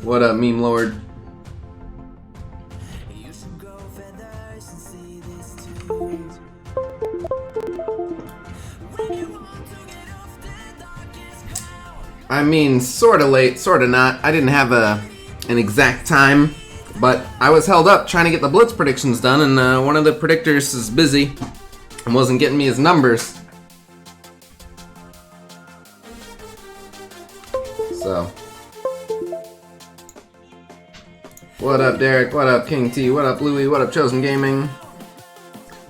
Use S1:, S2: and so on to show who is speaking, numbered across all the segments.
S1: What up, meme lord? I mean, sorta late, sorta not. I didn't have an exact time, but I was held up trying to get the Blitz predictions done, and one of the predictors is busy and wasn't getting me his numbers. So. What up, Derek? What up, King T? What up, Louie? What up, Chosen Gaming?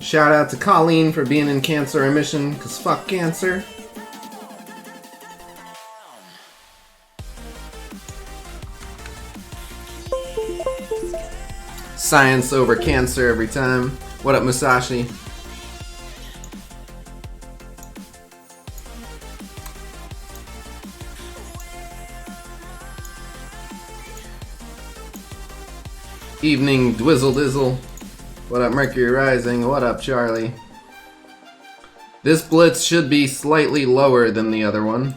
S1: Shout out to Colleen for being in cancer remission, cause fuck cancer. Science over cancer every time. What up, Musashi? Evening, Dwizzle Dizzle. What up, Mercury Rising? What up, Charlie? This Blitz should be slightly lower than the other one.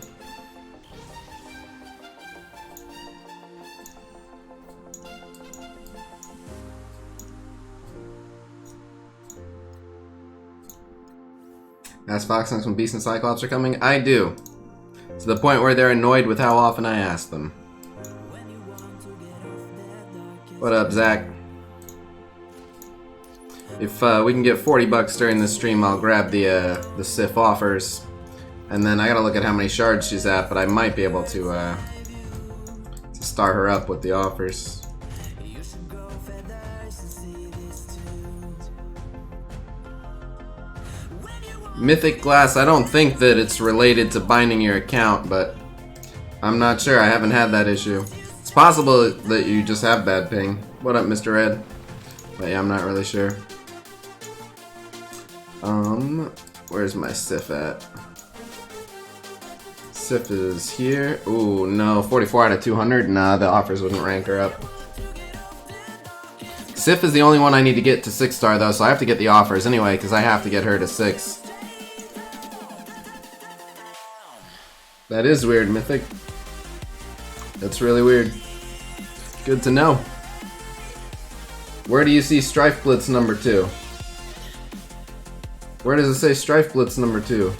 S1: Ask Fox next when Beast and Cyclops are coming? I do. To the point where they're annoyed with how often I ask them. What up, Zach? If we can get 40 bucks during this stream, I'll grab the SIF offers. And then I gotta look at how many shards she's at, but I might be able to start her up with the offers. Mythic Glass, I don't think that it's related to binding your account, but I'm not sure. I haven't had that issue. It's possible that you just have bad ping. What up, Mr. Red? But yeah, I'm not really sure. Where's my SIF at? SIF is here. Ooh, no, 44 out of 200? Nah, the offers wouldn't rank her up. SIF is the only one I need to get to 6-star though, so I have to get the offers anyway, because I have to get her to 6. That is weird, Mythic. That's really weird. Good to know. Where do you see Strife Blitz number 2? Where does it say Strife Blitz number 2?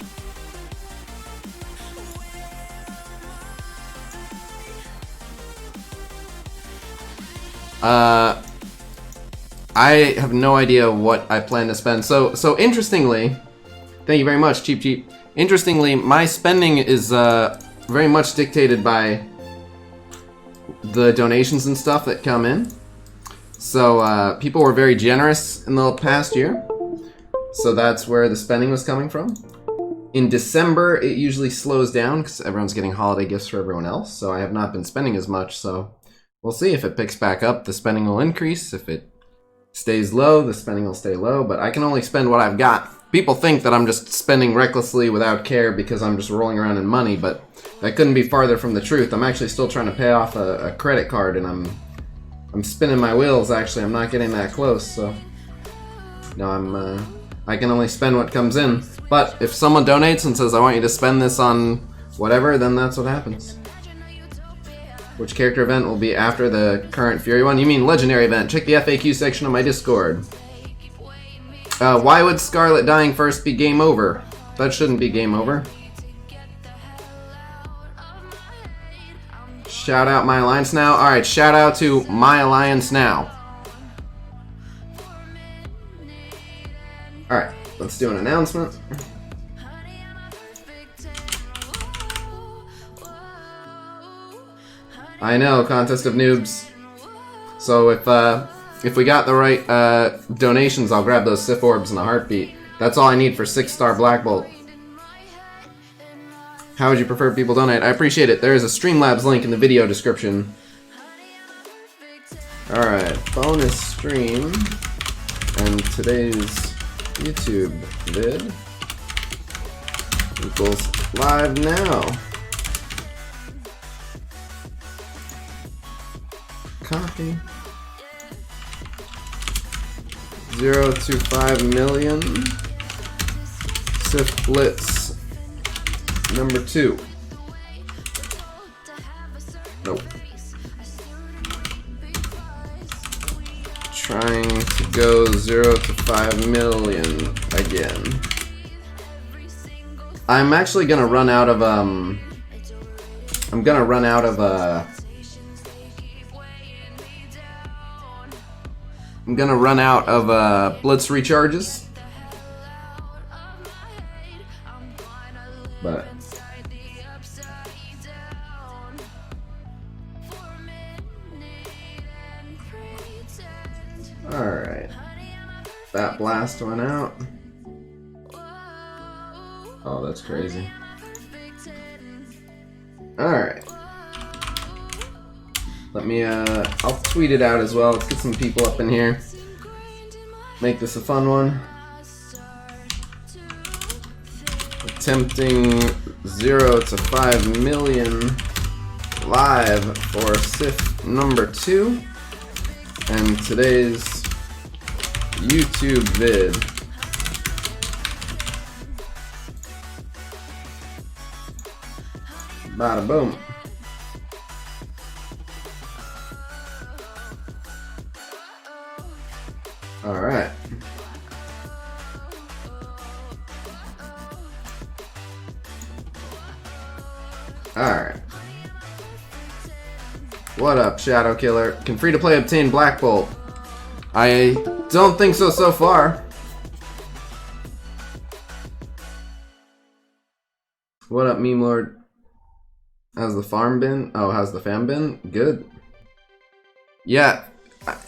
S1: I have no idea what I plan to spend. So interestingly, thank you very much, Cheap Cheap. Interestingly, my spending is very much dictated by the donations and stuff that come in. So people were very generous in the past year. So that's where the spending was coming from. In December, it usually slows down because everyone's getting holiday gifts for everyone else. So I have not been spending as much. So we'll see if it picks back up. The spending will increase. If it stays low, the spending will stay low. But I can only spend what I've got. People think that I'm just spending recklessly without care because I'm just rolling around in money, but that couldn't be farther from the truth. I'm actually still trying to pay off a credit card, and I'm spinning my wheels. Actually, I'm not getting that close. So no, I can only spend what comes in. But if someone donates and says I want you to spend this on whatever, then that's what happens. Which character event will be after the current Fury one? You mean legendary event? Check the FAQ section of my Discord. Why would Scarlet dying first be game over? That shouldn't be game over. Shout out My Alliance Now. Alright, shout out to My Alliance Now. Alright, let's do an announcement. I know, Contest of Noobs. So if we got the right donations, I'll grab those SIF orbs in a heartbeat. That's all I need for 6-star Black Bolt. How would you prefer people donate? I appreciate it. There is a Streamlabs link in the video description. Alright, bonus stream. And today's YouTube vid equals live now. Copy. 0 to 5 million. SIF Blitz number 2. Nope. Trying to go 0 to 5 million again. I'm actually gonna run out of Blitz recharges. But alright. That blast went out. Oh, that's crazy. Alright. Let me, I'll tweet it out as well. Let's get some people up in here. Make this a fun one. Attempting 0 to 5 million live for SIF number 2. And today's YouTube vid. Bada boom. Alright. Alright. What up, Shadow Killer? Can free-to-play obtain Black Bolt? I don't think so so far. What up, Meme Lord? How's the farm been? Oh, how's the fam been? Good. Yeah,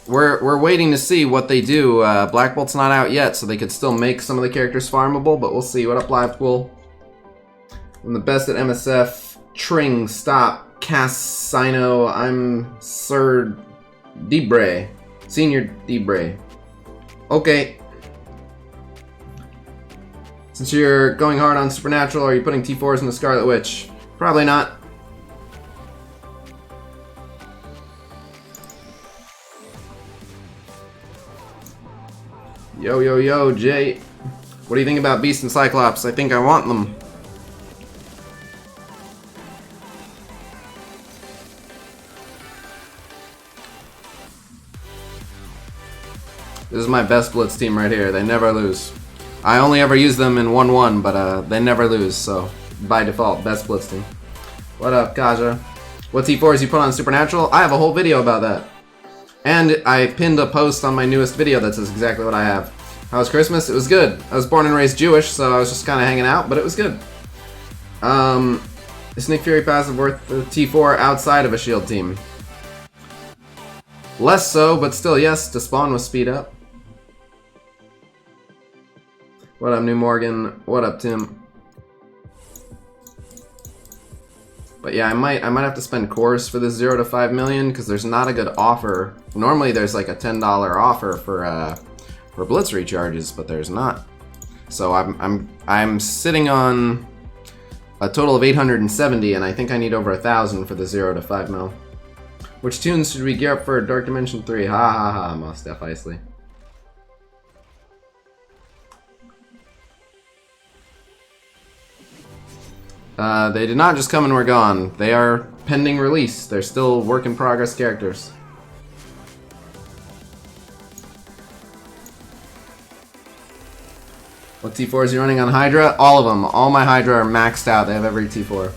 S1: we're waiting to see what they do. Black Bolt's not out yet, so they could still make some of the characters farmable, but we'll see. What up, Live Pool? I'm the best at MSF. Tring, stop. Cass, Sino. I'm Sir Debre. Senior Debre. Okay. Since you're going hard on Supernatural, are you putting T4s in the Scarlet Witch? Probably not. Yo, yo, yo, Jay. What do you think about Beast and Cyclops? I think I want them. This is my best Blitz team right here. They never lose. I only ever use them in 1-1, but they never lose, so by default, best Blitz team. What up, Kaja? What T4s you put on Supernatural? I have a whole video about that. And I pinned a post on my newest video that says exactly what I have. How was Christmas? It was good. I was born and raised Jewish, so I was just kind of hanging out, but it was good. Is Nick Fury passive worth the T4 outside of a shield team? Less so, but still yes, to spawn with speed up. What up, New Morgan? What up, Tim? But yeah, I might have to spend cores for this 0 to 5 million because there's not a good offer. Normally there's like a $10 offer for Blitz recharges, but there's not. So I'm sitting on a total of 870, and I think I need over 1,000 for the 0 to 5 mil. Which tunes should we gear up for Dark Dimension 3? Ha ha ha, Mos Def Isley. They did not just come and were gone. They are pending release. They're still work in progress characters. What T4s are you running on Hydra? All of them. All my Hydra are maxed out. They have every T4.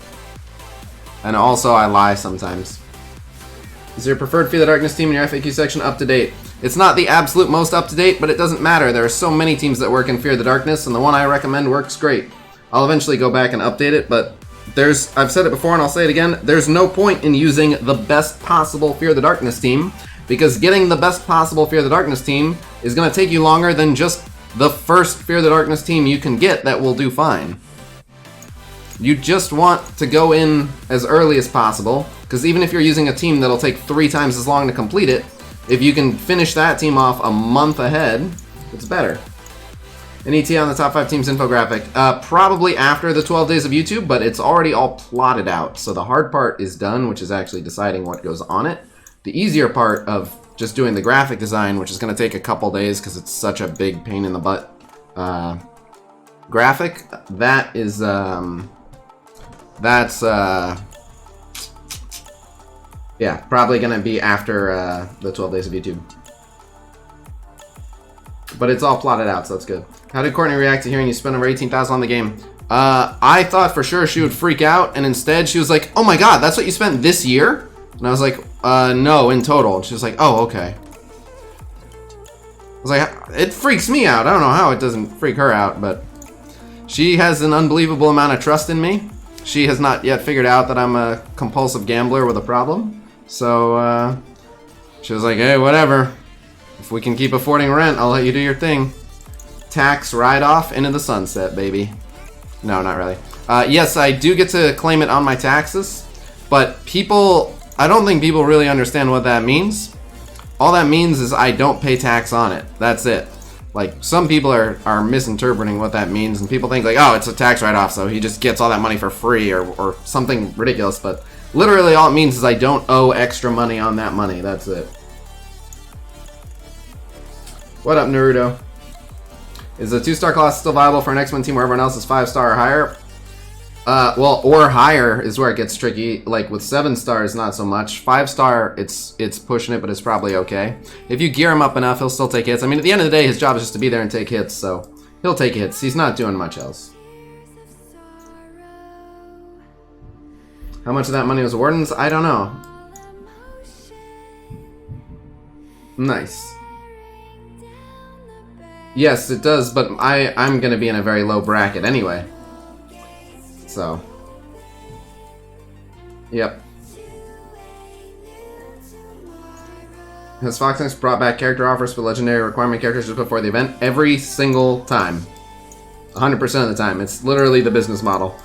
S1: And also I lie sometimes. Is your preferred Fear the Darkness team in your FAQ section up to date? It's not the absolute most up to date, but it doesn't matter. There are so many teams that work in Fear the Darkness, and the one I recommend works great. I'll eventually go back and update it, but I've said it before and I'll say it again, there's no point in using the best possible Fear the Darkness team, because getting the best possible Fear the Darkness team is going to take you longer than just the first Fear the Darkness team you can get that will do fine. You just want to go in as early as possible, because even if you're using a team that'll take 3 times as long to complete it, if you can finish that team off a month ahead, it's better. An ET on the top 5 teams infographic. Probably after the 12 days of YouTube, but it's already all plotted out. So the hard part is done, which is actually deciding what goes on it. The easier part of just doing the graphic design, which is going to take a couple days because it's such a big pain in the butt graphic. That is, yeah, probably going to be after the 12 days of YouTube. But it's all plotted out, so that's good. How did Courtney react to hearing you spent over 18,000 on the game? I thought for sure she would freak out, and instead she was like, oh my god, that's what you spent this year? And I was like, no, in total. And she was like, oh, okay. I was like, it freaks me out. I don't know how it doesn't freak her out, but she has an unbelievable amount of trust in me. She has not yet figured out that I'm a compulsive gambler with a problem. So, she was like, hey, whatever. If we can keep affording rent, I'll let you do your thing. Tax write-off into the sunset, baby. No, not really. Yes, I do get to claim it on my taxes, but people, I don't think people really understand what that means. All that means is I don't pay tax on it. That's it. Like, some people are misinterpreting what that means, and people think like, oh, it's a tax write-off, so he just gets all that money for free or something ridiculous, but literally all it means is I don't owe extra money on that money. That's it. What up, Naruto? Is the 2-star class still viable for an X-Men team where everyone else is 5-star or higher? Well, or higher is where it gets tricky. Like with 7 stars, not so much. 5-star, it's pushing it, but it's probably okay. If you gear him up enough, he'll still take hits. I mean, at the end of the day, his job is just to be there and take hits, so he'll take hits. He's not doing much else. How much of that money was Warden's? I don't know. Nice. Yes, it does, but I'm going to be in a very low bracket anyway. So. Yep. Has Fox brought back character offers for legendary requirement characters just before the event? Every single time. 100% of the time. It's literally the business model.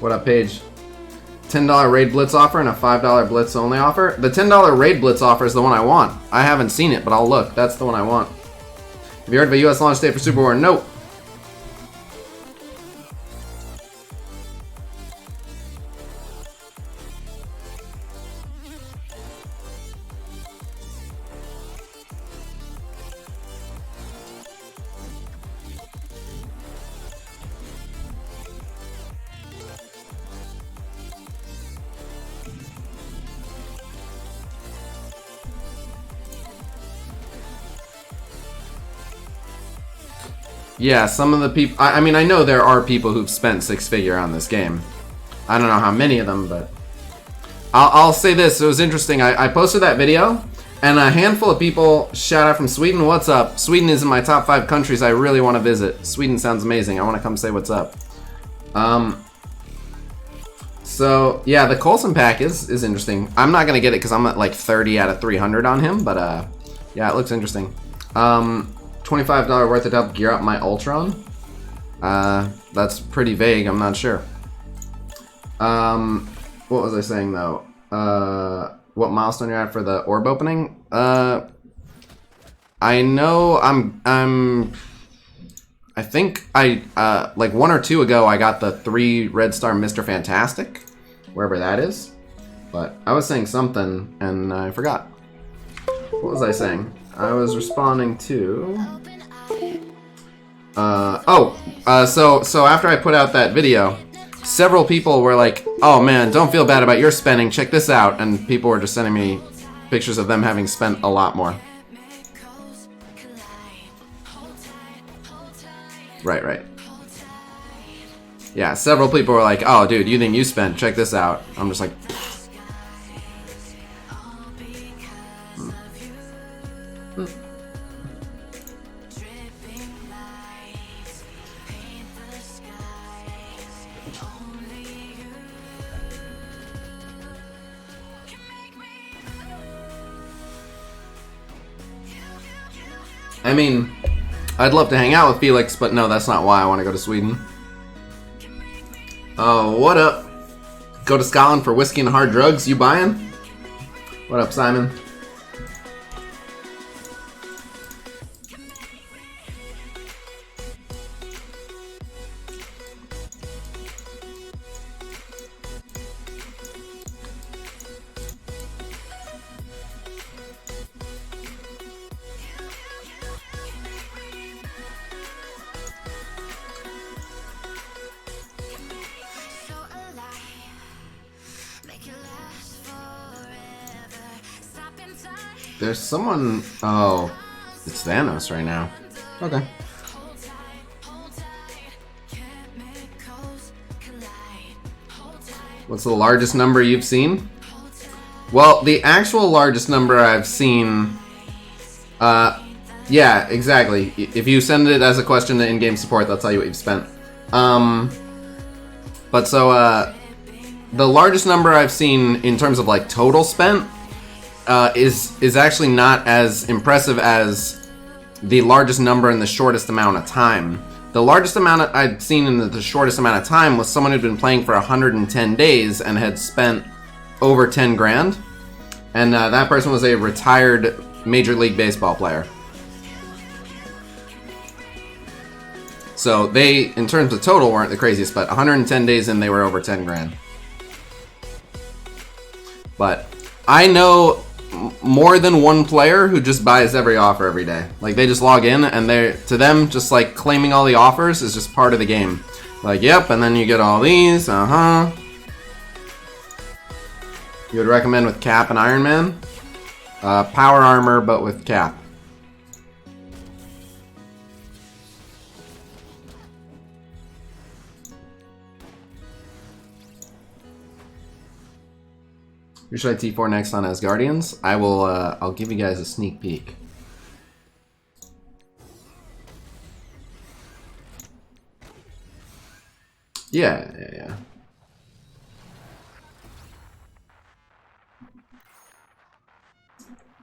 S1: What up, Paige? $10 Raid Blitz offer and a $5 Blitz only offer. The $10 Raid Blitz offer is the one I want. I haven't seen it, but I'll look. That's the one I want. Have you heard of a US launch date for Super War? Nope. Yeah, some of the people... I mean, I know there are people who've spent 6-figure on this game. I don't know how many of them, but... I'll say this. It was interesting. I posted that video, and a handful of people shout out from Sweden. What's up? Sweden is in my top 5 countries I really want to visit. Sweden sounds amazing. I want to come say what's up. So, yeah, the Coulson pack is interesting. I'm not going to get it because I'm at like 30 out of 300 on him, but yeah, it looks interesting. $25 worth of help gear up my Ultron. That's pretty vague. I'm not sure. What was I saying though? What milestone you're at for the orb opening? I know I think like 1 or 2 ago I got the 3 red star Mr. Fantastic, wherever that is. But I was saying something and I forgot. What was I saying? I was responding to... so after I put out that video, several people were like, oh man, don't feel bad about your spending, check this out. And people were just sending me pictures of them having spent a lot more. Right. Yeah, several people were like, oh dude, you think you spent, check this out. I'm just like... I mean, I'd love to hang out with Felix, but no, that's not why I want to go to Sweden. Oh, what up? Go to Scotland for whiskey and hard drugs? You buying? What up, Simon? There's someone... Oh, it's Thanos right now. Okay. What's the largest number you've seen? Well, the actual largest number I've seen... yeah, exactly. If you send it as a question to in-game support, they'll tell you what you've spent. But so, the largest number I've seen in terms of, like, total spent is actually not as impressive as the largest number in the shortest amount of time. The largest amount I'd seen in the shortest amount of time was someone who'd been playing for 110 days and had spent over 10 grand. And that person was a retired Major League Baseball player. So they, in terms of total, weren't the craziest, but 110 days in, they were over 10 grand. But I know more than one player who just buys every offer every day. Like, they just log in, and to them, just like claiming all the offers is just part of the game. Like, yep, and then you get all these, You would recommend with Cap and Iron Man? Power armor, but with Cap. Who should I T4 next on Asgardians? I will, I'll give you guys a sneak peek. Yeah.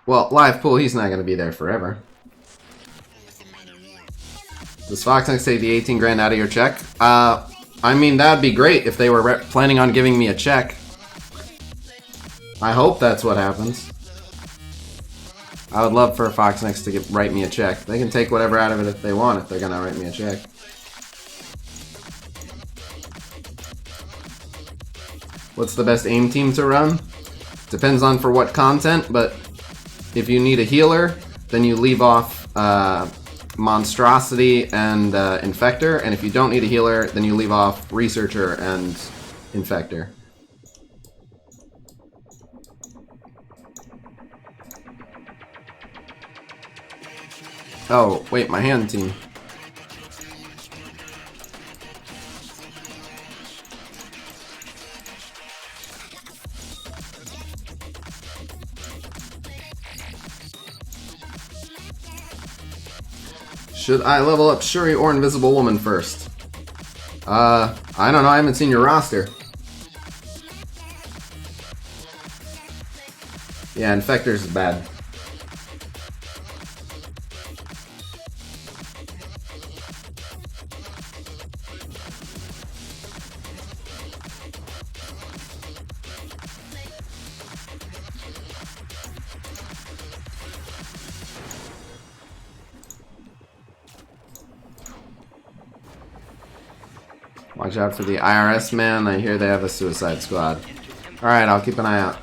S1: Well, live pool, he's not going to be there forever. Does Foxnex take the 18 grand out of your check? I mean, that'd be great if they were planning on giving me a check. I hope that's what happens. I would love for Foxnex to write me a check. They can take whatever out of it if they want, if they're gonna write me a check. What's the best aim team to run? Depends on for what content, but if you need a healer, then you leave off Monstrosity and Infector, and if you don't need a healer, then you leave off Researcher and Infector. Oh, wait, my hand team. Should I level up Shuri or Invisible Woman first? I don't know, I haven't seen your roster. Yeah, Infector's bad. Watch out for the IRS man. I hear they have a Suicide Squad. Alright, I'll keep an eye out.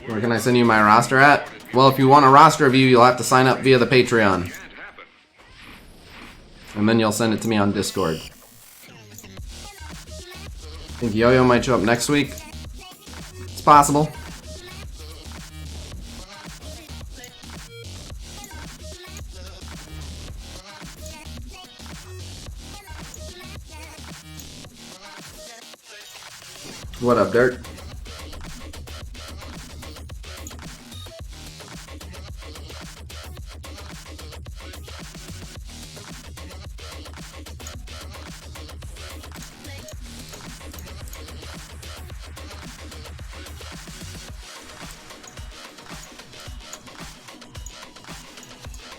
S1: Where can I send you my roster at? Well, if you want a roster review, you'll have to sign up via the Patreon. And then you'll send it to me on Discord. Think Yo-Yo might show up next week? It's possible. What up, Dirt?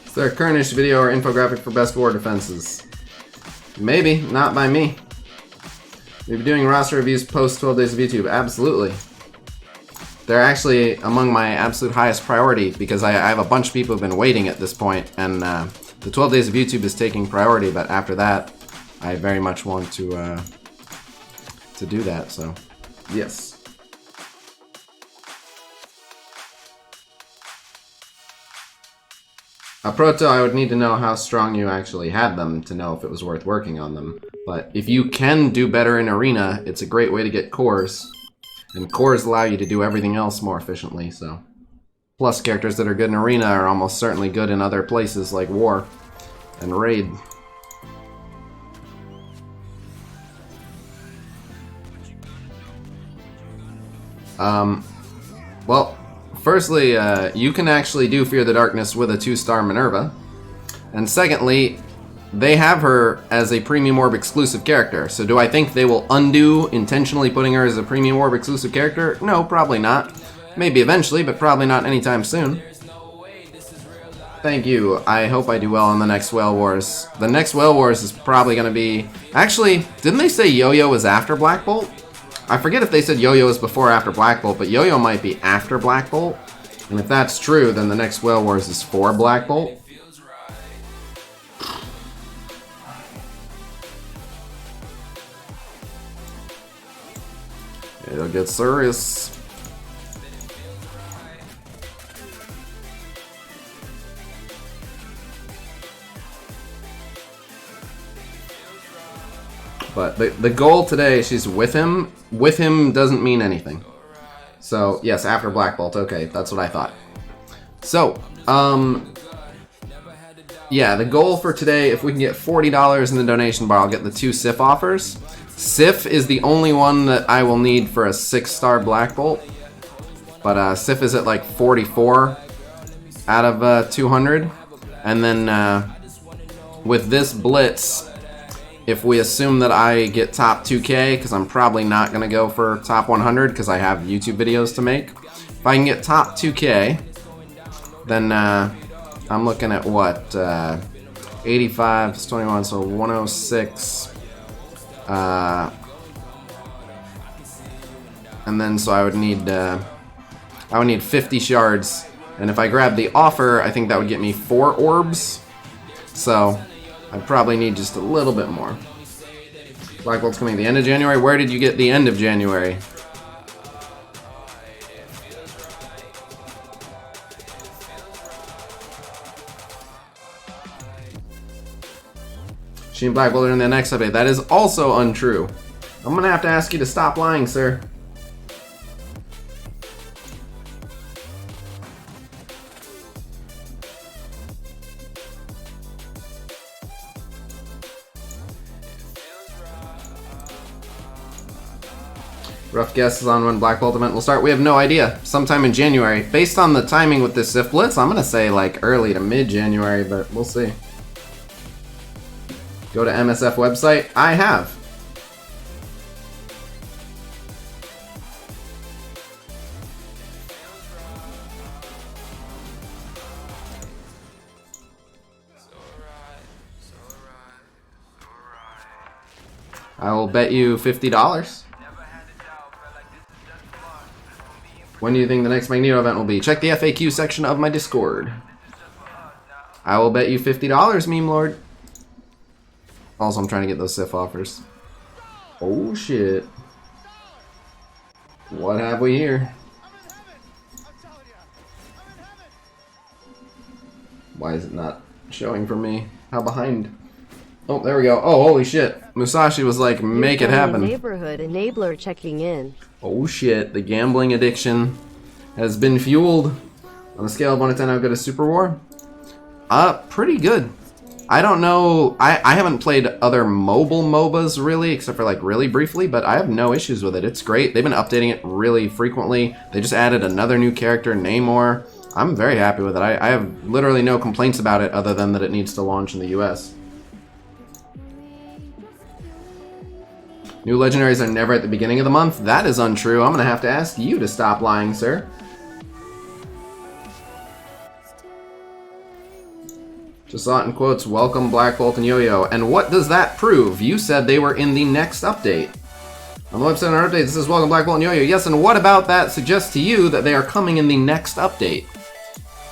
S1: Is there a current-ish video or infographic for best war defenses? Maybe, not by me. We'll be doing roster reviews post 12 days of YouTube. Absolutely. They're actually among my absolute highest priority because I have a bunch of people who've been waiting at this point, and the 12 days of YouTube is taking priority, but after that, I very much want to do that, so yes. A proto, I would need to know how strong you actually had them to know if it was worth working on them. But if you can do better in Arena, it's a great way to get cores. And cores allow you to do everything else more efficiently, so Plus, characters that are good in Arena are almost certainly good in other places like War and Raid. Well, firstly, you can actually do Fear the Darkness with a 2-star Minerva. And secondly, they have her as a Premium Orb exclusive character. So do I think they will undo intentionally putting her as a Premium Orb exclusive character? No, probably not. Maybe eventually, but probably not anytime soon. Thank you. I hope I do well on the next Whale Wars. The next Whale Wars is probably going to be... Actually, didn't they say Yo-Yo was after Black Bolt? I forget if they said Yo-Yo is before or after Black Bolt, but Yo-Yo might be after Black Bolt. And if that's true, then the next Whale Wars is for Black Bolt. It'll get serious. But the goal today, she's with him. With him doesn't mean anything. So, yes, after Black Bolt. Okay, that's what I thought. So, yeah, the goal for today, if we can get $40 in the donation bar, I'll get the 2 SIF offers. SIF is the only one that I will need for a 6-star Black Bolt. But SIF is at like 44 out of 200. And then with this Blitz... If we assume that I get top 2K, because I'm probably not going to go for top 100 because I have YouTube videos to make. If I can get top 2K, then I'm looking at what? 85 plus 21, so 106. And then so I would need 50 shards. And if I grab the offer, I think that would get me 4 orbs. So... I probably need just a little bit more. Black Bolt's coming at the end of January. Where did you get the end of January? She and Black Bolt are in the next update. That is also untrue. I'm gonna have to ask you to stop lying, sir. Rough guesses on when Black Bolt event will start. We have no idea. Sometime in January. Based on the timing with this SIF Blitz, I'm going to say like early to mid-January, but we'll see. Go to MSF website. I have. I will bet you $50. When do you think the next Magneto event will be? Check the FAQ section of my Discord. I will bet you $50, Meme Lord. Also, I'm trying to get those SIF offers. Oh, shit. What have we here? Why is it not showing for me? How behind? Oh, there we go. Oh, holy shit. Musashi was like, make it happen.
S2: Neighborhood enabler checking in.
S1: Oh shit, the gambling addiction has been fueled. On a scale of 1 to 10, I'll go to Super War. Pretty good. I don't know, I haven't played other mobile MOBAs really, except for like really briefly, but I have no issues with it. It's great. They've been updating it really frequently. They just added another new character, Namor. I'm very happy with it. I have literally no complaints about it other than that it needs to launch in the US. New legendaries are never at the beginning of the month. That is untrue. I'm going to have to ask you to stop lying, sir. Just saw it in quotes, welcome Black Bolt and Yo-Yo. And what does that prove? You said they were in the next update. On the website on our update, this is welcome Black Bolt and Yo-Yo. Yes, and what about that suggests to you that they are coming in the next update?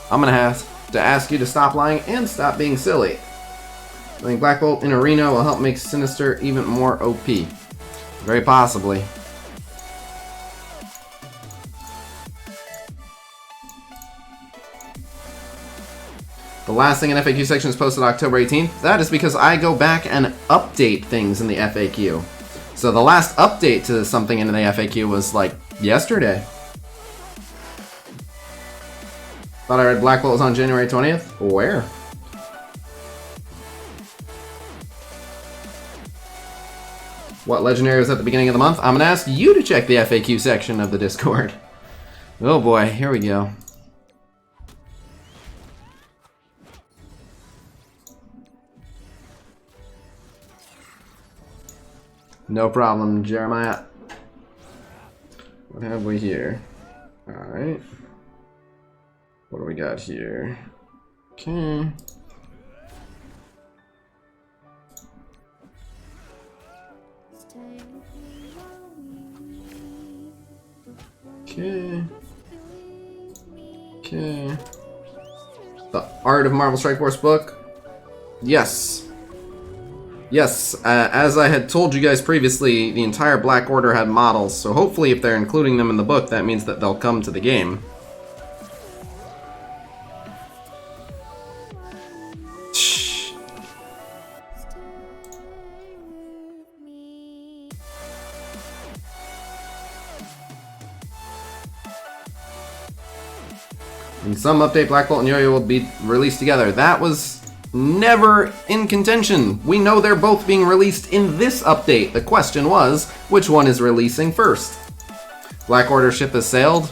S1: I'm going to have to ask you to stop lying and stop being silly. I think Black Bolt in Arena will help make Sinister even more OP. Very possibly. The last thing in FAQ section is posted October 18th. That is because I go back and update things in the FAQ. So the last update to something in the FAQ was like yesterday. Thought I read Black Bolt was on January 20th. Where? What legendary was at the beginning of the month? I'm gonna ask you to check the FAQ section of the Discord. Oh boy, here we go. No problem, Jeremiah. What have we here? Alright. What do we got here? Okay. Okay. Okay. The Art of Marvel Strike Force book? Yes. Yes, as I had told you guys previously, the entire Black Order had models, so hopefully if they're including them in the book, that means that they'll come to the game. Shh. In some update, Black Bolt and Yo-Yo will be released together. That was never in contention. We know they're both being released in this update. The question was, which one is releasing first? Black Order ship has sailed.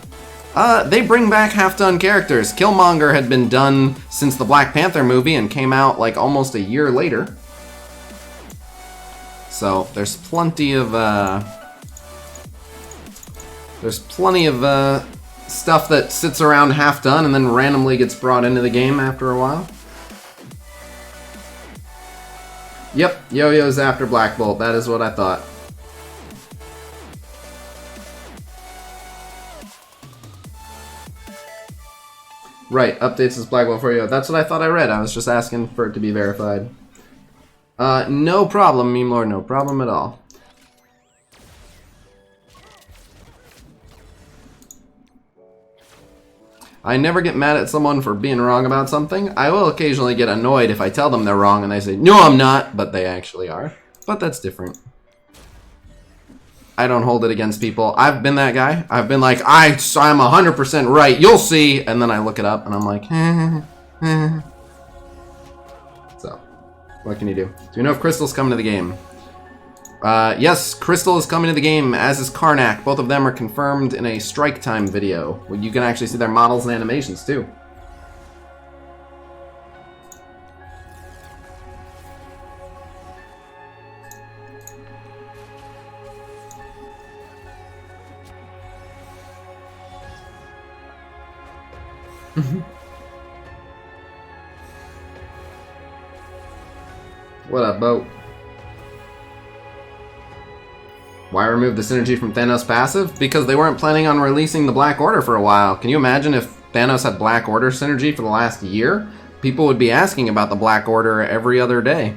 S1: They bring back half-done characters. Killmonger had been done since the Black Panther movie and came out like almost a year later. So there's plenty of stuff that sits around half done and then randomly gets brought into the game after a while. Yep, Yo-Yo's after Black Bolt. That is what I thought. Right, updates is Black Bolt for Yo. That's what I thought I read. I was just asking for it to be verified. No problem, Meme Lord. No problem at all. I never get mad at someone for being wrong about something. I will occasionally get annoyed if I tell them they're wrong and they say, no, I'm not, but they actually are. But that's different. I don't hold it against people. I've been that guy. I've been like, I'm 100% right, you'll see. And then I look it up and I'm like, So, what can you do? Do you know if Crystal's coming to the game? Yes, Crystal is coming to the game, as is Karnak. Both of them are confirmed in a Strike Time video, where you can actually see their models and animations, too. What up, Bo? Why remove the synergy from Thanos' passive? Because they weren't planning on releasing the Black Order for a while. Can you imagine if Thanos had Black Order synergy for the last year? People would be asking about the Black Order every other day.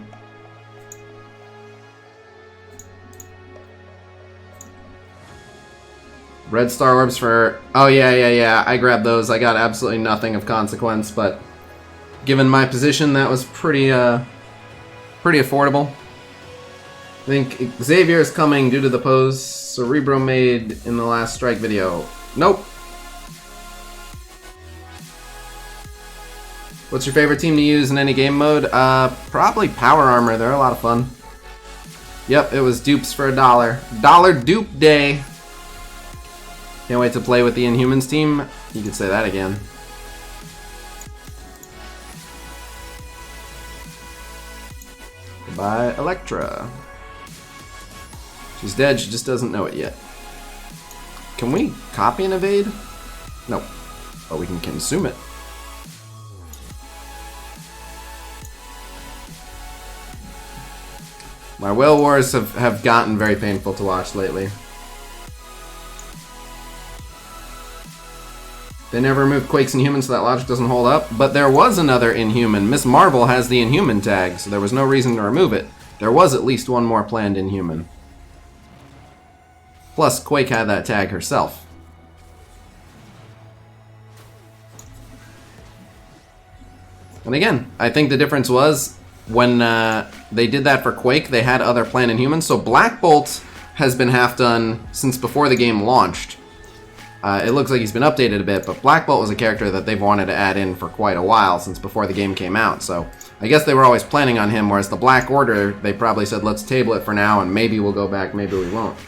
S1: Red Star Orbs for... Oh, yeah. I grabbed those. I got absolutely nothing of consequence, but given my position, that was pretty affordable. I think Xavier is coming due to the pose Cerebro made in the last Strike video. Nope. What's your favorite team to use in any game mode? Probably Power Armor. They're a lot of fun. Yep, it was dupes for $1. Dollar dupe day. Can't wait to play with the Inhumans team. You could say that again. Goodbye, Elektra. She's dead, she just doesn't know it yet. Can we copy and evade? No. But we can consume it. My whale wars have gotten very painful to watch lately. They never removed Quakes Inhuman, so that logic doesn't hold up. But there was another Inhuman. Miss Marvel has the Inhuman tag, so there was no reason to remove it. There was at least one more planned Inhuman. Plus, Quake had that tag herself. And again, I think the difference was when they did that for Quake, they had other planned Inhumans. So Black Bolt has been half done since before the game launched. it looks like he's been updated a bit, but Black Bolt was a character that they've wanted to add in for quite a while, since before the game came out, so I guess they were always planning on him, whereas the Black Order, they probably said, let's table it for now, and maybe we'll go back, maybe we won't.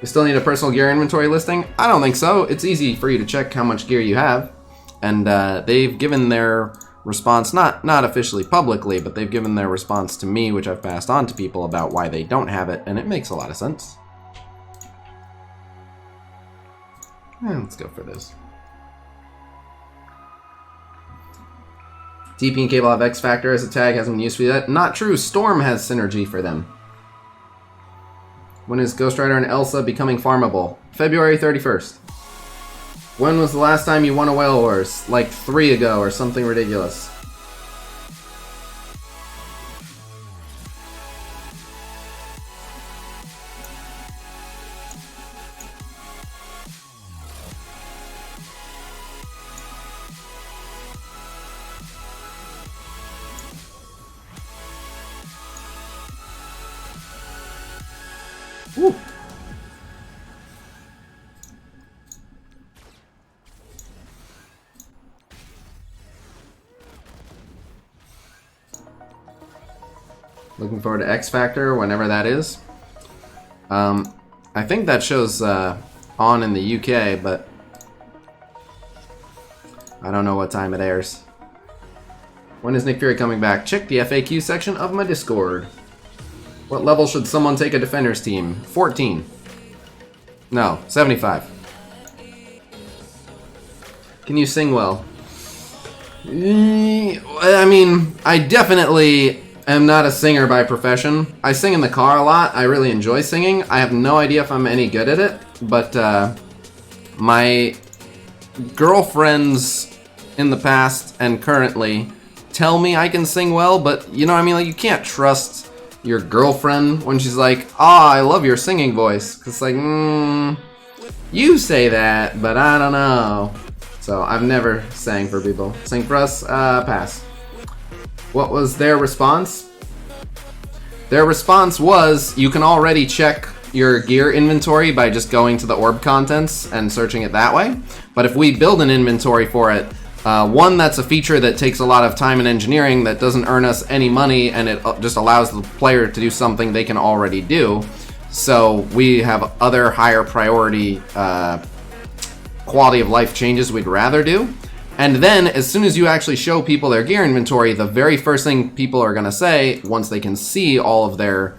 S1: You still need a personal gear inventory listing? I don't think so. It's easy for you to check how much gear you have, and they've given their response, not officially publicly, but they've given their response to me, which I've passed on to people about why they don't have it, and it makes a lot of sense. Let's go for this. TP and Cable have X Factor as a tag, hasn't been used for that. Not true, Storm has synergy for them. When is Ghost Rider and Elsa becoming farmable? February 31st. When was the last time you won a Whale Wars? Like 3 ago or something ridiculous. Woo. Looking forward to X Factor, whenever that is. I think that show's on in the UK, but I don't know what time it airs. When is Nick Fury coming back? Check the FAQ section of my Discord. What level should someone take a Defenders team? 14. No, 75. Can you sing well? I mean, I definitely am not a singer by profession. I sing in the car a lot. I really enjoy singing. I have no idea if I'm any good at it, but my girlfriends in the past and currently tell me I can sing well, but you know what I mean? Like, you can't trust your girlfriend when she's like, "Oh, I love your singing voice." Cause like, you say that, but I don't know. So I've never sang for people. Sing for us, pass. What was their response? Their response was, you can already check your gear inventory by just going to the orb contents and searching it that way. But if we build an inventory for it, one, that's a feature that takes a lot of time and engineering that doesn't earn us any money, and it just allows the player to do something they can already do. So we have other higher priority quality of life changes we'd rather do. And then as soon as you actually show people their gear inventory, the very first thing people are going to say, once they can see all of their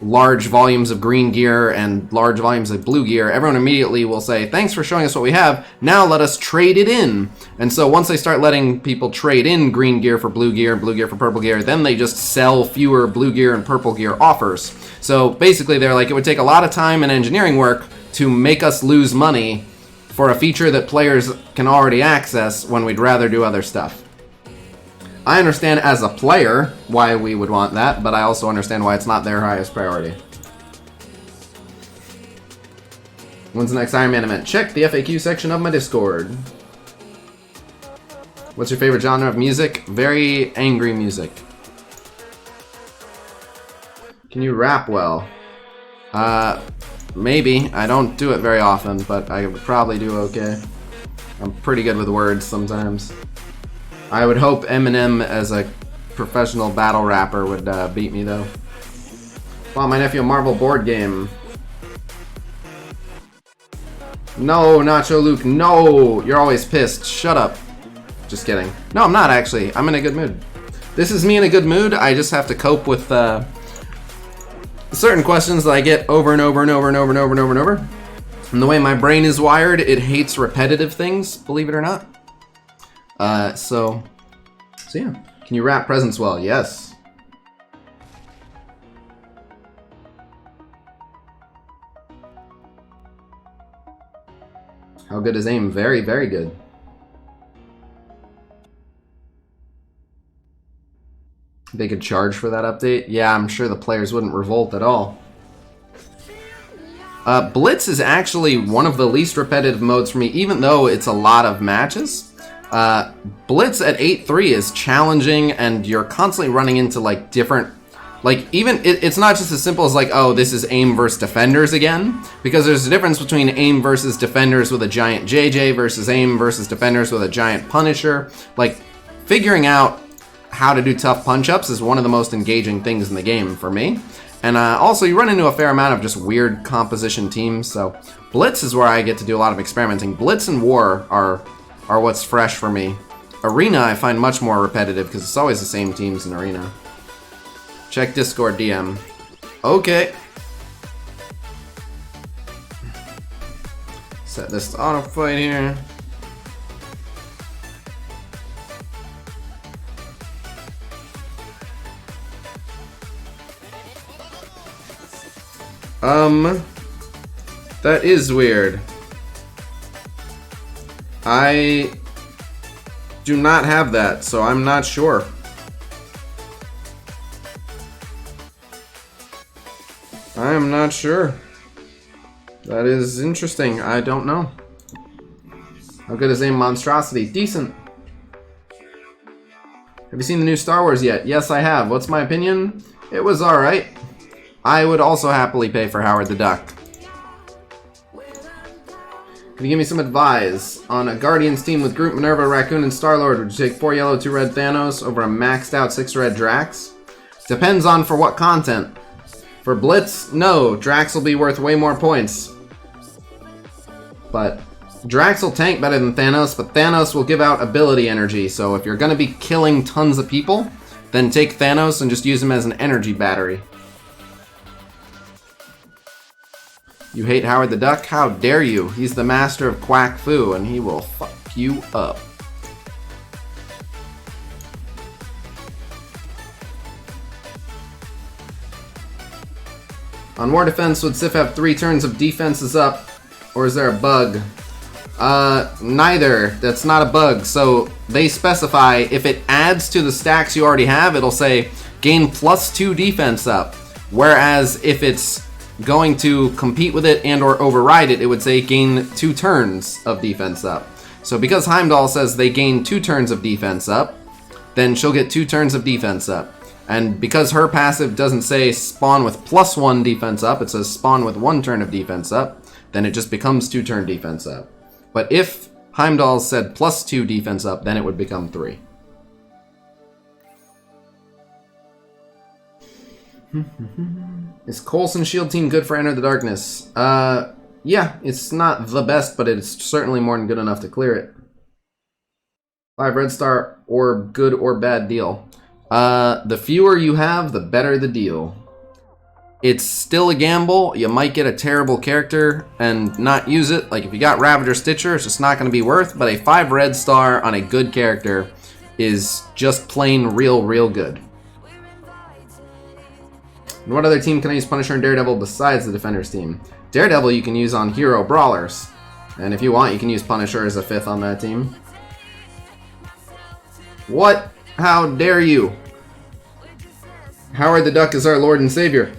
S1: large volumes of green gear and large volumes of blue gear, everyone immediately will say, thanks for showing us what we have, now let us trade it in. And so once they start letting people trade in green gear for blue gear and blue gear for purple gear, then they just sell fewer blue gear and purple gear offers. So basically they're like, it would take a lot of time and engineering work to make us lose money for a feature that players can already access when we'd rather do other stuff. I understand as a player why we would want that, but I also understand why it's not their highest priority. When's the next Iron Man event? Check the FAQ section of my Discord. What's your favorite genre of music? Very angry music. Can you rap well? Maybe. I don't do it very often, but I would probably do okay. I'm pretty good with words sometimes. I would hope Eminem as a professional battle rapper would beat me though. Wow, my nephew a Marvel board game. No, Nacho Luke, no! You're always pissed. Shut up. Just kidding. No, I'm not actually. I'm in a good mood. This is me in a good mood. I just have to cope with certain questions that I get over and over and over and over and over and over and over. And the way my brain is wired, it hates repetitive things, believe it or not. So yeah. Can you rap presents well? Yes. How good is aim? Very, very good. They could charge for that update? Yeah, I'm sure the players wouldn't revolt at all. Blitz is actually one of the least repetitive modes for me, even though it's a lot of matches. Blitz at 8-3 is challenging, and you're constantly running into like different Like, even, it's not just as simple as like, oh, this is aim versus defenders again, because there's a difference between aim versus defenders with a giant JJ versus aim versus defenders with a giant Punisher. Like, figuring out how to do tough punch-ups is one of the most engaging things in the game for me. And also, you run into a fair amount of just weird composition teams, so Blitz is where I get to do a lot of experimenting. Blitz and War are what's fresh for me. Arena I find much more repetitive, because it's always the same teams in Arena. Check Discord DM. Okay. Set this to auto fight here. That is weird. I do not have that, so I'm not sure. I am not sure. That is interesting. I don't know. How good is Aim Monstrosity? Decent. Have you seen the new Star Wars yet? Yes, I have. What's my opinion? It was alright. I would also happily pay for Howard the Duck. Can you give me some advice? On a Guardians team with Groot, Minerva, Raccoon, and Star-Lord, would you take 4 yellow, 2 red Thanos over a maxed out 6 red Drax? Depends on for what content. For Blitz, no. Drax will be worth way more points. But Drax will tank better than Thanos, but Thanos will give out ability energy, so if you're gonna be killing tons of people, then take Thanos and just use him as an energy battery. You hate Howard the Duck? How dare you? He's the master of quack fu, and he will fuck you up. On War Defense, would Sif have 3 turns of defenses up, or is there a bug? Neither. That's not a bug. So they specify if it adds to the stacks you already have, it'll say gain +2 defense up. Whereas if it's going to compete with it and or override it, it would say gain 2 turns of defense up. So because Heimdall says they gain 2 turns of defense up, then she'll get 2 turns of defense up. And because her passive doesn't say spawn with +1 defense up, it says spawn with 1 turn of defense up, then it just becomes 2 turn defense up. But if Heimdall said +2 defense up, then it would become 3. Is Coulson's shield team good for Enter the Darkness? Yeah, it's not the best, but it's certainly more than good enough to clear it. 5 red star or good or bad deal. The fewer you have, the better the deal. It's still a gamble. You might get a terrible character and not use it. Like if you got Ravager Stitcher, it's just not going to be worth, but a 5 red star on a good character is just plain real good. And what other team can I use Punisher and Daredevil besides the Defenders team? Daredevil you can use on Hero Brawlers. And if you want, you can use Punisher as a 5th on that team. What? How dare you? Howard the Duck is our Lord and Savior.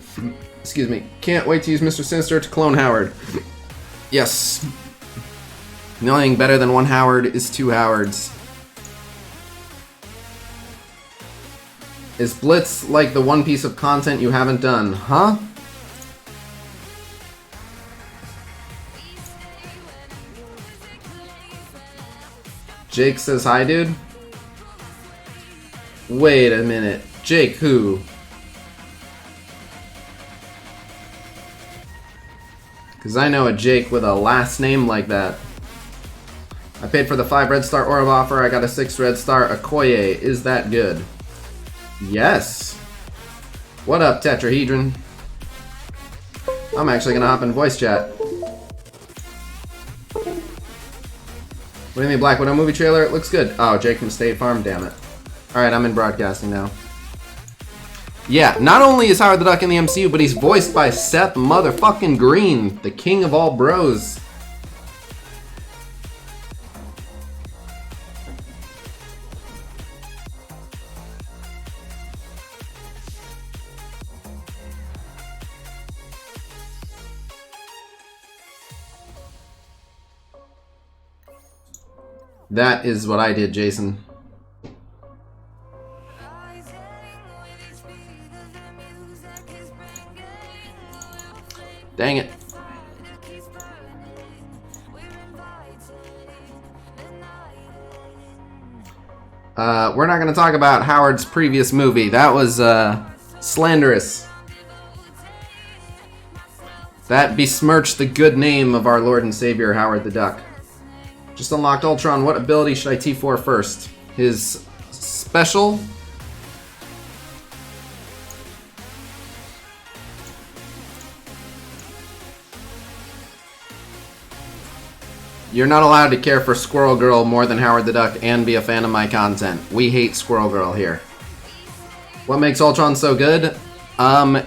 S1: Excuse me. Can't wait to use Mr. Sinister to clone Howard. Yes. The only thing better than 1 Howard is 2 Howards. Is Blitz like the one piece of content you haven't done? Huh? Jake says hi, dude. Wait a minute. Jake who? Because I know a Jake with a last name like that. I paid for the 5 red star Orb offer. I got a 6 red star Okoye. Is that good? Yes. What up, Tetrahedron? I'm actually gonna hop in voice chat. What do you mean, Black Widow movie trailer? It looks good. Oh, Jake from State Farm, damn it. Alright, I'm in broadcasting now. Yeah, not only is Howard the Duck in the MCU, but he's voiced by Seth motherfucking Green, the king of all bros. That is what I did, Jason. Dang it. We're not going to talk about Howard's previous movie. That was slanderous. That besmirched the good name of our Lord and Savior, Howard the Duck. Just unlocked Ultron. What ability should I T4 first? His special? You're not allowed to care for Squirrel Girl more than Howard the Duck and be a fan of my content. We hate Squirrel Girl here. What makes Ultron so good?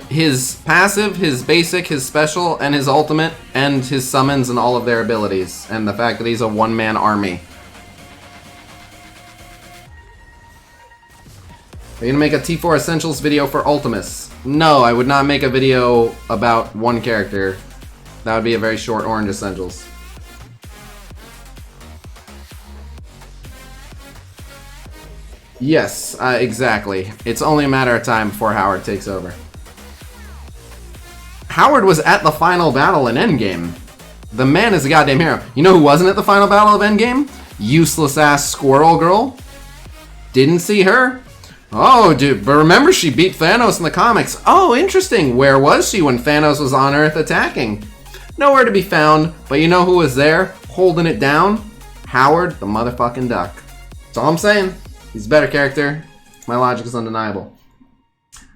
S1: His passive, his basic, his special, and his ultimate, and his summons and all of their abilities, and the fact that he's a one-man army. Are you gonna make a T4 Essentials video for Ultimus? No, I would not make a video about one character. That would be a very short Orange Essentials. Yes, exactly. It's only a matter of time before Howard takes over. Howard was at the final battle in Endgame. The man is a goddamn hero. You know who wasn't at the final battle of Endgame? Useless ass Squirrel Girl. Didn't see her. Oh, dude, but remember she beat Thanos in the comics. Oh, interesting. Where was she when Thanos was on Earth attacking? Nowhere to be found, but you know who was there, holding it down? Howard the motherfucking Duck. That's all I'm saying. He's a better character. My logic is undeniable.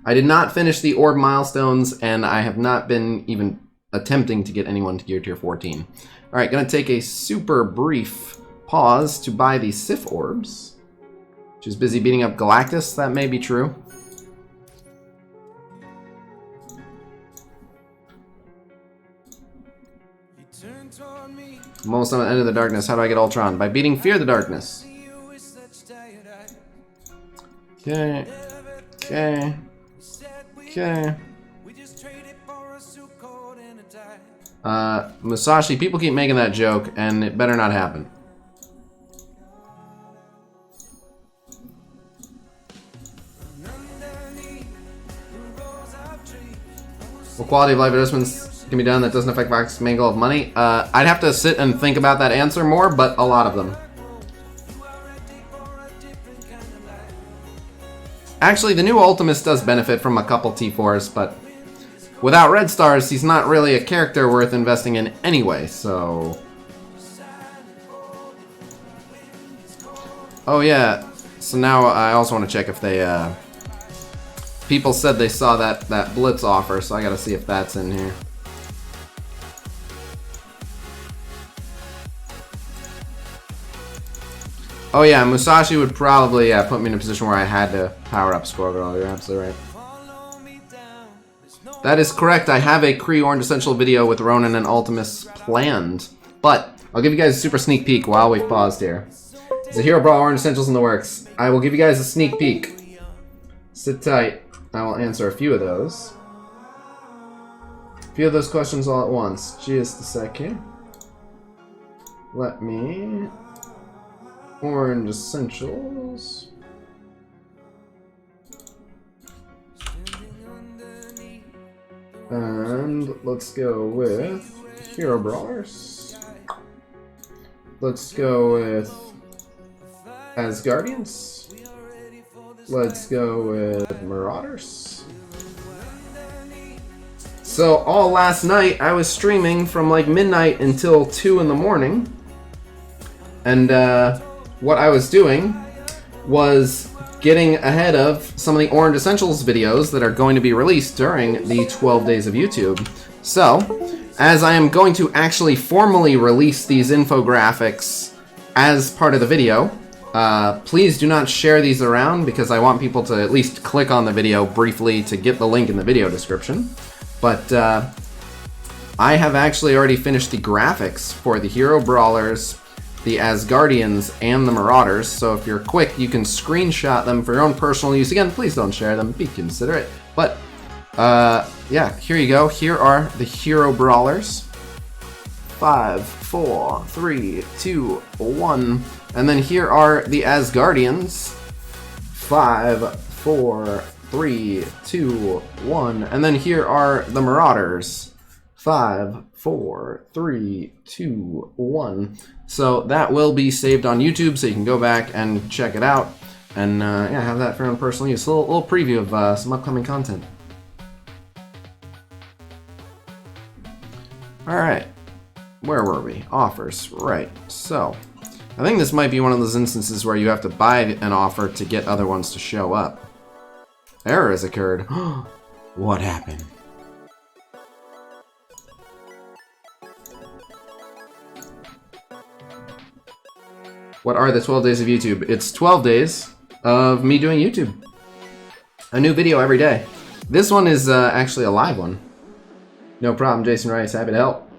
S1: I did not finish the orb milestones, and I have not been even attempting to get anyone to Gear Tier 14. Alright, gonna take a super brief pause to buy the SIF orbs. Which is busy beating up Galactus, that may be true. I'm almost done with End of the Darkness. How do I get Ultron? By beating Fear the Darkness. Okay. Okay. Okay. Musashi, people keep making that joke, and it better not happen. What quality of life adjustments can be done that doesn't affect Vox's main goal of money? I'd have to sit and think about that answer more, but a lot of them. Actually, the new Ultimus does benefit from a couple T4s, but without red stars, he's not really a character worth investing in anyway, so... Oh yeah, so now I also want to check if they, people said they saw that Blitz offer, so I gotta see if that's in here. Oh yeah, Musashi would probably put me in a position where I had to power up Squirrel Girl. You're absolutely right. That is correct. I have a Kree Orange Essential video with Ronan and Ultimus planned. But I'll give you guys a super sneak peek while we've paused here. There's a Hero Brawl Orange Essentials in the works. I will give you guys a sneak peek. Sit tight. I will answer a few of those. A few of those questions all at once. Just a sec here. Let me... Orange Essentials. And let's go with Hero Brawlers. Let's go with Asgardians. Let's go with Marauders. So all last night I was streaming from like midnight until 2 in the morning. And what I was doing was getting ahead of some of the Orange Essentials videos that are going to be released during the 12 days of YouTube. So, as I am going to actually formally release these infographics as part of the video, please do not share these around because I want people to at least click on the video briefly to get the link in the video description. But I have actually already finished the graphics for the Hero Brawlers, the Asgardians, and the Marauders, so if you're quick, you can screenshot them for your own personal use. Again, please don't share them, be considerate. But, yeah, here you go. Here are the Hero Brawlers. 5, 4, 3, 2, 1. And then here are the Asgardians. 5, 4, 3, 2, 1. And then here are the Marauders. 5, 4, 3, 2, 1. So that will be saved on YouTube, so you can go back and check it out. And yeah, have that for your own personal use. A little preview of some upcoming content. Alright. Where were we? Offers. Right. So, I think this might be one of those instances where you have to buy an offer to get other ones to show up. Error has occurred. What happened? What are the 12 days of YouTube? It's 12 days of me doing YouTube. A new video every day. This one is actually a live one. No problem, Jason Rice. Happy to help.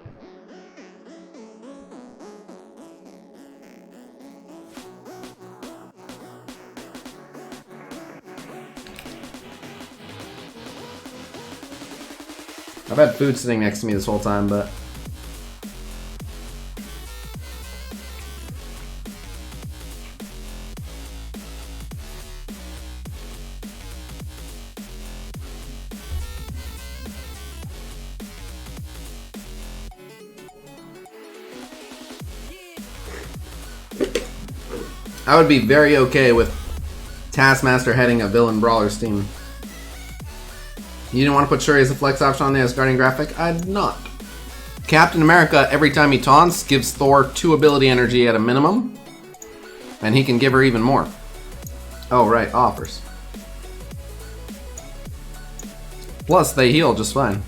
S1: I've had food sitting next to me this whole time, but... I would be very okay with Taskmaster heading a villain brawlers team. You didn't want to put Shuri as a flex option on the Asgardian graphic? I'd not. Captain America, every time he taunts, gives Thor 2 ability energy at a minimum. And he can give her even more. Oh, right, offers. Plus, they heal just fine.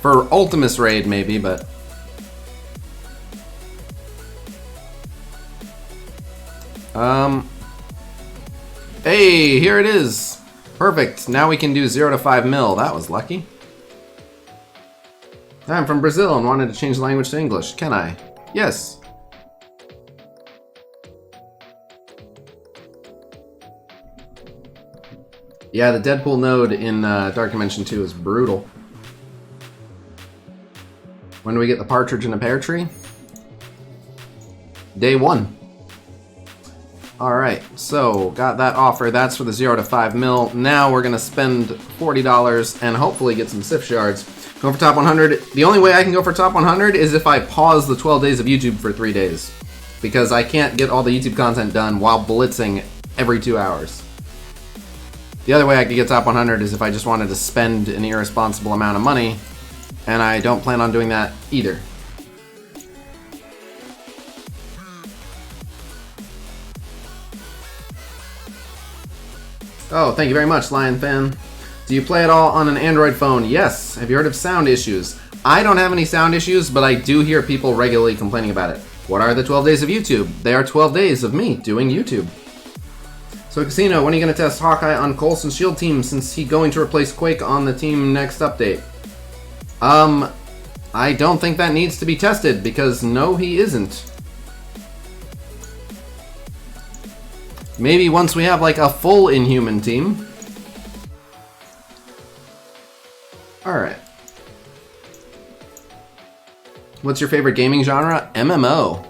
S1: For Ultimus Raid, maybe, but... Hey, here it is. Perfect. Now we can do 0 to 5 mil. That was lucky. I'm from Brazil and wanted to change the language to English. Can I? Yes. Yeah, the Deadpool node in Dark Dimension 2 is brutal. When do we get the partridge in a pear tree? Day 1. Alright, so got that offer. That's for the 0 to 5 mil. Now we're going to spend $40 and hopefully get some SIF shards. Go for top 100. The only way I can go for top 100 is if I pause the 12 days of YouTube for 3 days. Because I can't get all the YouTube content done while blitzing every 2 hours. The other way I could get top 100 is if I just wanted to spend an irresponsible amount of money. And I don't plan on doing that either. Oh, thank you very much, Lion Fan. Do you play it all on an Android phone? Yes. Have you heard of sound issues? I don't have any sound issues, but I do hear people regularly complaining about it. What are the 12 days of YouTube? They are 12 days of me doing YouTube. So, Casino, when are you going to test Hawkeye on Coulson's Shield team since he's going to replace Quake on the team next update? I don't think that needs to be tested because no, he isn't. Maybe once we have like a full Inhuman team. Alright. What's your favorite gaming genre? MMO.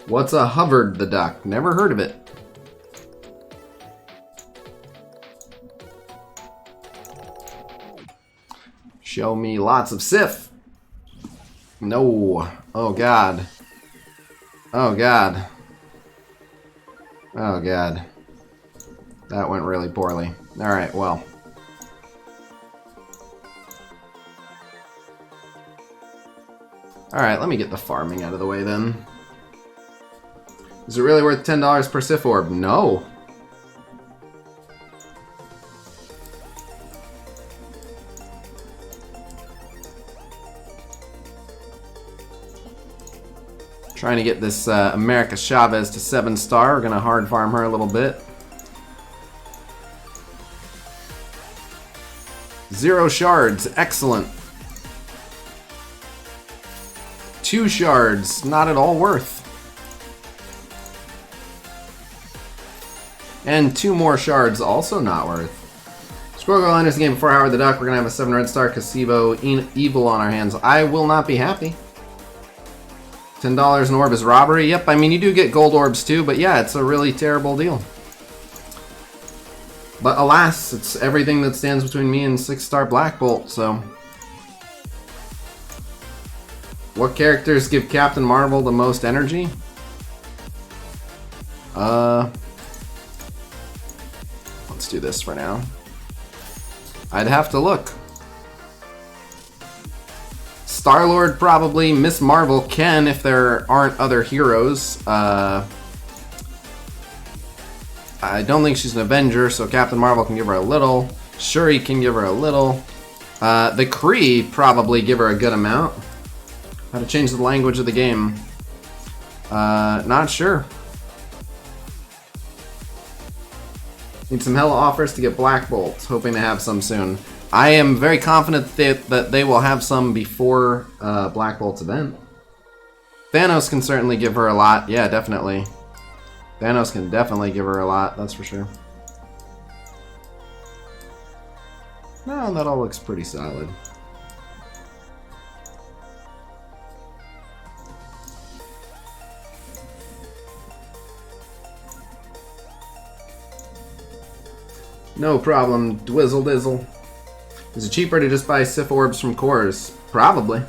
S1: What's a Hovered the Duck? Never heard of it. Show me lots of SIF. No. Oh god. Oh god. Oh god. That went really poorly. Alright, well. Alright, let me get the farming out of the way then. Is it really worth $10 per SIF orb? No. Trying to get this America Chavez to 7-star. We're going to hard farm her a little bit. 0 shards. Excellent. 2 shards. Not at all worth. And 2 more shards. Also not worth. Squirrel Girl enters the game before Howard the Duck. We're going to have a 7 red star Casebo Evil on our hands. I will not be happy. $10 an orb is robbery. Yep, I mean, you do get gold orbs too, but yeah, it's a really terrible deal. But alas, it's everything that stands between me and 6-star Black Bolt, so... What characters give Captain Marvel the most energy? Let's do this for now. I'd have to look. Star-Lord probably, Miss Marvel can if there aren't other heroes. I don't think she's an Avenger, so Captain Marvel can give her a little. Shuri can give her a little. The Kree probably give her a good amount. How to change the language of the game. Not sure. Need some hella offers to get Black Bolt. Hoping to have some soon. I am very confident that they will have some before Black Bolt's event. Thanos can certainly give her a lot. Yeah, definitely. Thanos can definitely give her a lot, that's for sure. No, that all looks pretty solid. No problem, Dwizzle Dizzle. Is it cheaper to just buy SIF orbs from cores? Probably.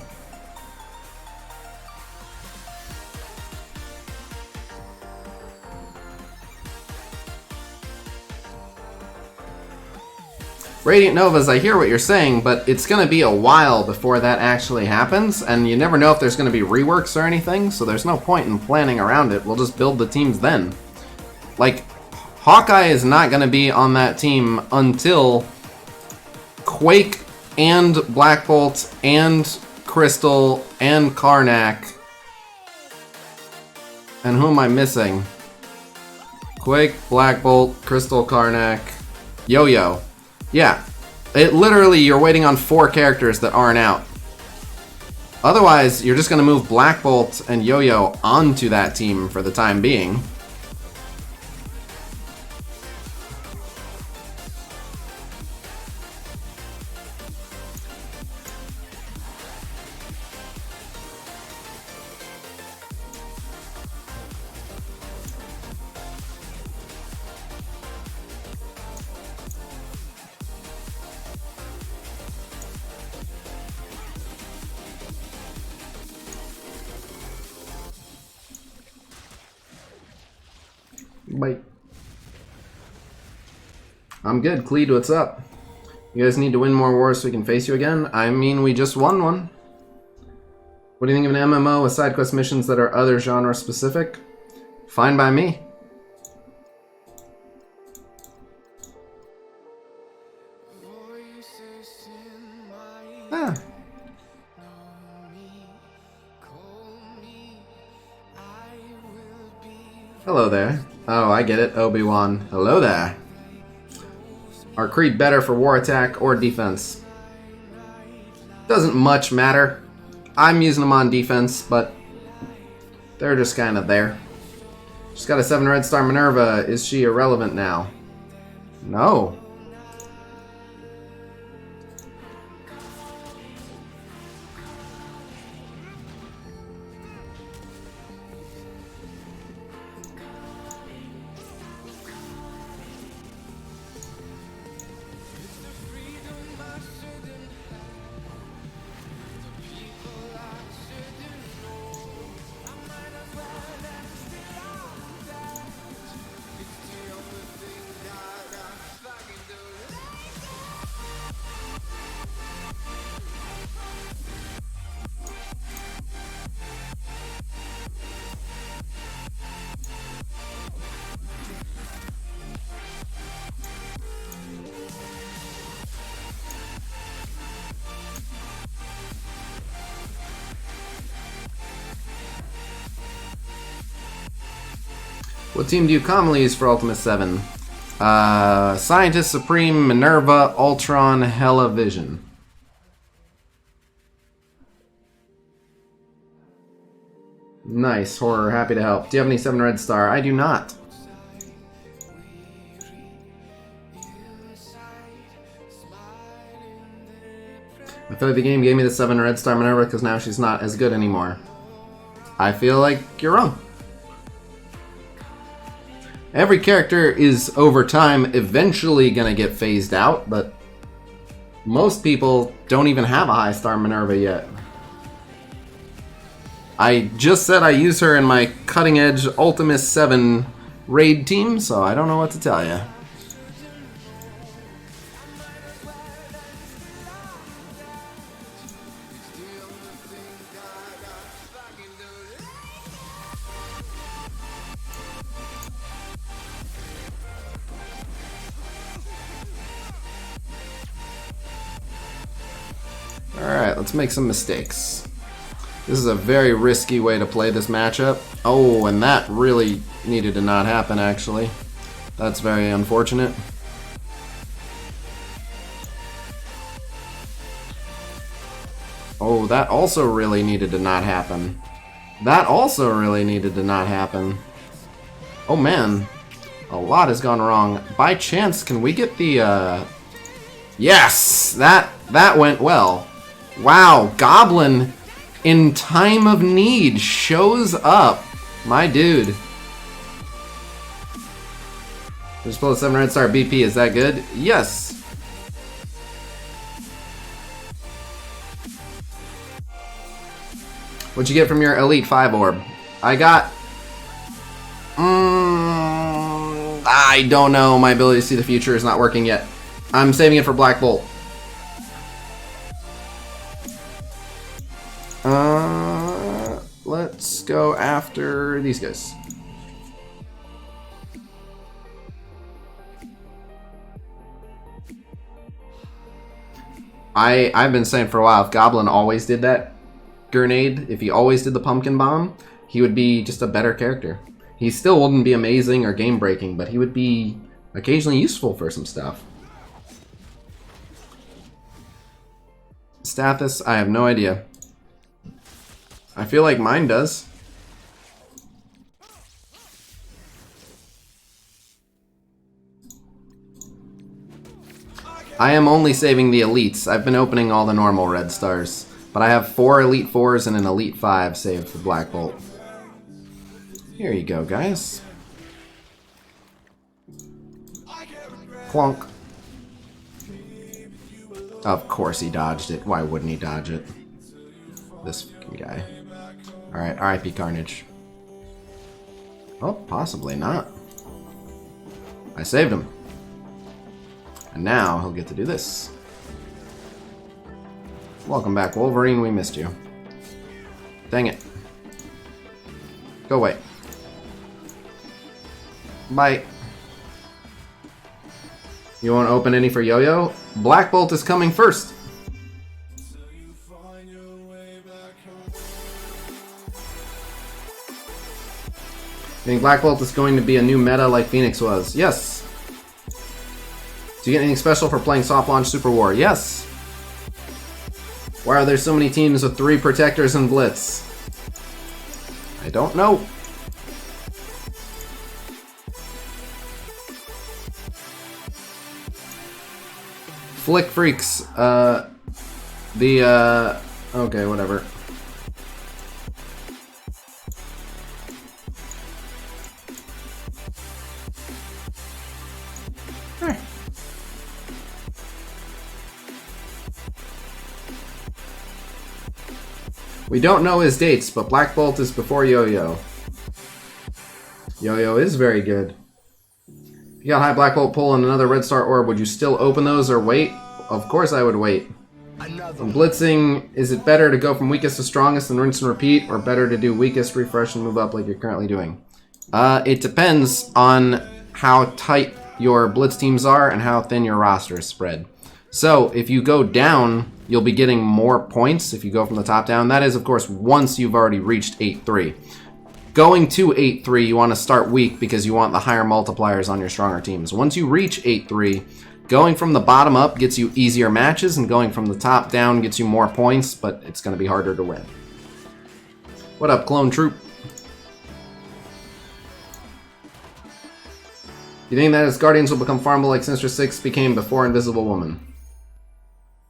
S1: Radiant Novas, I hear what you're saying, but it's going to be a while before that actually happens, and you never know if there's going to be reworks or anything, so there's no point in planning around it. We'll just build the teams then. Like, Hawkeye is not going to be on that team until Quake and Black Bolt and Crystal and Karnak. And who am I missing? Quake, Black Bolt, Crystal, Karnak, Yo-Yo. Yeah, literally you're waiting on 4 characters that aren't out. Otherwise, you're just going to move Black Bolt and Yo-Yo onto that team for the time being. Bye. I'm good. Cleed, what's up? You guys need to win more wars so we can face you again? I mean, we just won one. What do you think of an MMO with side quest missions that are other genre specific? Fine by me. Ah. Hello there. Oh, I get it. Obi-Wan. Hello there. Are Creed better for war attack or defense? Doesn't much matter. I'm using them on defense, but they're just kind of there. She's got a 7 red star Minerva. Is she irrelevant now? No. What team do you commonly use for Ultimate 7? Scientist Supreme, Minerva, Ultron, Hella Vision. Nice, Horror, happy to help. Do you have any 7 red star? I do not. I feel like the game gave me the 7 red star Minerva because now she's not as good anymore. I feel like you're wrong. Every character is, over time, eventually gonna get phased out, but most people don't even have a high star Minerva yet. I just said I use her in my cutting edge Ultimus 7 raid team, so I don't know what to tell you. Alright, let's make some mistakes. This is a very risky way to play this matchup. Oh, and that really needed to not happen, actually. That's very unfortunate. Oh, that also really needed to not happen. That also really needed to not happen. Oh man, a lot has gone wrong. By chance, can we get the, Yes! That went well. Wow, Goblin in time of need shows up. My dude. Just pull a 7 red star BP, is that good? Yes. What'd you get from your Elite 5 orb? I got... I don't know. My ability to see the future is not working yet. I'm saving it for Black Bolt. Let's go after these guys. I've been saying for a while, if Goblin always did that grenade, if he always did the pumpkin bomb, he would be just a better character. He still wouldn't be amazing or game breaking, but he would be occasionally useful for some stuff. Stathis, I have no idea. I feel like mine does. I am only saving the elites. I've been opening all the normal red stars. But I have 4 Elite 4s and an Elite 5 saved for Black Bolt. Here you go, guys. Clunk. Of course he dodged it. Why wouldn't he dodge it? This fucking guy. Alright, RIP Carnage. Oh, possibly not. I saved him. And now he'll get to do this. Welcome back, Wolverine. We missed you. Dang it. Go away. Bye. You won't open any for Yo-Yo? Black Bolt is coming first. You think Black Bolt is going to be a new meta like Phoenix was? Yes. Do you get anything special for playing Soft Launch Super War? Yes. Why are there so many teams with 3 Protectors and Blitz? I don't know. Flick Freaks. Okay, whatever. We don't know his dates, but Black Bolt is before Yo-Yo. Yo-Yo is very good. If you got high Black Bolt pull and another red star orb, would you still open those or wait? Of course I would wait. When blitzing, is it better to go from weakest to strongest and rinse and repeat, or better to do weakest, refresh, and move up like you're currently doing? It depends on how tight your blitz teams are and how thin your roster is spread. So, if you go down, you'll be getting more points if you go from the top down. That is, of course, once you've already reached 8-3. Going to 8-3, you want to start weak because you want the higher multipliers on your stronger teams. Once you reach 8-3, going from the bottom up gets you easier matches, and going from the top down gets you more points, but it's going to be harder to win. What up, Clone Troop? You think that his Guardians will become farmable like Sinister 6 became before Invisible Woman?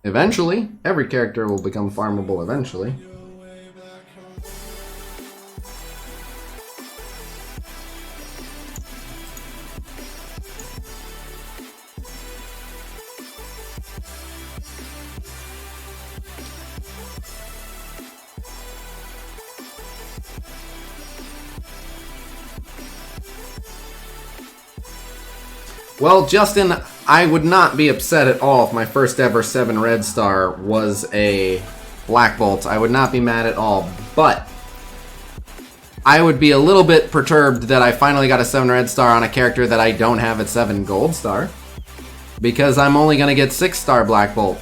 S1: Eventually. Every character will become farmable eventually. Well, Justin, I would not be upset at all if my first ever 7 red star was a Black Bolt. I would not be mad at all, but I would be a little bit perturbed that I finally got a 7 red star on a character that I don't have at 7 gold star, because I'm only going to get 6 star Black Bolt,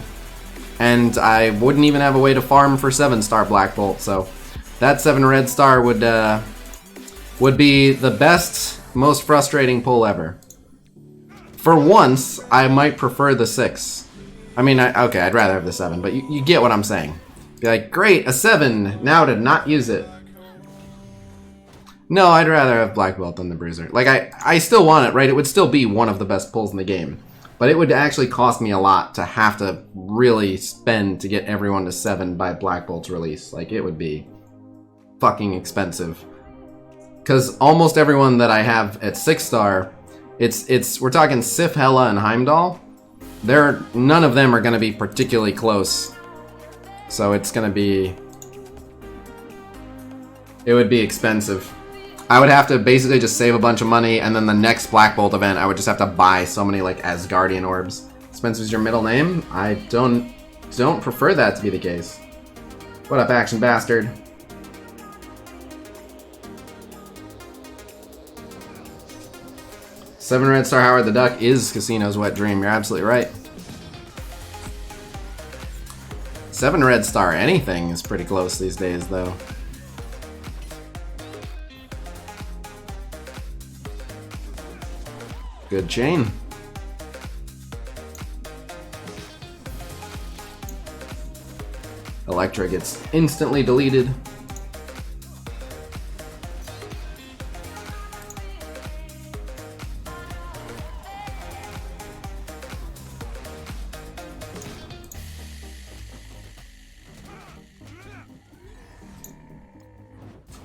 S1: and I wouldn't even have a way to farm for 7 star Black Bolt, so that 7 red star would be the best, most frustrating pull ever. For once, I might prefer the 6. I mean, okay, I'd rather have the 7, but you get what I'm saying. Be like, great, a 7, now to not use it. No, I'd rather have Black Belt than the Bruiser. Like, I still want it, right? It would still be one of the best pulls in the game. But it would actually cost me a lot to have to really spend to get everyone to 7 by Black Bolt's release. Like, it would be fucking expensive. Because almost everyone that I have at 6 star, we're talking Sif, Hela, and Heimdall. None of them are going to be particularly close. So it's going to be... It would be expensive. I would have to basically just save a bunch of money, and then the next Black Bolt event, I would just have to buy so many, like, Asgardian orbs. Spencer's your middle name? I don't prefer that to be the case. What up, action bastard? Seven red star Howard the Duck is Casino's wet dream. You're absolutely right. 7 red star anything is pretty close these days, though. Good chain. Electra gets instantly deleted.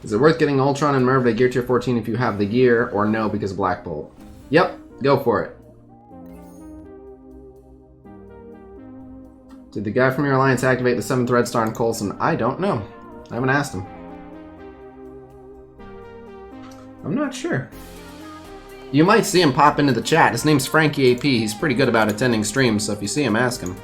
S1: Is it worth getting Ultron and Merv to gear tier 14 if you have the gear, or no because of Black Bolt? Yep, go for it. Did the guy from your alliance activate the 7th red star on Coulson? I don't know. I haven't asked him. I'm not sure. You might see him pop into the chat. His name's Frankie AP. He's pretty good about attending streams, so if you see him, ask him.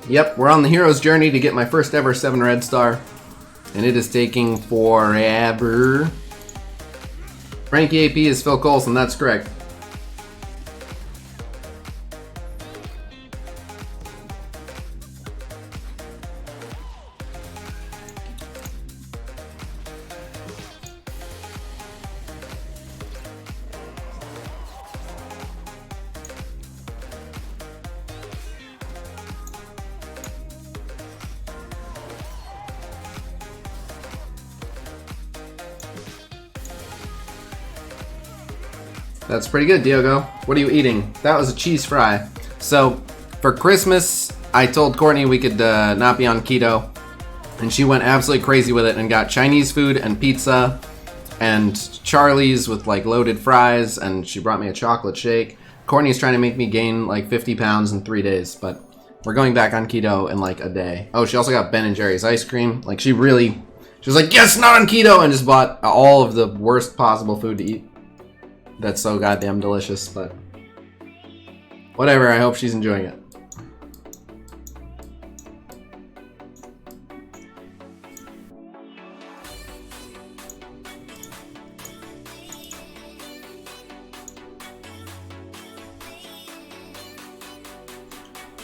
S1: Yep, we're on the hero's journey to get my first ever 7 red star. And it is taking forever. Frankie AP is Phil Coulson, that's correct. That's pretty good, Diogo. What are you eating? That was a cheese fry. So, for Christmas, I told Courtney we could not be on keto. And she went absolutely crazy with it and got Chinese food and pizza and Charlie's with like loaded fries, and she brought me a chocolate shake. Courtney's trying to make me gain like 50 pounds in 3 days, but we're going back on keto in like a day. Oh, she also got Ben & Jerry's ice cream. Like she was like, yes, not on keto, and just bought all of the worst possible food to eat. That's so goddamn delicious, but whatever, I hope she's enjoying it.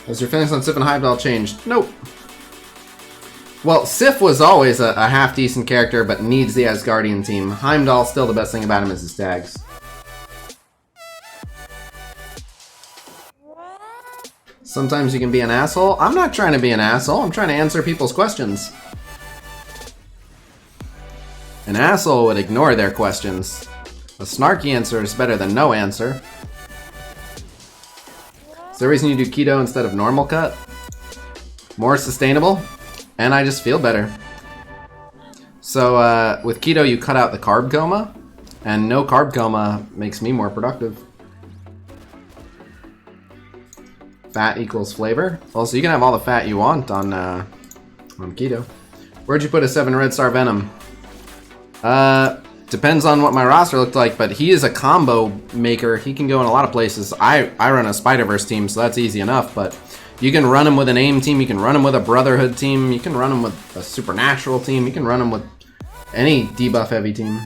S1: Has your feelings on Sif and Heimdall changed? Nope. Well, Sif was always a half-decent character, but needs the Asgardian team. Heimdall, still the best thing about him is his tags. Sometimes you can be an asshole. I'm not trying to be an asshole. I'm trying to answer people's questions. An asshole would ignore their questions. A snarky answer is better than no answer. Is there a reason you do keto instead of normal cut? More sustainable, and I just feel better. So with keto, you cut out the carb coma, And no carb coma makes me more productive. Fat equals flavor. Well, so you can have all the fat you want on keto. Where'd you put a 7 red star venom? Depends on what my roster looked like, but he is a combo maker. He can go in a lot of places. I run a Spider-Verse team, so that's easy enough, but you can run him with an AIM team, you can run him with a Brotherhood team, you can run him with a Supernatural team, you can run him with any debuff heavy team.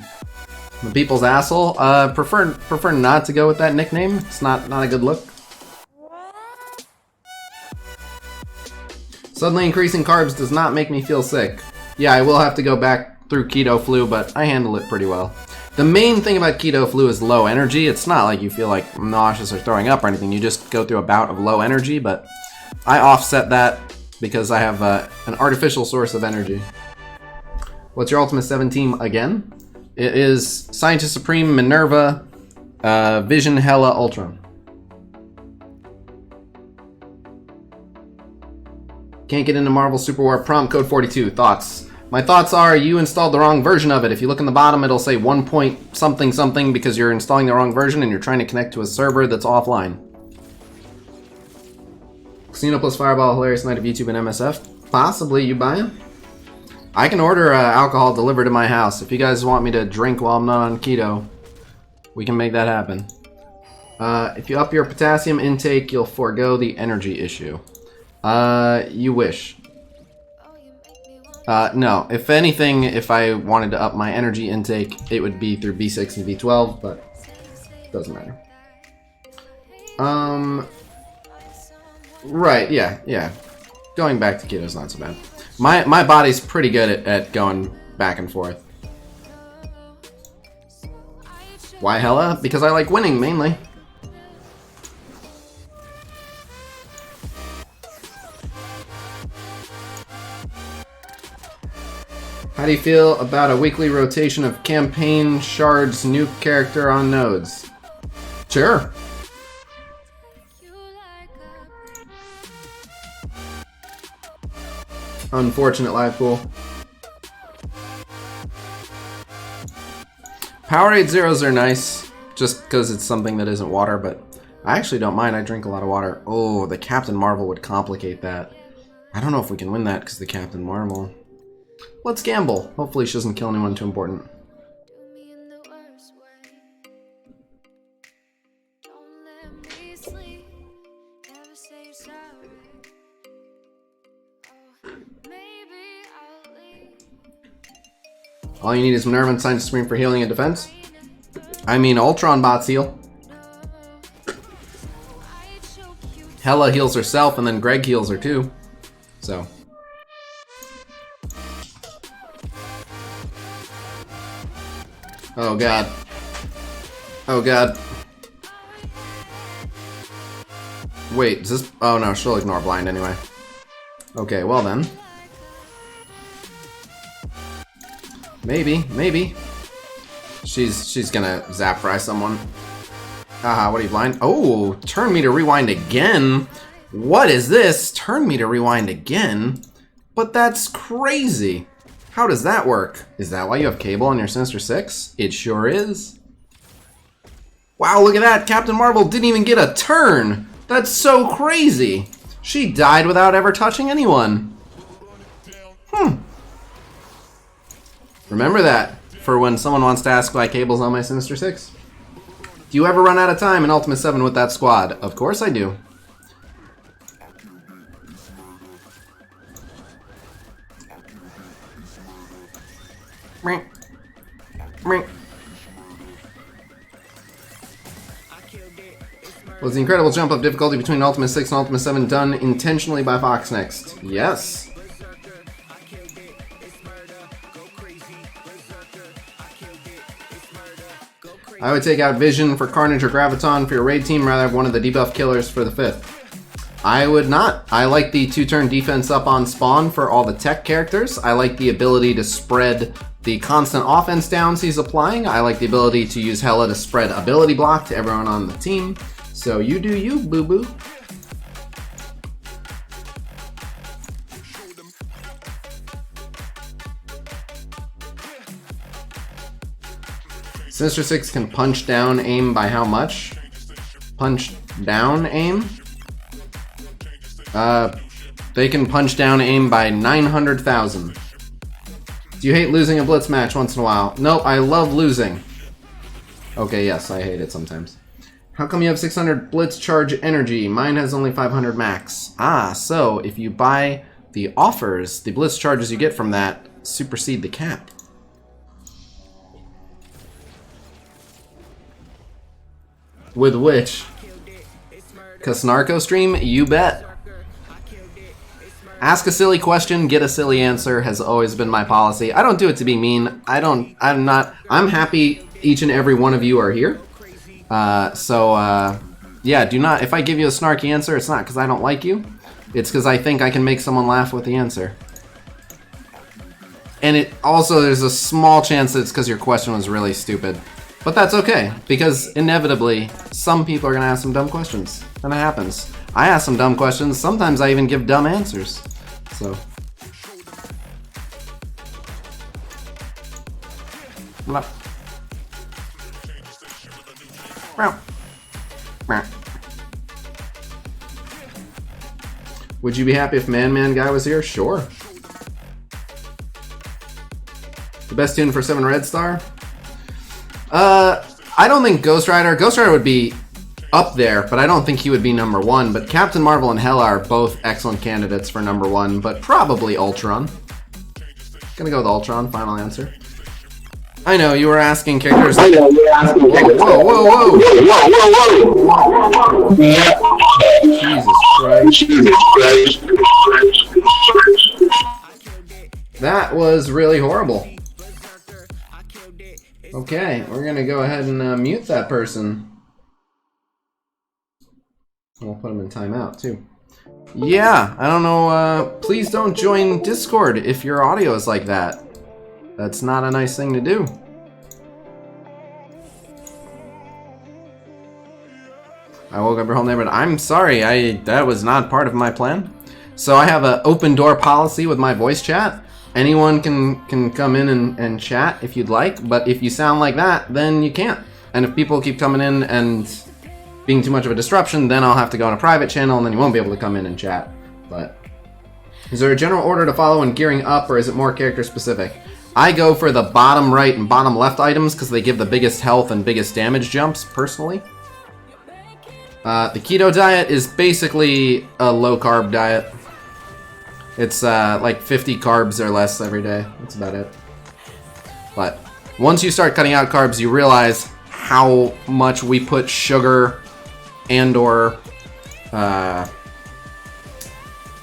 S1: The People's Asshole, prefer not to go with that nickname. It's not a good look. Suddenly increasing carbs does not make me feel sick. Yeah, I will have to go back through keto flu, but I handle it pretty well. The main thing about keto flu is low energy. It's not like you feel like nauseous or throwing up or anything. You just go through a bout of low energy, but I offset that because I have an artificial source of energy. What's your Ultimate 7 team again? It is Scientist Supreme, Minerva, Vision, Hela, Ultron. Can't get into Marvel Super War. Prompt code 42. Thoughts? My thoughts are you installed the wrong version of it. If you look in the bottom, it'll say 1 point something something because you're installing the wrong version and you're trying to connect to a server that's offline. Casino plus Fireball, hilarious night of YouTube and MSF. Possibly, you buy them? I can order alcohol delivered to my house. If you guys want me to drink while I'm not on keto, we can make that happen. If you up your potassium intake, you'll forego the energy issue. You wish. No. If anything, if I wanted to up my energy intake, it would be through B6 and B12, but it doesn't matter. Right, yeah. Going back to keto is not so bad. My body's pretty good at going back and forth. Why Hela? Because I like winning, mainly. How do you feel about a weekly rotation of campaign shards, new character on nodes? Sure. Unfortunate live pool. Powerade Zeros are nice, just because it's something that isn't water, but I actually don't mind. I drink a lot of water. Oh, the Captain Marvel would complicate that. I don't know if we can win that because the Captain Marvel. Let's gamble. Hopefully she doesn't kill anyone too important. All you need is Minerva and Scientist Supreme for healing and defense. I mean, Ultron bots heal. Hela heals herself, and then Greg heals her too. So. Oh god. Oh god. Wait, is this... Oh no, she'll ignore blind anyway. Okay, well then. Maybe. She's gonna zap fry someone. Haha, what are you blind? Oh, turn me to rewind again? What is this? Turn me to rewind again? But that's crazy. How does that work? Is that why you have cable on your Sinister 6? It sure is. Wow, look at that. Captain Marvel didn't even get a turn. That's so crazy. She died without ever touching anyone. Remember that for when someone wants to ask why cable's on my Sinister 6. Do you ever run out of time in Ultimate 7 with that squad? Of course I do. Was the incredible jump of difficulty between Ultimate 6 and Ultimate 7 done intentionally by Fox Next? Yes. I would take out Vision for Carnage or Graviton for your raid team rather have one of the debuff killers for the 5th. I would not. I like the 2-turn defense up on spawn for all the tech characters. I like the ability to spread the constant offense downs he's applying. I like the ability to use Hela to spread ability block to everyone on the team. So you do you, boo-boo. Sinister Six can punch down aim by how much? Punch down aim? They can punch down aim by 900,000. Do you hate losing a Blitz match once in a while? Nope, I love losing. Okay, yes, I hate it sometimes. How come you have 600 Blitz charge energy? Mine has only 500 max. Ah, so if you buy the offers, the Blitz charges you get from that supersede the cap. With which? Kasnarko stream? You bet. Ask a silly question, get a silly answer has always been my policy. I don't do it to be mean. I'm happy each and every one of you are here. Yeah, do not, if I give you a snarky answer, it's not because I don't like you. It's because I think I can make someone laugh with the answer. And it also, there's a small chance that it's because your question was really stupid. But that's okay, because inevitably, some people are going to ask some dumb questions. And it happens. I ask some dumb questions, sometimes I even give dumb answers. So. Would you be happy if Man Guy was here? Sure. The best tune for 7 Red Star? I don't think Ghost Rider would be up there, but I don't think he would be number 1. But Captain Marvel and Hela are both excellent candidates for number 1, but probably Ultron. Gonna go with Ultron, final answer. I know, you were asking characters. I know, you were asking characters. Whoa, whoa, whoa! Whoa, whoa, whoa! Jesus Christ. That was really horrible. Okay, we're gonna go ahead and mute that person. We'll put him in timeout too. Yeah, I don't know, please don't join Discord if your audio is like that. That's not a nice thing to do. I woke up your whole neighborhood. I'm sorry, that was not part of my plan. So I have an open door policy with my voice chat. Anyone can come in and chat if you'd like, but if you sound like that, then you can't. And if people keep coming in and being too much of a disruption, then I'll have to go on a private channel and then you won't be able to come in and chat. But is there a general order to follow when gearing up, or is it more character specific? I go for the bottom right and bottom left items because they give the biggest health and biggest damage jumps, personally. The keto diet is basically a low-carb diet. It's like 50 carbs or less every day. That's about it. But once you start cutting out carbs, you realize how much we put sugar and or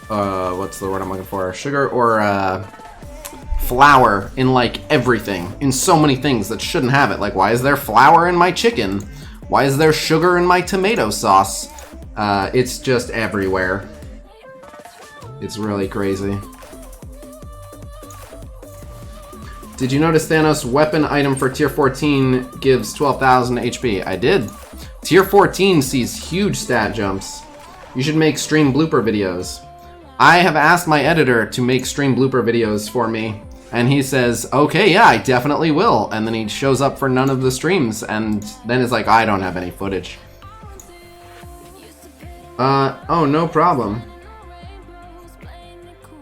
S1: what's the word I'm looking for? Sugar or flour in like everything. In so many things that shouldn't have it. Like, why is there flour in my chicken? Why is there sugar in my tomato sauce? It's just everywhere. It's really crazy. Did you notice Thanos' weapon item for tier 14 gives 12,000 HP? I did. Tier 14 sees huge stat jumps. You should make stream blooper videos. I have asked my editor to make stream blooper videos for me, and he says, okay, yeah, I definitely will. And then he shows up for none of the streams, and then it's like, I don't have any footage. Oh, no problem.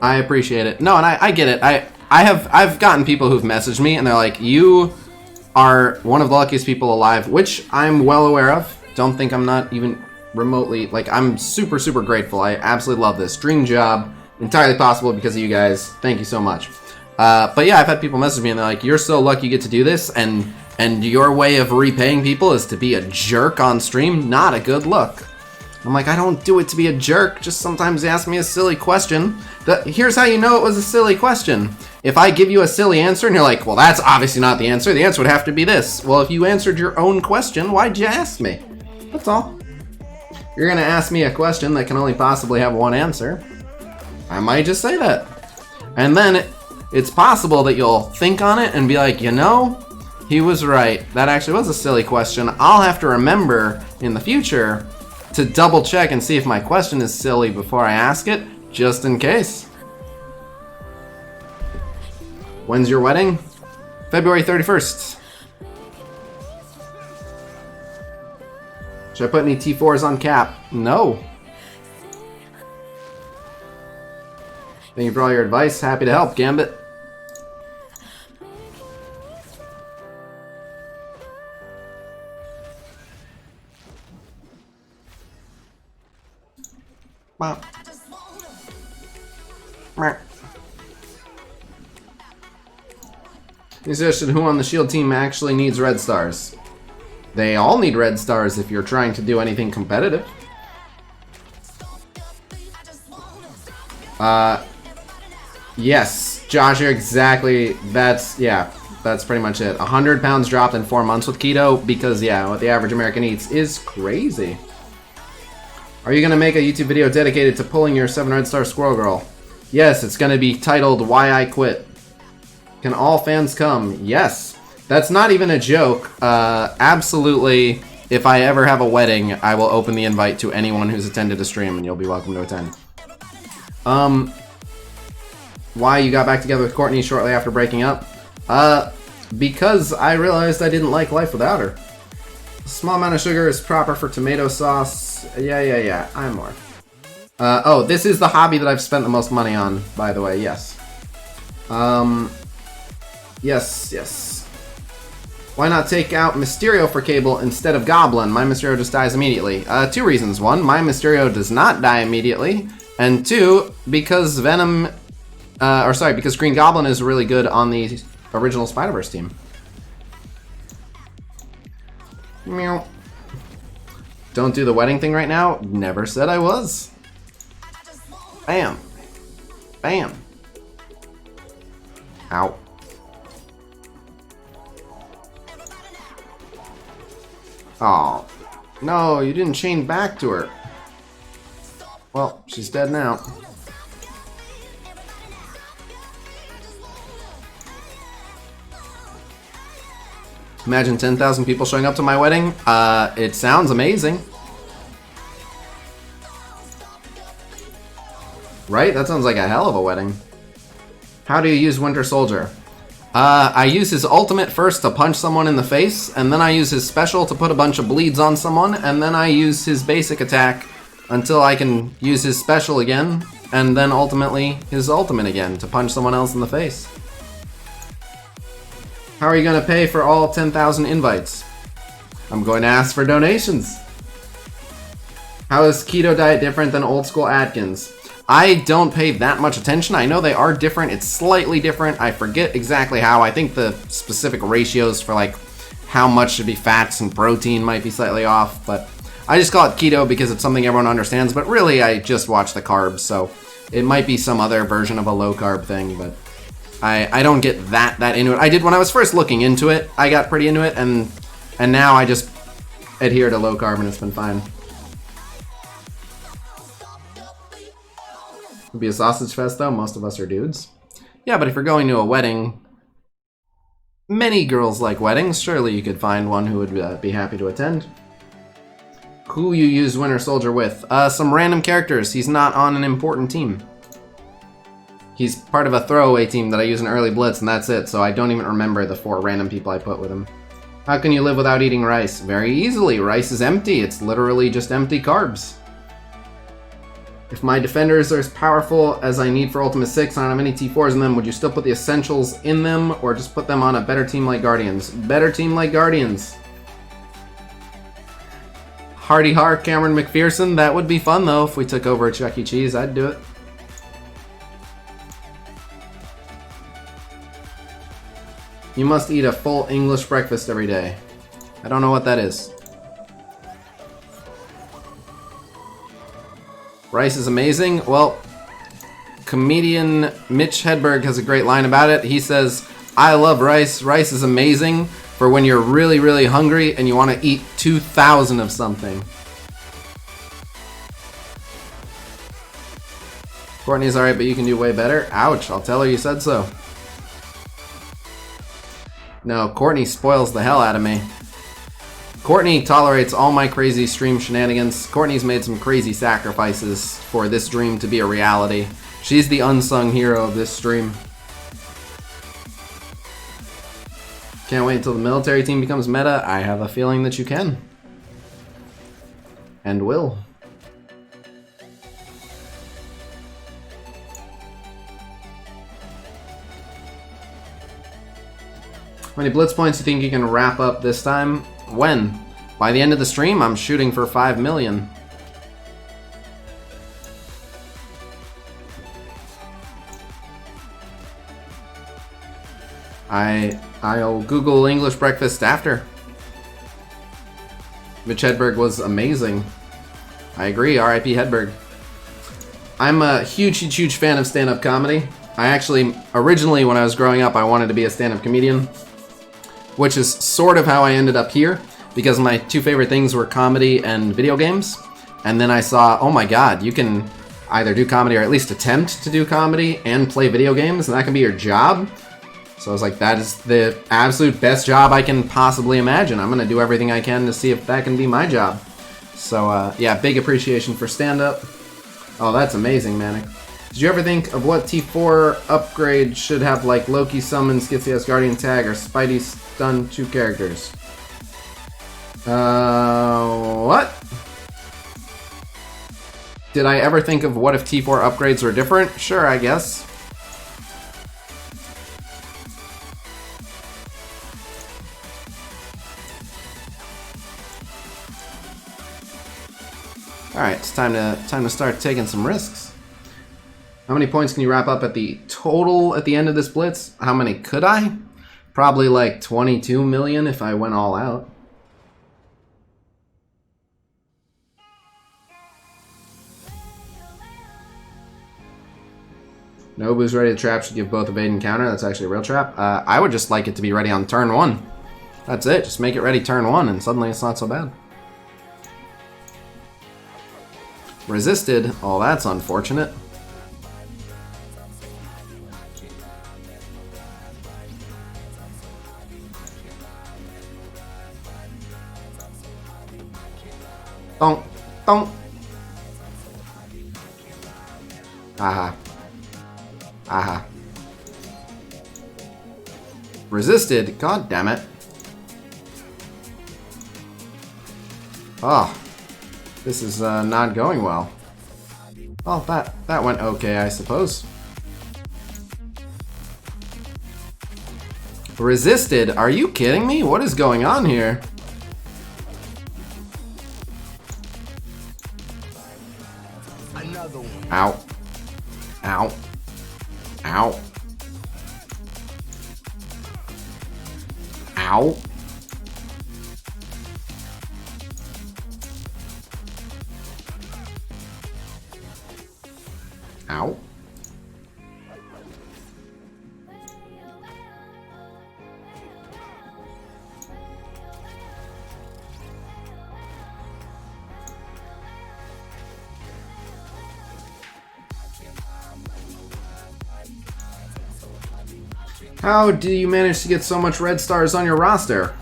S1: I appreciate it. No, and I get it. I've gotten people who've messaged me and they're like, you are one of the luckiest people alive, which I'm well aware of. Don't think I'm not even remotely, like, I'm super, super grateful. I absolutely love this. Dream job, entirely possible because of you guys. Thank you so much. But yeah, I've had people message me and they're like, you're so lucky you get to do this, and your way of repaying people is to be a jerk on stream? Not a good look. I'm like, I don't do it to be a jerk, just sometimes they ask me a silly question. Here's how you know it was a silly question. If I give you a silly answer and you're like, well, that's obviously not the answer would have to be this. Well, if you answered your own question, why'd you ask me? That's all. You're gonna ask me a question that can only possibly have one answer. I might just say that. And then it's possible that you'll think on it and be like, you know, he was right. That actually was a silly question. I'll have to remember in the future to double check and see if my question is silly before I ask it, just in case. When's your wedding? February 31st. Should I put any T4s on cap? No. Thank you for all your advice. Happy to help, Gambit. Wow. You suggested who on the Shield team actually needs red stars. They all need red stars if you're trying to do anything competitive. Yes, Josh, you're exactly, that's pretty much it. 100 pounds dropped in 4 months with keto because, yeah, what the average American eats is crazy. Are you going to make a YouTube video dedicated to pulling your 7 red star squirrel girl? Yes, it's going to be titled Why I Quit. Can all fans come? Yes. That's not even a joke. Absolutely, if I ever have a wedding, I will open the invite to anyone who's attended a stream, and you'll be welcome to attend. Why you got back together with Courtney shortly after breaking up? Because I realized I didn't like life without her. A small amount of sugar is proper for tomato sauce. Yeah, I'm more. Oh, this is the hobby that I've spent the most money on, by the way, yes. Yes. Why not take out Mysterio for Cable instead of Goblin? My Mysterio just dies immediately. 2 reasons. 1, my Mysterio does not die immediately. And 2, because because Green Goblin is really good on the original Spider-Verse team. Meow. Don't do the wedding thing right now? Never said I was. Bam. Bam. Ow. Oh, no, you didn't chain back to her. Well, she's dead now. Imagine 10,000 people showing up to my wedding. It sounds amazing. Right? That sounds like a hell of a wedding. How do you use Winter Soldier? I use his ultimate first to punch someone in the face, and then I use his special to put a bunch of bleeds on someone, and then I use his basic attack until I can use his special again, and then ultimately his ultimate again to punch someone else in the face. How are you going to pay for all 10,000 invites? I'm going to ask for donations. How is keto diet different than old school Atkins? I don't pay that much attention. I know they are different. It's slightly different. I forget exactly how. I think the specific ratios for like how much should be fats and protein might be slightly off, but I just call it keto because it's something everyone understands, but really I just watch the carbs, so it might be some other version of a low carb thing, but I don't get that into it. I did when I was first looking into it. I got pretty into it, and now I just adhere to low carb and it's been fine. It'd be a sausage fest though, most of us are dudes. Yeah, but if you're going to a wedding, many girls like weddings, surely you could find one who would be happy to attend. Who you use Winter Soldier with? Some random characters. He's not on an important team. He's part of a throwaway team that I use in early Blitz, and that's it, so I don't even remember the 4 random people I put with him. How can you live without eating rice? Very easily. Rice is empty. It's literally just empty carbs. If my defenders are as powerful as I need for Ultimate 6 and I don't have any T4s in them, would you still put the essentials in them or just put them on a better team like Guardians? Better team like Guardians. Hardy Har, Cameron McPherson. That would be fun though if we took over a Chuck E. Cheese. I'd do it. You must eat a full English breakfast every day. I don't know what that is. Rice is amazing. Well, comedian Mitch Hedberg has a great line about it. He says, I love rice. Rice is amazing for when you're really, really hungry and you want to eat 2,000 of something. Courtney's alright, but you can do way better. Ouch, I'll tell her you said so. No, Courtney spoils the hell out of me. Courtney tolerates all my crazy stream shenanigans. Courtney's made some crazy sacrifices for this dream to be a reality. She's the unsung hero of this stream. Can't wait until the military team becomes meta. I have a feeling that you can. And will. How many Blitz points do you think you can wrap up this time? When? By the end of the stream, I'm shooting for 5 million. I'll Google English breakfast after. Mitch Hedberg was amazing. I agree, R.I.P. Hedberg. I'm a huge fan of stand-up comedy. I actually, originally when I was growing up, I wanted to be a stand-up comedian, which is sort of how I ended up here, because my two favorite things were comedy and video games. And then I saw, oh my god, you can either do comedy or at least attempt to do comedy and play video games, and that can be your job. So I was like, that is the absolute best job I can possibly imagine. I'm gonna do everything I can to see if that can be my job. So yeah, big appreciation for stand-up. Oh, that's amazing, Manic. Did you ever think of what T4 upgrade should have, like Loki summon, Skitsy Asgardian tag, or Spidey stun 2 characters? What? Did I ever think of what if T4 upgrades were different? Sure, I guess. Alright, it's time to start taking some risks. How many points can you wrap up at the total at the end of this blitz? How many could I? Probably like 22 million if I went all out. Nobu's ready to trap should give both evade and counter. That's actually a real trap. I would just like it to be ready on turn 1. That's it. Just make it ready turn 1 and suddenly it's not so bad. Resisted. Oh, that's unfortunate. Don't. Aha. Aha. Resisted. God damn it. Oh. This is not going well. Well, that went okay, I suppose. Resisted? Are you kidding me? What is going on here? Ow. Ow. Ow. Ow. Ow. How do you manage to get so much red stars on your roster?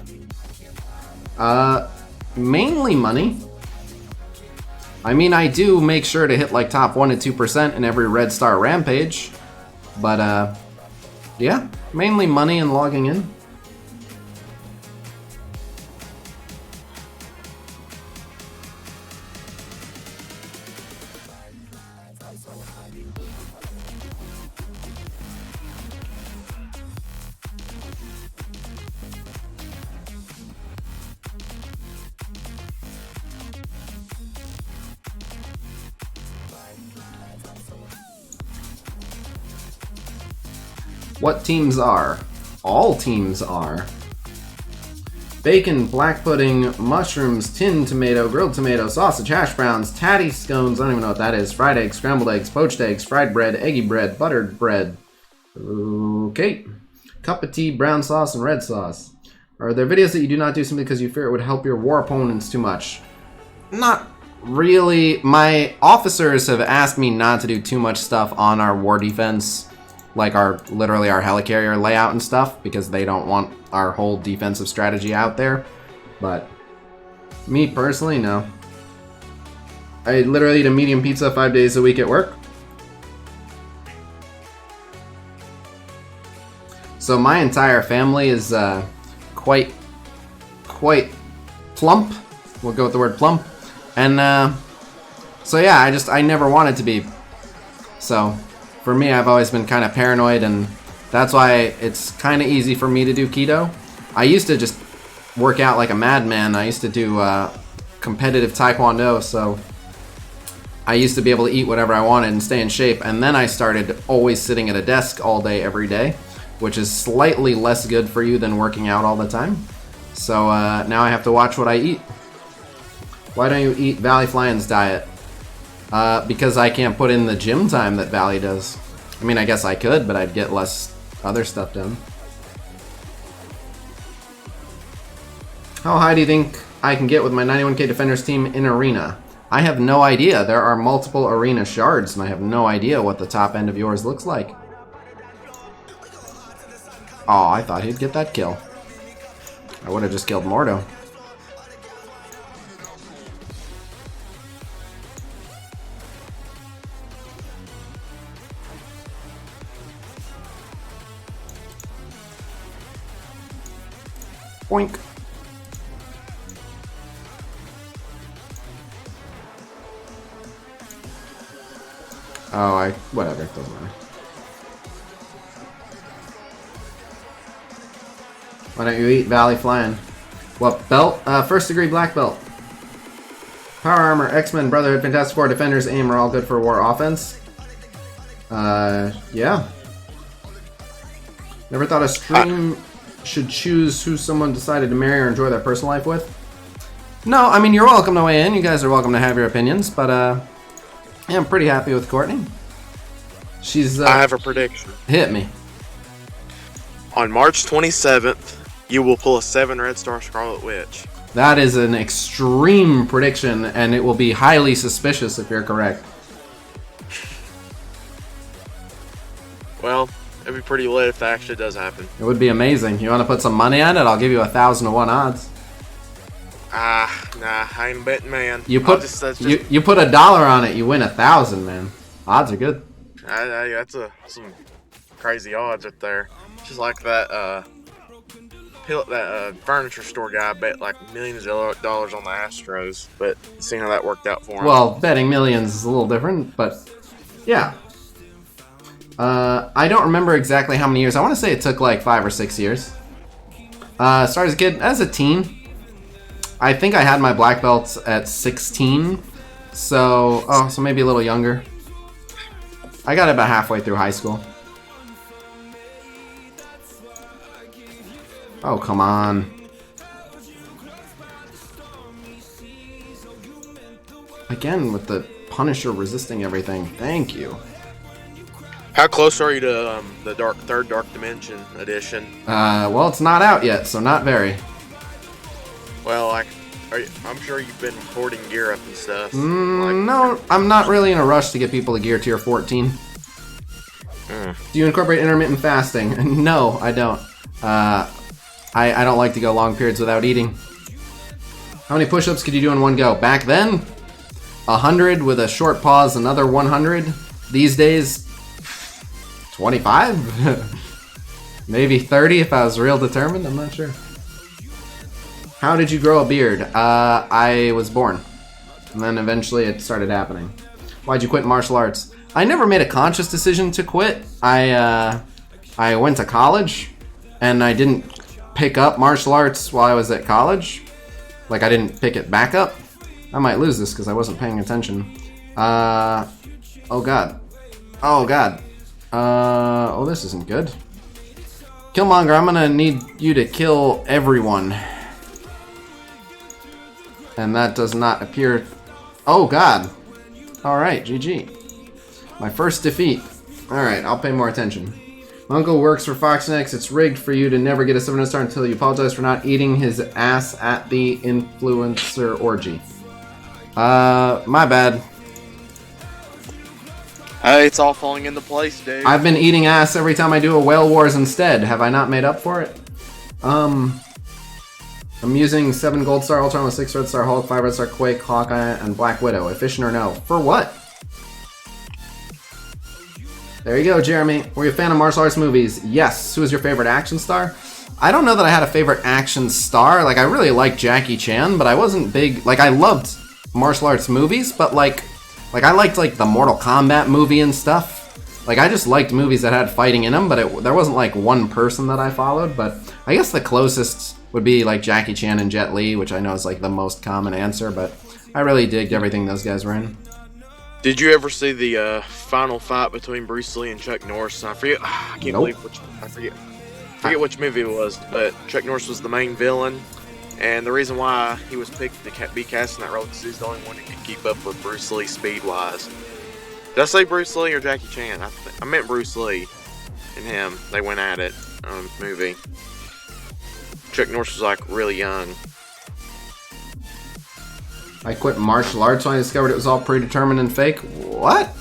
S1: Mainly money. I mean, I do make sure to hit like top 1 to 2% in every red star rampage. But, yeah, mainly money and logging in. What teams are? All teams are. Bacon, black pudding, mushrooms, tinned tomato, grilled tomato, sausage, hash browns, tatty scones, I don't even know what that is, fried eggs, scrambled eggs, poached eggs, fried bread, eggy bread, buttered bread. Okay. Cup of tea, brown sauce, and red sauce. Are there videos that you do not do simply because you fear it would help your war opponents too much? Not really. My officers have asked me not to do too much stuff on our war defense. Like literally our helicarrier layout and stuff, because they don't want our whole defensive strategy out there. But me personally, no. I literally eat a medium pizza 5 days a week at work. So my entire family is quite plump. We'll go with the word plump. And so yeah, I never wanted to be. So for me, I've always been kind of paranoid, and that's why it's kind of easy for me to do keto. I used to just work out like a madman. I used to do competitive taekwondo, so I used to be able to eat whatever I wanted and stay in shape. And then I started always sitting at a desk all day, every day, which is slightly less good for you than working out all the time. So now I have to watch what I eat. Why don't you eat Valley Flying's diet? Because I can't put in the gym time that Valley does. I mean, I guess I could, but I'd get less other stuff done. How high do you think I can get with my 91k Defenders team in Arena? I have no idea. There are multiple Arena shards, and I have no idea what the top end of yours looks like. Oh, I thought he'd get that kill. I would have just killed Mordo. Boink. Oh, whatever, it doesn't matter. Why don't you eat Valley Flying? What belt? First degree black belt. Power Armor, X-Men, Brotherhood, Fantastic Four, Defenders, AIM are all good for war offense. Yeah. Never thought a stream should choose who someone decided to marry or enjoy their personal life with. No, I mean, you're welcome to weigh in. You guys are welcome to have your opinions, but yeah, I'm pretty happy with Courtney. She's
S3: I have a prediction.
S1: Hit me.
S3: On March 27th, you will pull a 7 Red Star Scarlet Witch.
S1: That is an extreme prediction, and it will be highly suspicious if you're correct.
S3: Well, it'd be pretty lit if that actually does happen.
S1: It would be amazing. You want to put some money on it? I'll give you 1,000 to 1 odds.
S3: Nah, I ain't betting, man.
S1: You put you put $1 on it, you win 1,000, man. Odds are good.
S3: That's some crazy odds right there. Just like that furniture store guy bet like millions of dollars on the Astros, but seeing how that worked out for him.
S1: Well, betting millions is a little different, but yeah. I don't remember exactly how many years. I want to say it took like 5 or 6 years. Started as a kid, as a teen. I think I had my black belts at 16, so maybe a little younger. I got it about halfway through high school. Oh, come on. Again with the Punisher resisting everything. Thank you.
S3: How close are you to the third Dark Dimension edition?
S1: Well, it's not out yet, so not very.
S3: Well, I'm sure you've been hoarding gear up and stuff.
S1: No, I'm not really in a rush to get people to gear tier 14. Do you incorporate intermittent fasting? No, I don't. I don't like to go long periods without eating. How many push-ups could you do in one go? Back then, 100 with a short pause, another 100. These days, 25? Maybe 30 if I was real determined, I'm not sure. How did you grow a beard? I was born. And then eventually it started happening. Why'd you quit martial arts? I never made a conscious decision to quit. I went to college, and I didn't pick up martial arts while I was at college. Like, I didn't pick it back up. I might lose this because I wasn't paying attention. Oh god. Oh god. Oh, this isn't good. Killmonger, I'm gonna need you to kill everyone. And that does not appear... Oh god. Alright, GG. My first defeat. Alright, I'll pay more attention. My uncle works for Fox Next. It's rigged for you to never get a 7-star until you apologize for not eating his ass at the influencer orgy. My bad.
S3: Hey, it's all falling into place, dude.
S1: I've been eating ass every time I do a Whale Wars instead. Have I not made up for it? I'm using 7 Gold Star Ultron with 6 Red Star Hulk, 5 Red Star Quake, Hawkeye, and Black Widow. Efficient or no? For what? There you go, Jeremy. Were you a fan of martial arts movies? Yes. Who was your favorite action star? I don't know that I had a favorite action star. Like, I really liked Jackie Chan, but I wasn't big... Like, I loved martial arts movies, but like I liked like the Mortal Kombat movie and stuff. Like I just liked movies that had fighting in them, but there wasn't like one person that I followed. But I guess the closest would be like Jackie Chan and Jet Li, which I know is like the most common answer, but I really digged everything those guys were in.
S3: Did you ever see the final fight between Bruce Lee and Chuck Norris? I forget. I can't believe which. I forget which movie it was, but Chuck Norris was the main villain, and the reason why he was picked to be cast in that role is he's the only one who could keep up with Bruce Lee speed-wise. Did I say Bruce Lee or Jackie Chan? I meant Bruce Lee and him. They went at it on the movie. Chuck Norris was like really young.
S1: I quit martial arts when I discovered it was all predetermined and fake. What?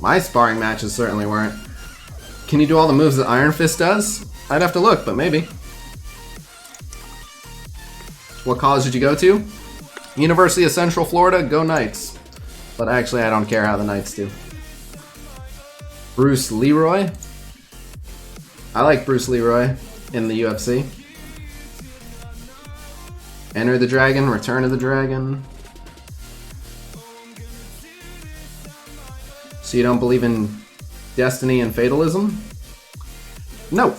S1: My sparring matches certainly weren't. Can you do all the moves that Iron Fist does? I'd have to look, but maybe. What college did you go to? University of Central Florida, go Knights. But actually, I don't care how the Knights do. Bruce Leroy? I like Bruce Leroy in the UFC. Enter the Dragon, Return of the Dragon. So you don't believe in destiny and fatalism? No.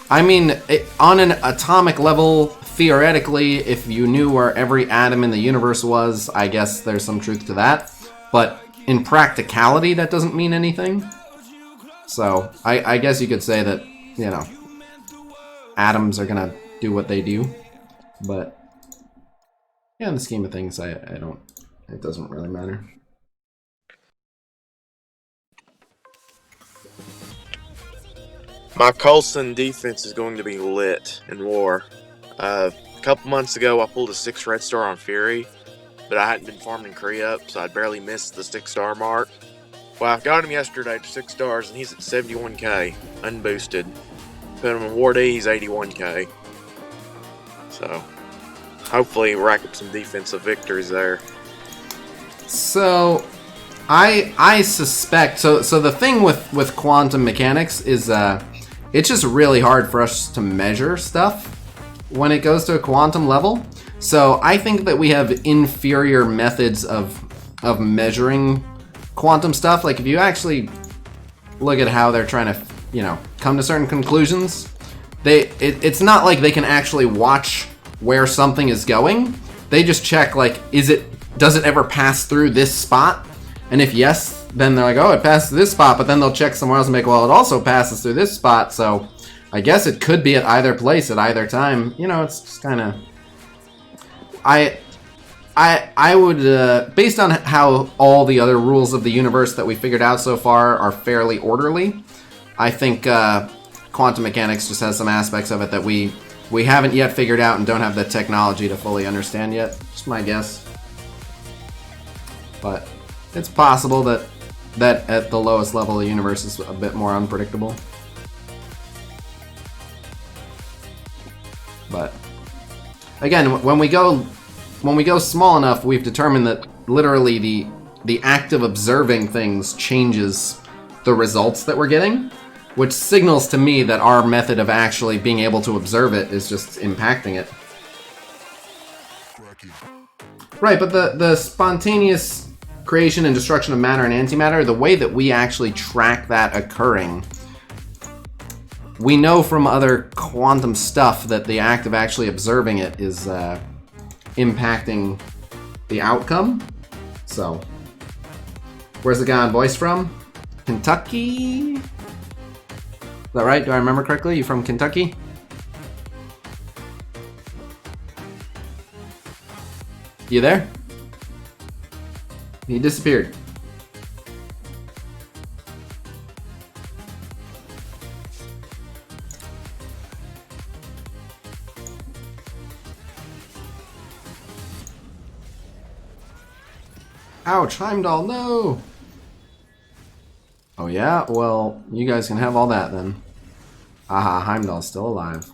S1: I mean, on an atomic level, theoretically, if you knew where every atom in the universe was, I guess there's some truth to that. But in practicality, that doesn't mean anything. So, I guess you could say that, you know, atoms are gonna do what they do. But, yeah, in the scheme of things, I don't, it doesn't really matter.
S3: My Coulson defense is going to be lit in war. A couple months ago, I pulled a 6 red star on Fury, but I hadn't been farming Kree up, so I'd barely missed the 6-star mark. Well, I got him yesterday to 6 stars, and he's at 71k, unboosted. Put him in War D, he's 81k. So, hopefully rack up some defensive victories there.
S1: So, I suspect, so the thing with quantum mechanics is, it's just really hard for us to measure stuff when it goes to a quantum level. So I think that we have inferior methods of measuring quantum stuff. Like if you actually look at how they're trying to, you know, come to certain conclusions, it's not like they can actually watch where something is going. They just check like, does it ever pass through this spot? And if yes, then they're like, oh, it passes this spot, but then they'll check somewhere else and make, well, it also passes through this spot, so I guess it could be at either place at either time. You know, it's just kind of... I would, based on how all the other rules of the universe that we figured out so far are fairly orderly, I think quantum mechanics just has some aspects of it that we haven't yet figured out and don't have the technology to fully understand yet. Just my guess. But it's possible that at the lowest level the universe is a bit more unpredictable. But again, when we go small enough, we've determined that literally the act of observing things changes the results that we're getting, which signals to me that our method of actually being able to observe it is just impacting it. Right, but the spontaneous creation and destruction of matter and antimatter, the way that we actually track that occurring, we know from other quantum stuff that the act of actually observing it is impacting the outcome. So, where's the guy on voice from? Kentucky? Is that right? Do I remember correctly? You from Kentucky? You there? He disappeared. Ouch, Heimdall, no! Oh yeah? Well, you guys can have all that then. Aha, Heimdall's still alive.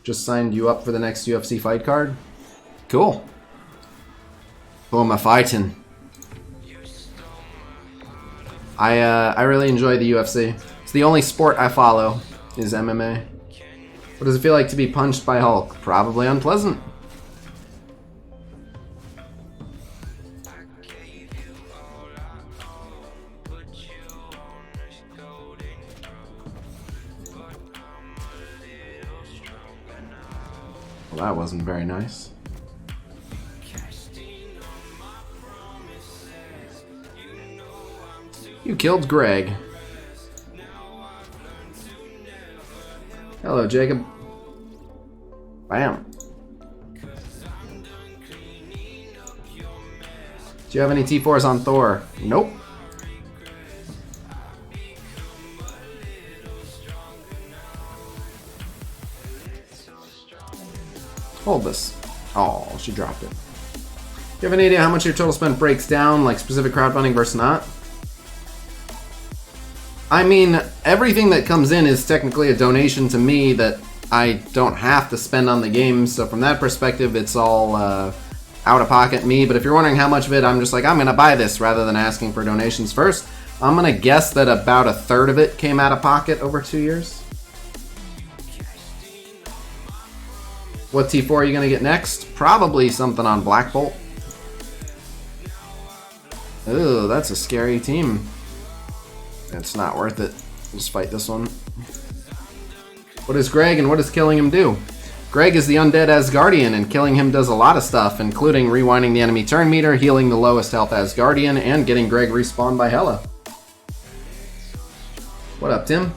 S1: Just signed you up for the next UFC fight card? Cool. Who am I fighting? I really enjoy the UFC. It's the only sport I follow, is MMA. What does it feel like to be punched by Hulk? Probably unpleasant. Well, that wasn't very nice. You killed Greg. Hello, Jacob. Bam. Do you have any T4s on Thor? Nope. Hold this. Oh, she dropped it. Do you have any idea how much your total spend breaks down, like specific crowdfunding versus not? I mean, everything that comes in is technically a donation to me that I don't have to spend on the game, so from that perspective, it's all out of pocket me. But if you're wondering how much of it, I'm just like, I'm gonna buy this rather than asking for donations first. I'm gonna guess that about a third of it came out of pocket over 2 years. What T4 are you gonna get next? Probably something on Black Bolt. Ooh, that's a scary team. It's not worth it. Just fight this one. What is Greg and what does killing him do? Greg is the undead Asgardian, and killing him does a lot of stuff, including rewinding the enemy turn meter, healing the lowest health Asgardian, and getting Greg respawned by Hela. What up, Tim?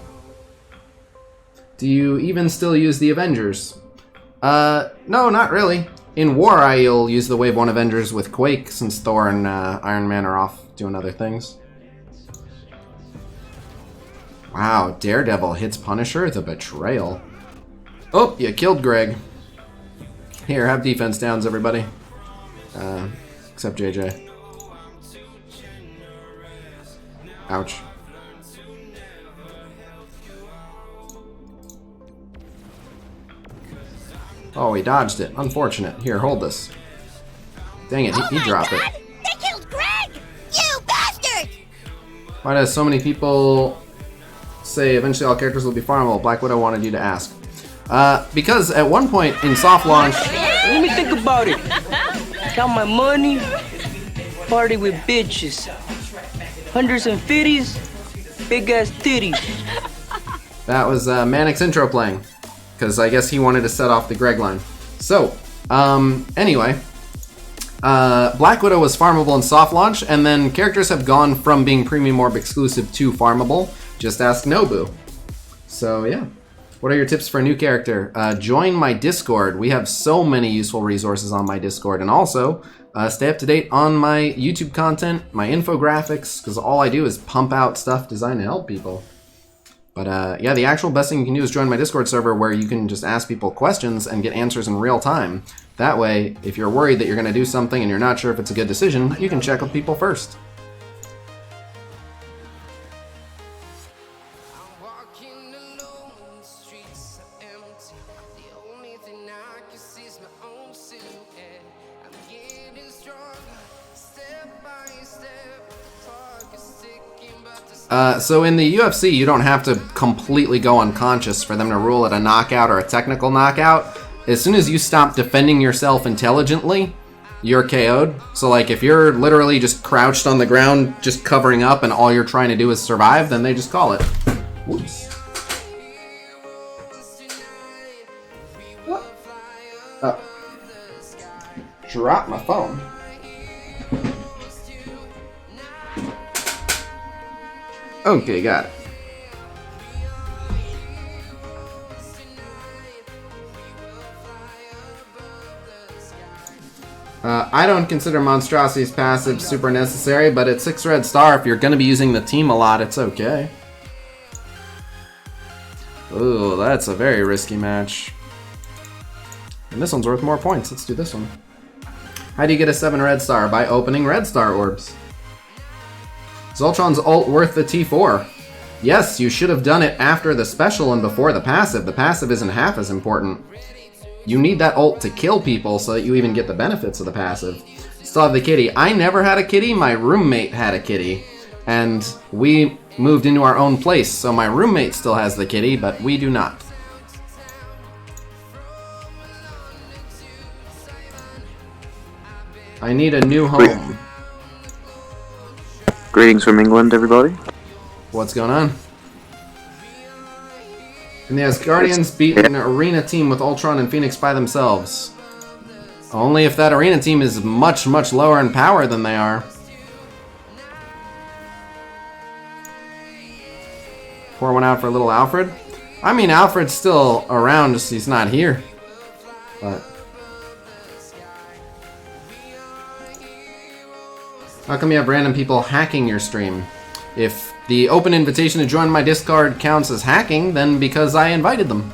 S1: Do you even still use the Avengers? No, not really. In War, I'll use the Wave 1 Avengers with Quake, since Thor and Iron Man are off doing other things. Wow, Daredevil hits Punisher, the betrayal. Oh, you killed Greg. Here, have defense downs, everybody. Except JJ. Ouch. Oh, he dodged it. Unfortunate. Here, hold this. Dang it, he dropped it.
S4: They killed Greg! You bastard!
S1: Why does so many people say eventually all characters will be farmable? Black Widow wanted you to ask. Because at one point in soft launch...
S5: Let me think about it. Count my money, party with bitches, hundreds and fifties, big ass titties.
S1: That was Manic's intro playing, because I guess he wanted to set off the Greg line. So, anyway, Black Widow was farmable in soft launch, and then characters have gone from being Premium Orb exclusive to farmable. Just ask Nobu. So, yeah. What are your tips for a new character? Join my Discord. We have so many useful resources on my Discord. And also, stay up to date on my YouTube content, my infographics, because all I do is pump out stuff designed to help people. But yeah, the actual best thing you can do is join my Discord server where you can just ask people questions and get answers in real time. That way, if you're worried that you're going to do something and you're not sure if it's a good decision, you can check with people first. So in the UFC, you don't have to completely go unconscious for them to rule it a knockout or a technical knockout. As soon as you stop defending yourself intelligently, you're KO'd. So like if you're literally just crouched on the ground, just covering up, and all you're trying to do is survive, then they just call it. Whoops. What? Oh. Drop my phone. Okay, got it. I don't consider Monstrosity's passive super necessary, but at 6 red star, if you're going to be using the team a lot, it's okay. Ooh, that's a very risky match. And this one's worth more points. Let's do this one. How do you get a 7 red star? By opening red star orbs. Is Ultron's ult worth the T4? Yes, you should have done it after the special and before the passive. The passive isn't half as important. You need that ult to kill people so that you even get the benefits of the passive. Still have the kitty. I never had a kitty. My roommate had a kitty. And we moved into our own place, so my roommate still has the kitty, but we do not. I need a new home.
S6: Greetings from England, everybody.
S1: What's going on? And the Asgardians beat an arena team with Ultron and Phoenix by themselves. Only if that arena team is much, much lower in power than they are. Pour one out for little Alfred. I mean, Alfred's still around, just he's not here. But how come you have random people hacking your stream? If the open invitation to join my Discord counts as hacking, then because I invited them.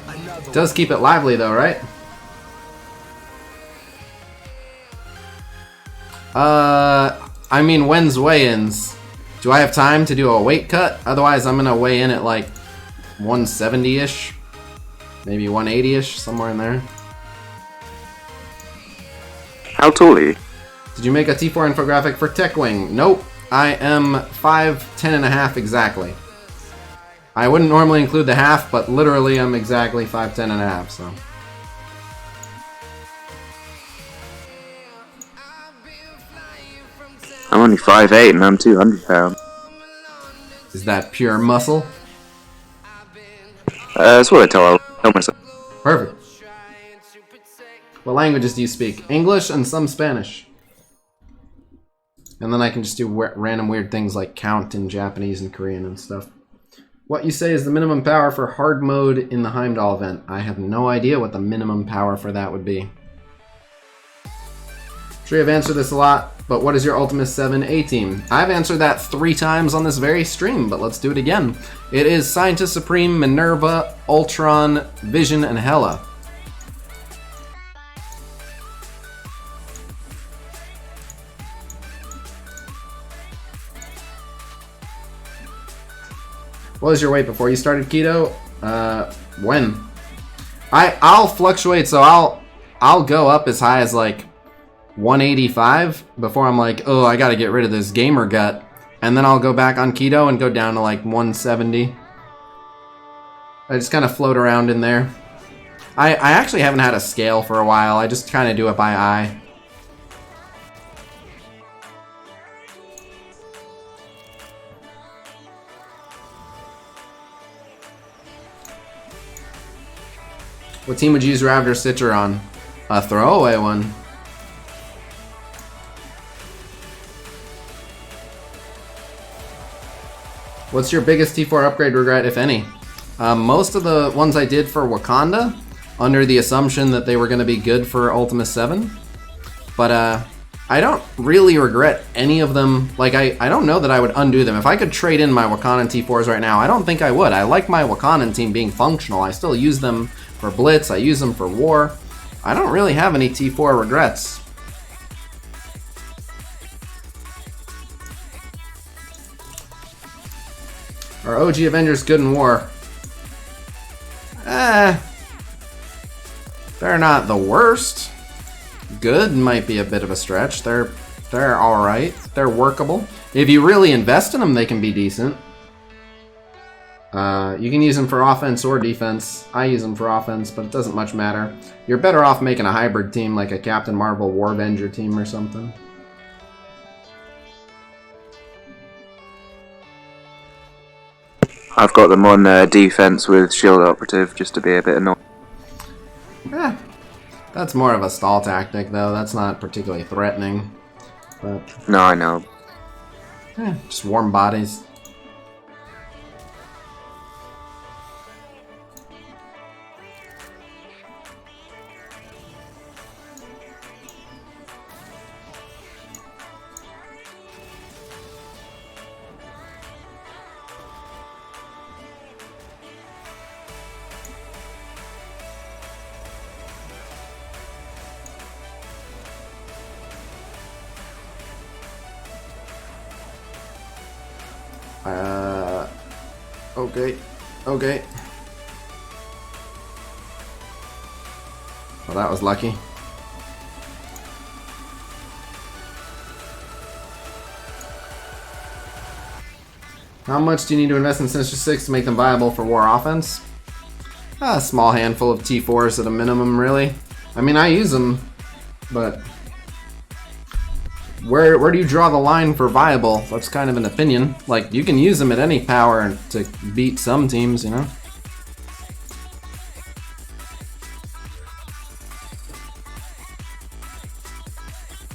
S1: It does keep it lively though, right? I mean, when's weigh-ins? Do I have time to do a weight cut? Otherwise, I'm gonna weigh in at like 170-ish. Maybe 180-ish, somewhere in there.
S6: How tall are you?
S1: Did you make a T4 infographic for TechWing? Nope. I am 5'10" and a half exactly. I wouldn't normally include the half, but literally I'm exactly 5'10" and a half, so.
S6: I'm only 5'8" and I'm 200 pounds.
S1: Is that pure muscle?
S6: That's what I tell myself.
S1: Perfect. What languages do you speak? English and some Spanish. And then I can just do random weird things like count in Japanese and Korean and stuff. What you say is the minimum power for hard mode in the Heimdall event. I have no idea what the minimum power for that would be. I'm sure you've answered this a lot, but what is your Ultimate 7 A-Team? I've answered that 3 times on this very stream, but let's do it again. It is Scientist Supreme, Minerva, Ultron, Vision, and Hela. What was your weight before you started keto? When? I'll fluctuate, so I'll go up as high as like 185 before I'm like, oh, I gotta get rid of this gamer gut. And then I'll go back on keto and go down to like 170. I just kind of float around in there. I actually haven't had a scale for a while. I just kind of do it by eye. What team would you use Ravender Stitcher on? A throwaway one. What's your biggest T4 upgrade regret, if any? Most of the ones I did for Wakanda, under the assumption that they were going to be good for Ultima 7. But I don't really regret any of them. Like, I don't know that I would undo them. If I could trade in my Wakandan T4s right now, I don't think I would. I like my Wakandan team being functional. I still use them for Blitz, I use them for War. I don't really have any T4 regrets. Are OG Avengers good in War? They're not the worst. Good might be a bit of a stretch. They're alright. They're workable. If you really invest in them, they can be decent. You can use them for offense or defense. I use them for offense, but it doesn't much matter. You're better off making a hybrid team like a Captain Marvel Warvenger team or something.
S6: I've got them on defense with Shield Operative just to be a bit annoying.
S1: That's more of a stall tactic, though. That's not particularly threatening. But
S6: No, I know.
S1: just warm bodies. Okay. Well, that was lucky. How much do you need to invest in Sinister 6 to make them viable for War offense? A small handful of T4s at a minimum, really. I mean, I use them, but where do you draw the line for viable? That's kind of an opinion. Like, you can use them at any power to beat some teams, you know?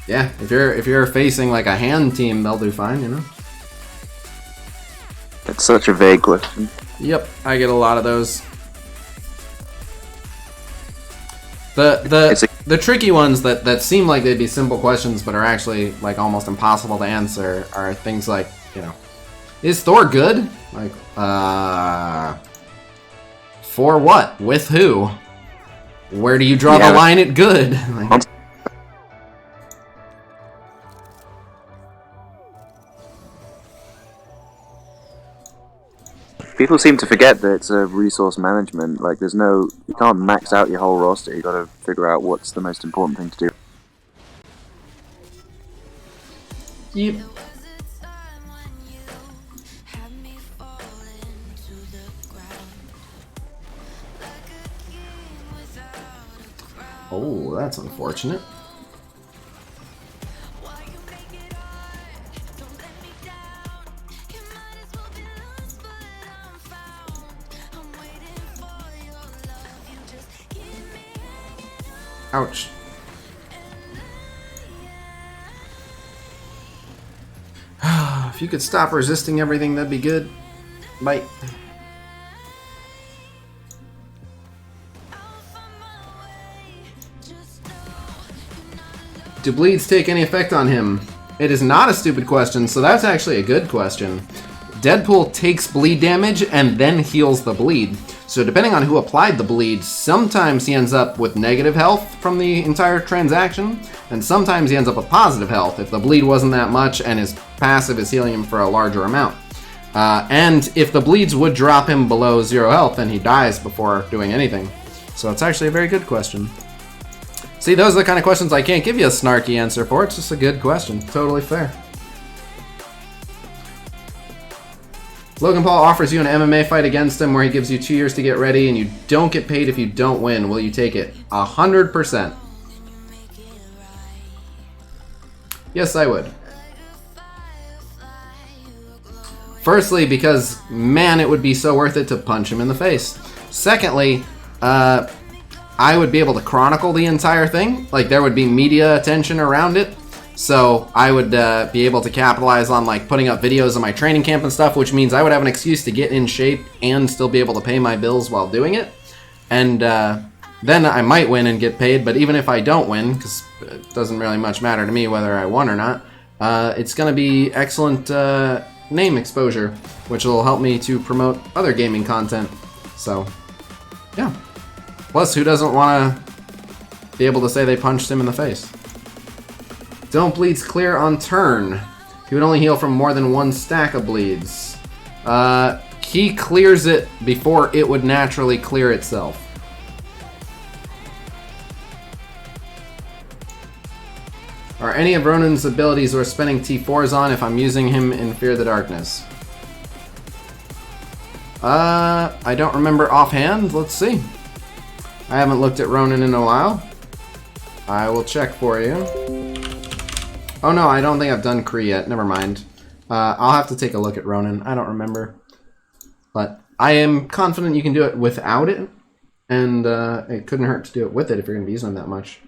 S1: Yeah, if you're facing like a hand team, they'll do fine, you know?
S6: It's such a vague question.
S1: Yep, I get a lot of those. The tricky ones that seem like they'd be simple questions but are actually like almost impossible to answer are things like, you know, is Thor good? Like, for what? With who? Where do you draw the line at good? Like,
S6: people seem to forget that it's a resource management. Like, you can't max out your whole roster. You got to figure out what's the most important thing to do.
S1: yep. Oh, that's unfortunate. Ouch. If you could stop resisting everything, that'd be good. Bye. Do bleeds take any effect on him? It is not a stupid question, so that's actually a good question. Deadpool takes bleed damage and then heals the bleed. So depending on who applied the bleed, sometimes he ends up with negative health from the entire transaction, and sometimes he ends up with positive health if the bleed wasn't that much and his passive is healing him for a larger amount. And if the bleeds would drop him below 0 health, then he dies before doing anything. So it's actually a very good question. See, those are the kind of questions I can't give you a snarky answer for. It's just a good question. Totally fair. Logan Paul offers you an MMA fight against him where he gives you 2 years to get ready and you don't get paid if you don't win. Will you take it? 100%. Yes, I would. Firstly, because, man, it would be so worth it to punch him in the face. Secondly, I would be able to chronicle the entire thing. Like, there would be media attention around it. So I would be able to capitalize on like putting up videos of my training camp and stuff, which means I would have an excuse to get in shape and still be able to pay my bills while doing it. And then I might win and get paid, but even if I don't win, because it doesn't really much matter to me whether I won or not, it's going to be excellent name exposure, which will help me to promote other gaming content. So, yeah. Plus, who doesn't want to be able to say they punched him in the face? Don't bleeds clear on turn. He would only heal from more than 1 stack of bleeds. He clears it before it would naturally clear itself. Are any of Ronin's abilities worth spending T4s on if I'm using him in Fear the Darkness? I don't remember offhand. Let's see. I haven't looked at Ronin in a while. I will check for you. Oh no, I don't think I've done Kree yet. Never mind. I'll have to take a look at Ronin. I don't remember. But I am confident you can do it without it. And it couldn't hurt to do it with it if you're going to be using them that much.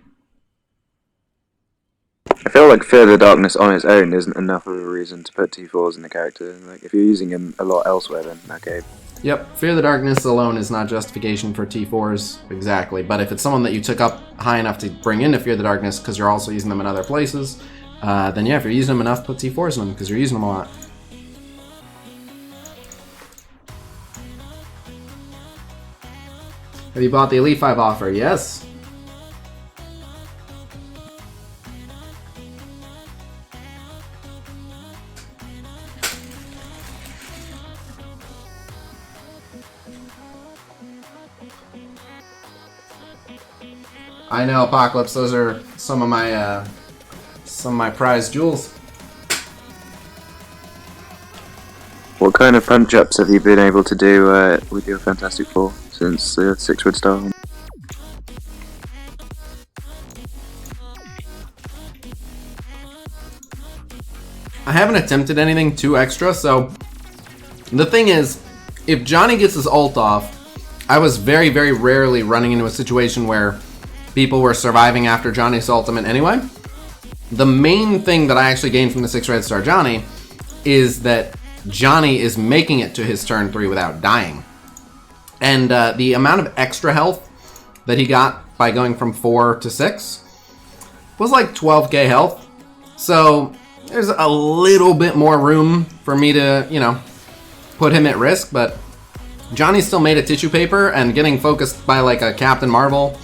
S6: I feel like Fear the Darkness on its own isn't enough of a reason to put T4s in the character. Like, if you're using him a lot elsewhere, then okay.
S1: Yep, Fear the Darkness alone is not justification for T4s, exactly. But if it's someone that you took up high enough to bring into Fear the Darkness because you're also using them in other places, then yeah, if you're using them enough, put T4s in them because you're using them a lot. Have you bought the Elite 5 offer? Yes. I know, Apocalypse. Those are some of my prized jewels.
S6: What kind of punch-ups have you been able to do with your Fantastic Four since the 6-wood style?
S1: I haven't attempted anything too extra, so the thing is, if Johnny gets his ult off, I was very, very rarely running into a situation where people were surviving after Johnny's ultimate anyway. The main thing that I actually gained from the 6 red star Johnny is that Johnny is making it to his turn 3 without dying. And the amount of extra health that he got by going from 4 to 6 was like 12k health. So there's a little bit more room for me to, you know, put him at risk, but Johnny still made a tissue paper, and getting focused by like a Captain Marvel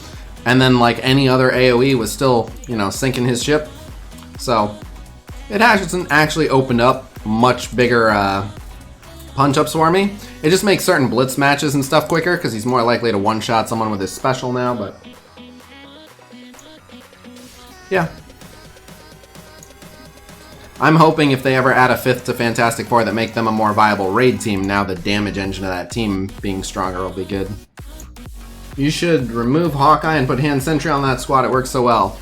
S1: and then like any other AoE was still, you know, sinking his ship. So it hasn't actually opened up much bigger punch-ups for me. It just makes certain blitz matches and stuff quicker because he's more likely to one-shot someone with his special now, but yeah. I'm hoping if they ever add a 5th to Fantastic Four that make them a more viable raid team, now the damage engine of that team being stronger will be good. You should remove Hawkeye and put Hand Sentry on that squad, it works so well.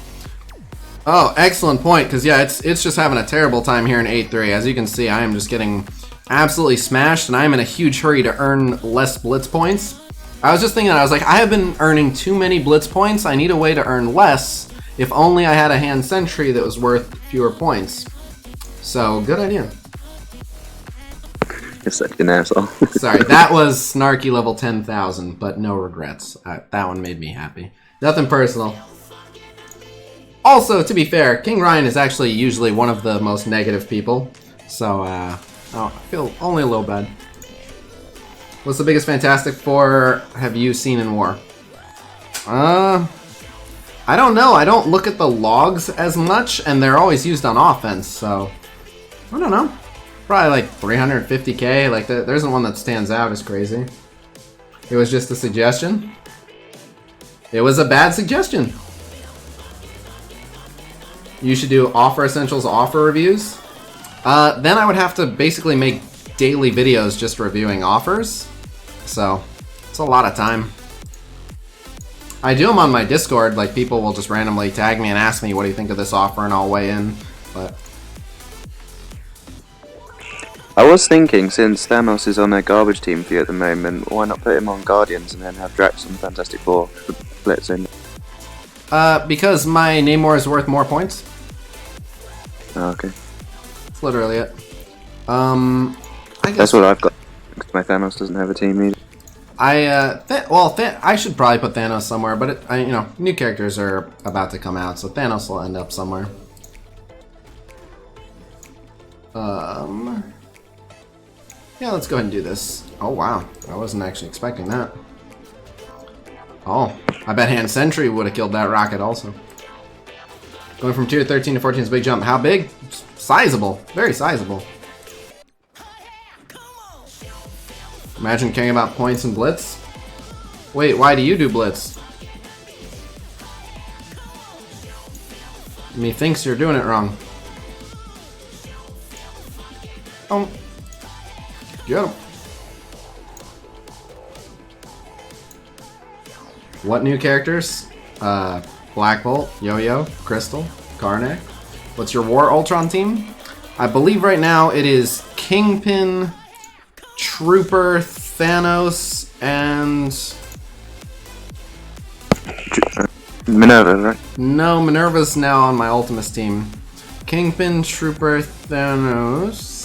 S1: Oh, excellent point, because yeah, it's just having a terrible time here in 8-3. As you can see, I am just getting absolutely smashed, and I am in a huge hurry to earn less blitz points. I was just thinking, I was like, I have been earning too many blitz points, I need a way to earn less. If only I had a Hand Sentry that was worth fewer points. So, good idea.
S6: You're such an asshole.
S1: Sorry, that was snarky level 10,000, but no regrets. That one made me happy. Nothing personal. Also, to be fair, King Ryan is actually usually one of the most negative people. So, I feel only a little bad. What's the biggest Fantastic Four have you seen in war? I don't know. I don't look at the logs as much, and they're always used on offense, so I don't know. Probably like 350k. Like, there isn't one that stands out as crazy. It was just a suggestion. It was a bad suggestion. You should do offer essentials, offer reviews. Then I would have to basically make daily videos just reviewing offers. So, it's a lot of time. I do them on my Discord, like people will just randomly tag me and ask me what do you think of this offer, and I'll weigh in, but
S6: I was thinking, since Thanos is on their garbage team for you at the moment, why not put him on Guardians and then have Drax on Fantastic Four for Blitz in?
S1: because my Namor is worth more points.
S6: Oh, okay.
S1: That's literally it. I guess
S6: That's what I've got. My Thanos doesn't have a team either.
S1: I should probably put Thanos somewhere, but you know, new characters are about to come out, so Thanos will end up somewhere. Yeah, let's go ahead and do this. Oh wow, I wasn't actually expecting that. Oh, I bet Hand Sentry would have killed that rocket also. Going from tier 13 to 14 is a big jump. How big? Sizable, very sizable. Imagine caring about points and blitz. Wait, why do you do blitz? Methinks you're doing it wrong. Oh. Get him. What new characters? Black Bolt, Yo-Yo, Crystal, Karnak. What's your War Ultron team? I believe right now it is Kingpin, Trooper, Thanos, and
S6: Minerva, right?
S1: no, Minerva's now on my Ultimus team. Kingpin, Trooper, Thanos.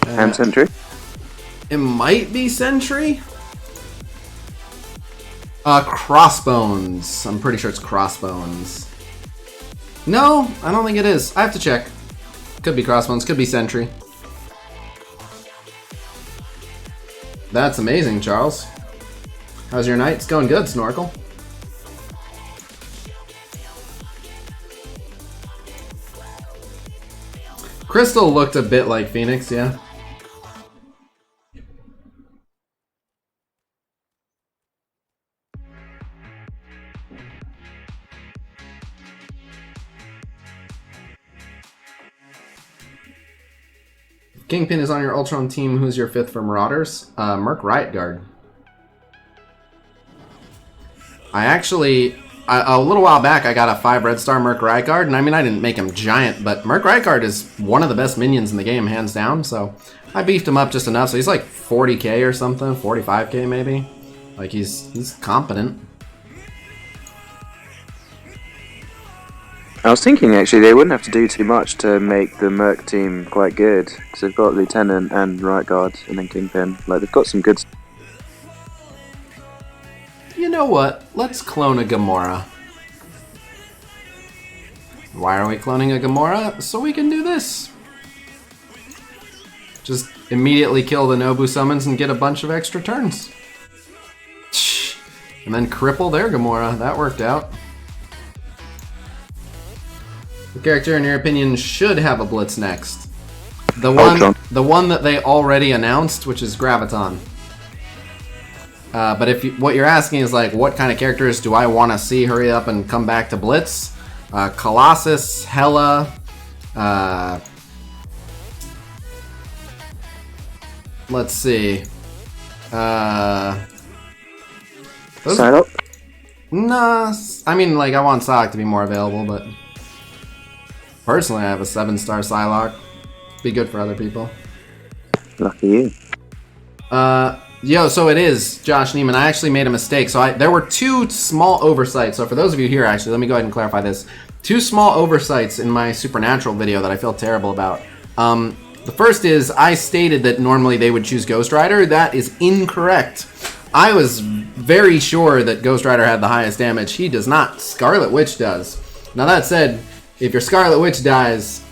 S6: And Sentry?
S1: It might be Sentry. Crossbones. I'm pretty sure it's Crossbones. No, I don't think it is. I have to check. Could be Crossbones, could be Sentry. That's amazing, Charles. How's your night? It's going good, Snorkel. Crystal looked a bit like Phoenix, yeah. Kingpin is on your Ultron team. Who's your 5th for Marauders? Merc Riot Guard. I actually a little while back, I got a 5 red star Merc Rykard, and I mean, I didn't make him giant, but Merc Rykard is one of the best minions in the game, hands down, so I beefed him up just enough, so he's like 40k or something, 45k maybe. Like, he's competent.
S6: I was thinking, actually, they wouldn't have to do too much to make the Merc team quite good, because they've got Lieutenant and Right Guard, and then Kingpin. Like, they've got some good...
S1: You know what? Let's clone a Gamora. Why are we cloning a Gamora? So we can do this. Just immediately kill the Nobu summons and get a bunch of extra turns. And then cripple their Gamora. That worked out. The character, in your opinion, should have a Blitz next. The one that they already announced, which is Graviton. But if what you're asking is like, what kind of characters do I want to see hurry up and come back to Blitz? Colossus, Hela, let's see.
S6: Psylocke?
S1: Nah, I mean, like, I want Psylocke to be more available, but personally, I have a 7-star Psylocke. Be good for other people.
S6: Lucky you.
S1: Yo, so it is Josh Neiman. I actually made a mistake. So there were 2 small oversights. So for those of you here, actually, let me go ahead and clarify this. 2 small oversights in my Supernatural video that I feel terrible about. The first is I stated that normally they would choose Ghost Rider. That is incorrect. I was very sure that Ghost Rider had the highest damage. He does not. Scarlet Witch does. Now that said, if your Scarlet Witch dies,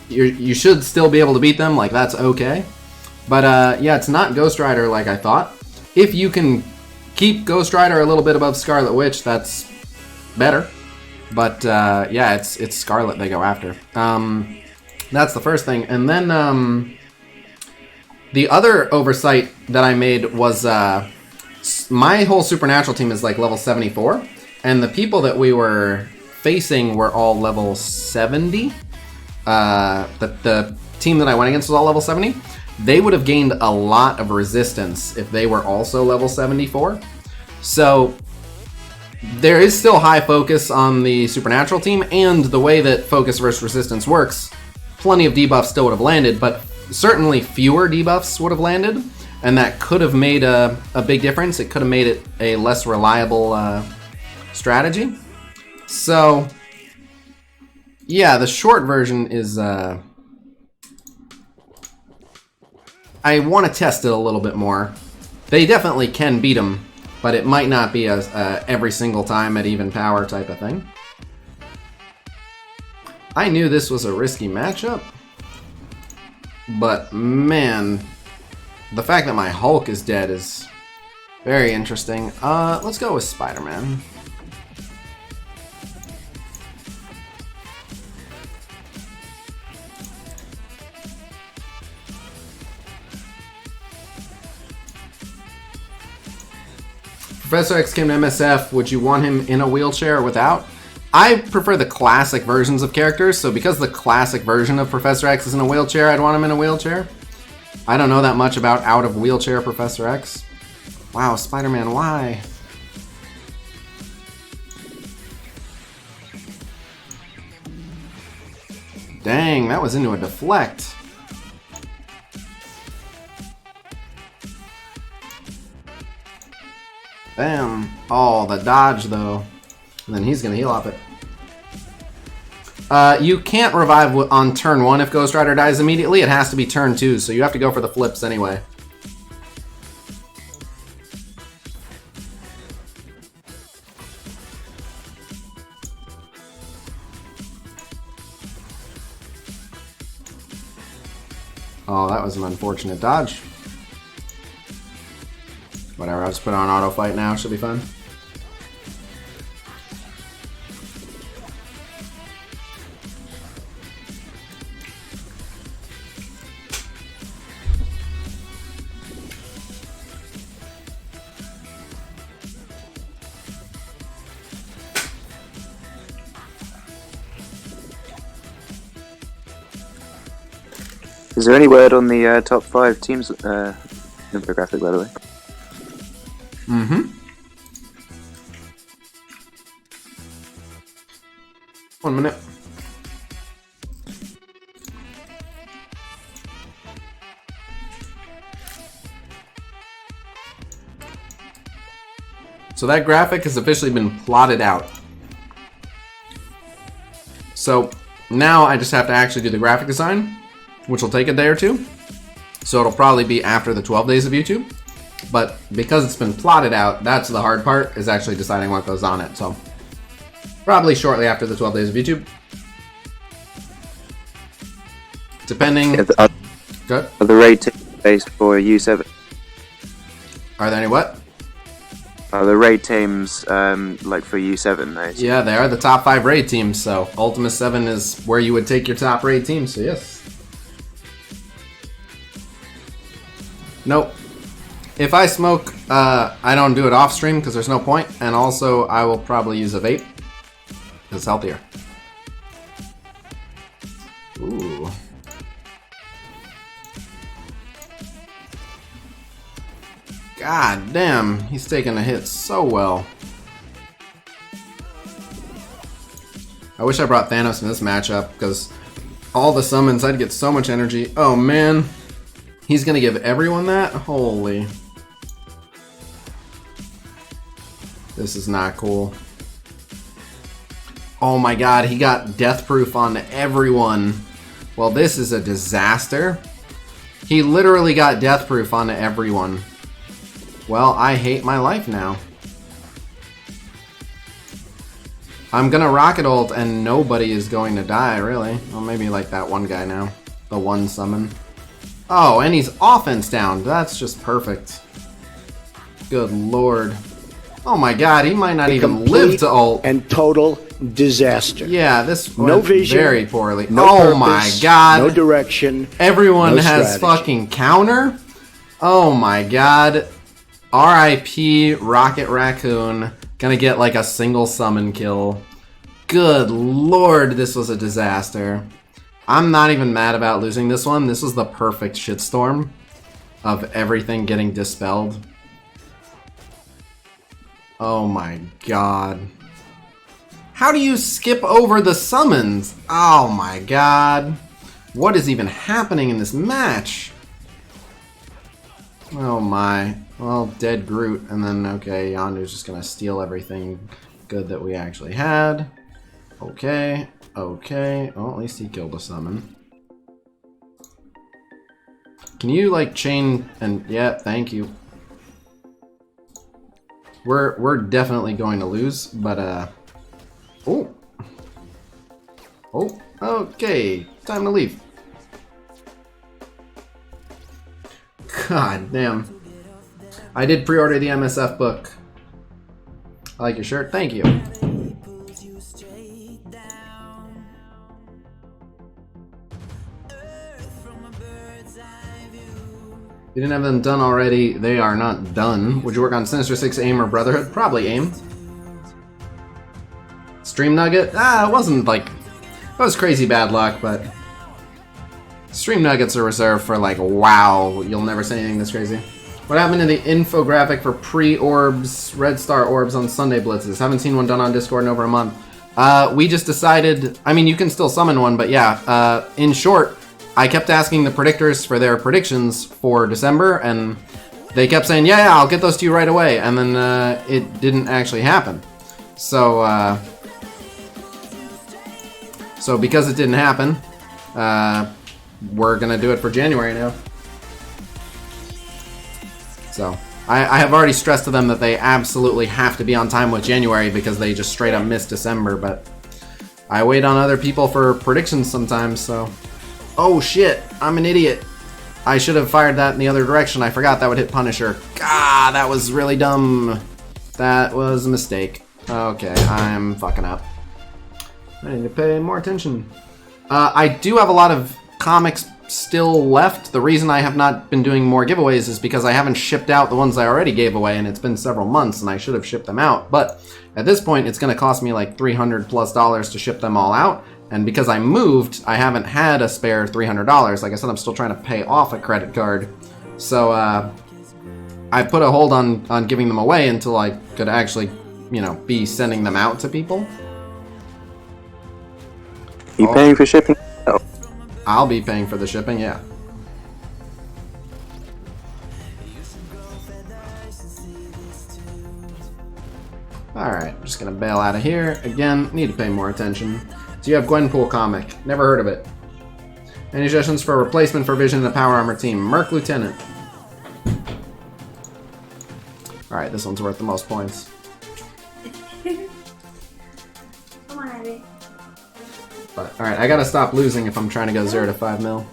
S1: you should still be able to beat them. Like, that's okay. But yeah, it's not Ghost Rider like I thought. If you can keep Ghost Rider a little bit above Scarlet Witch, that's better. But yeah, it's Scarlet they go after. That's the first thing. And then the other oversight that I made was my whole Supernatural team is like level 74. And the people that we were facing were all level 70. The team that I went against was all level 70. They would have gained a lot of resistance if they were also level 74. So there is still high focus on the Supernatural team, and the way that focus versus resistance works, plenty of debuffs still would have landed, but certainly fewer debuffs would have landed, and that could have made a big difference. It could have made it a less reliable strategy. So yeah, the short version is I want to test it a little bit more. They definitely can beat them, but it might not be a every single time at even power type of thing. I knew this was a risky matchup, but man, the fact that my Hulk is dead is very interesting. Let's go with Spider-Man. Professor X came to MSF, would you want him in a wheelchair or without? I prefer the classic versions of characters, so because the classic version of Professor X is in a wheelchair, I'd want him in a wheelchair. I don't know that much about out-of-wheelchair Professor X. Wow, Spider-Man, why? Dang, that was into a deflect. Bam. Oh, the dodge, though. And then he's going to heal off it. You can't revive on turn 1 if Ghost Rider dies immediately. It has to be turn 2, so you have to go for the flips anyway. Oh, that was an unfortunate dodge. Whatever, I'll just put on auto fight now. Should be fun.
S6: Is there any word on the top 5 teams infographic, by the way?
S1: 1 minute. So that graphic has officially been plotted out. So now I just have to actually do the graphic design, which will take a day or two. So it'll probably be after the 12 days of YouTube. But because it's been plotted out, that's the hard part, is actually deciding what goes on it. So probably shortly after the 12 days of YouTube. Depending...
S6: Yeah,
S1: Good.
S6: are the ratings based for U7?
S1: Are there any what?
S6: Are the raid teams like for U7? I assume?
S1: Yeah, they are the top 5 raid teams, so Ultima 7 is where you would take your top raid teams, so yes. Nope. If I smoke, I don't do it off stream because there's no point, and also I will probably use a vape because it's healthier. Ooh. God damn, he's taking a hit so well. I wish I brought Thanos in this matchup because all the summons, I'd get so much energy. Oh man, he's gonna give everyone that? Holy. This is not cool. Oh my god, he got death proof on everyone. Well, this is a disaster. He literally got death proof on everyone. Well, I hate my life now. I'm gonna rocket ult and nobody is going to die, really. Well, maybe like that one guy now. The one summon. Oh, and he's offense down. That's just perfect. Good lord. Oh my god, he might not even live to ult.
S7: And total disaster.
S1: Yeah, this
S7: No
S1: went
S7: vision,
S1: very poorly.
S7: no
S1: Oh
S7: purpose,
S1: my god.
S7: no direction.
S1: Everyone
S7: no
S1: has
S7: strategy.
S1: fucking counter. Oh my god. R.I.P. Rocket Raccoon. Gonna get like a single summon kill. Good lord, this was a disaster. I'm not even mad about losing this one. This was the perfect shitstorm of everything getting dispelled. Oh my god. How do you skip over the summons? Oh my god. What is even happening in this match? Oh my. Well, dead Groot, and then, okay, Yondu's just gonna steal everything good that we actually had. Okay, okay. Well, at least he killed a summon. Can you, like, chain and... yeah, thank you. We're definitely going to lose, but, oh. Oh, okay. Time to leave. God damn. I did pre-order the MSF book. I like your shirt. Thank you. You didn't have them done already. They are not done. Would you work on Sinister 6 AIM or Brotherhood? Probably AIM. Stream Nugget? Ah, it wasn't like... it was crazy bad luck, but... Stream Nuggets are reserved for like, wow, you'll never say anything this crazy. What happened to the infographic for pre-orbs, Red Star orbs on Sunday Blitzes? Haven't seen one done on Discord in over a month. We just decided... I mean, you can still summon one, but yeah, in short... I kept asking the predictors for their predictions for December, and they kept saying, yeah, I'll get those to you right away, and then it didn't actually happen. So, so because it didn't happen, we're gonna do it for January now. So, I have already stressed to them that they absolutely have to be on time with January because they just straight up missed December, but I wait on other people for predictions sometimes, so... Oh shit, I'm an idiot. I should have fired that in the other direction. I forgot that would hit Punisher. Ah, that was really dumb. That was a mistake. Okay, I'm fucking up. I need to pay more attention. I do have a lot of comics still left. The reason I have not been doing more giveaways is because I haven't shipped out the ones I already gave away, and it's been several months, and I should have shipped them out. But at this point, it's going to cost me like $300+ to ship them all out. And because I moved, I haven't had a spare $300. Like I said, I'm still trying to pay off a credit card. So I put a hold on giving them away until I could actually, you know, be sending them out to people.
S6: You paying for shipping? Oh,
S1: I'll be paying for the shipping, yeah. Alright, I'm just gonna bail out of here. Again, need to pay more attention. So you have Gwenpool comic. Never heard of it. Any suggestions for a replacement for Vision in the Power Armor team? Merc Lieutenant. Alright, this one's worth the most points.
S8: Come on, Abby.
S1: But, alright, I gotta stop losing if I'm trying to go 0 to 5 mil.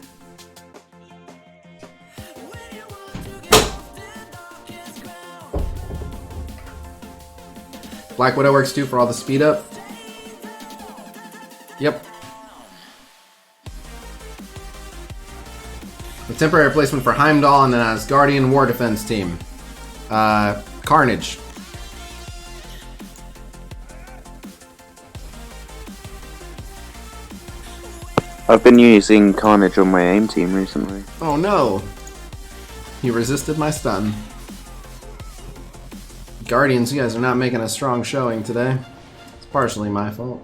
S1: Black Widow works too for all the speed up. Yep. The temporary replacement for Heimdall and then Asgardian War Defense team. Carnage.
S6: I've been using Carnage on my aim team recently.
S1: Oh no! He resisted my stun. Guardians, you guys are not making a strong showing today. It's partially my fault.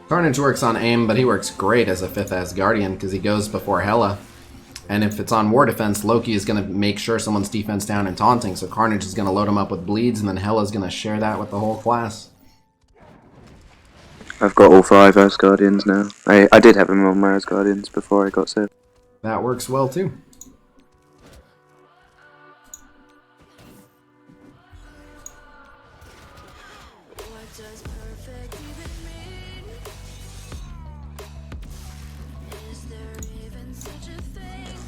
S1: Carnage works on aim, but he works great as a 5th Asgardian because he goes before Hela. And if it's on War Defense, Loki is going to make sure someone's defense down and taunting, so Carnage is going to load him up with bleeds, and then Hela's going to share that with the whole class.
S6: I've got all 5 Asgardians now. I did have them on my Asgardians before I got SIF.
S1: That works well too.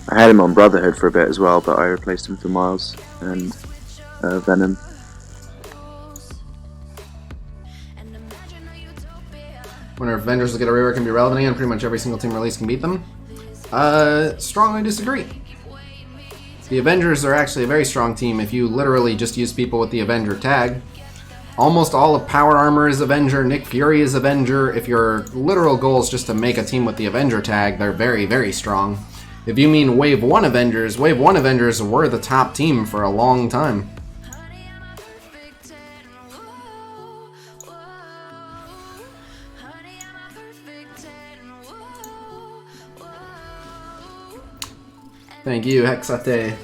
S6: I had him on Brotherhood for a bit as well, but I replaced him for Miles and Venom.
S1: When Avengers will get a rework and be relevant again, pretty much every single team release can beat them. Strongly disagree. The Avengers are actually a very strong team if you literally just use people with the Avenger tag. Almost all of Power Armor is Avenger, Nick Fury is Avenger. If your literal goal is just to make a team with the Avenger tag, they're very, very strong. If you mean Wave 1 Avengers were the top team for a long time. Thank you, Hexate.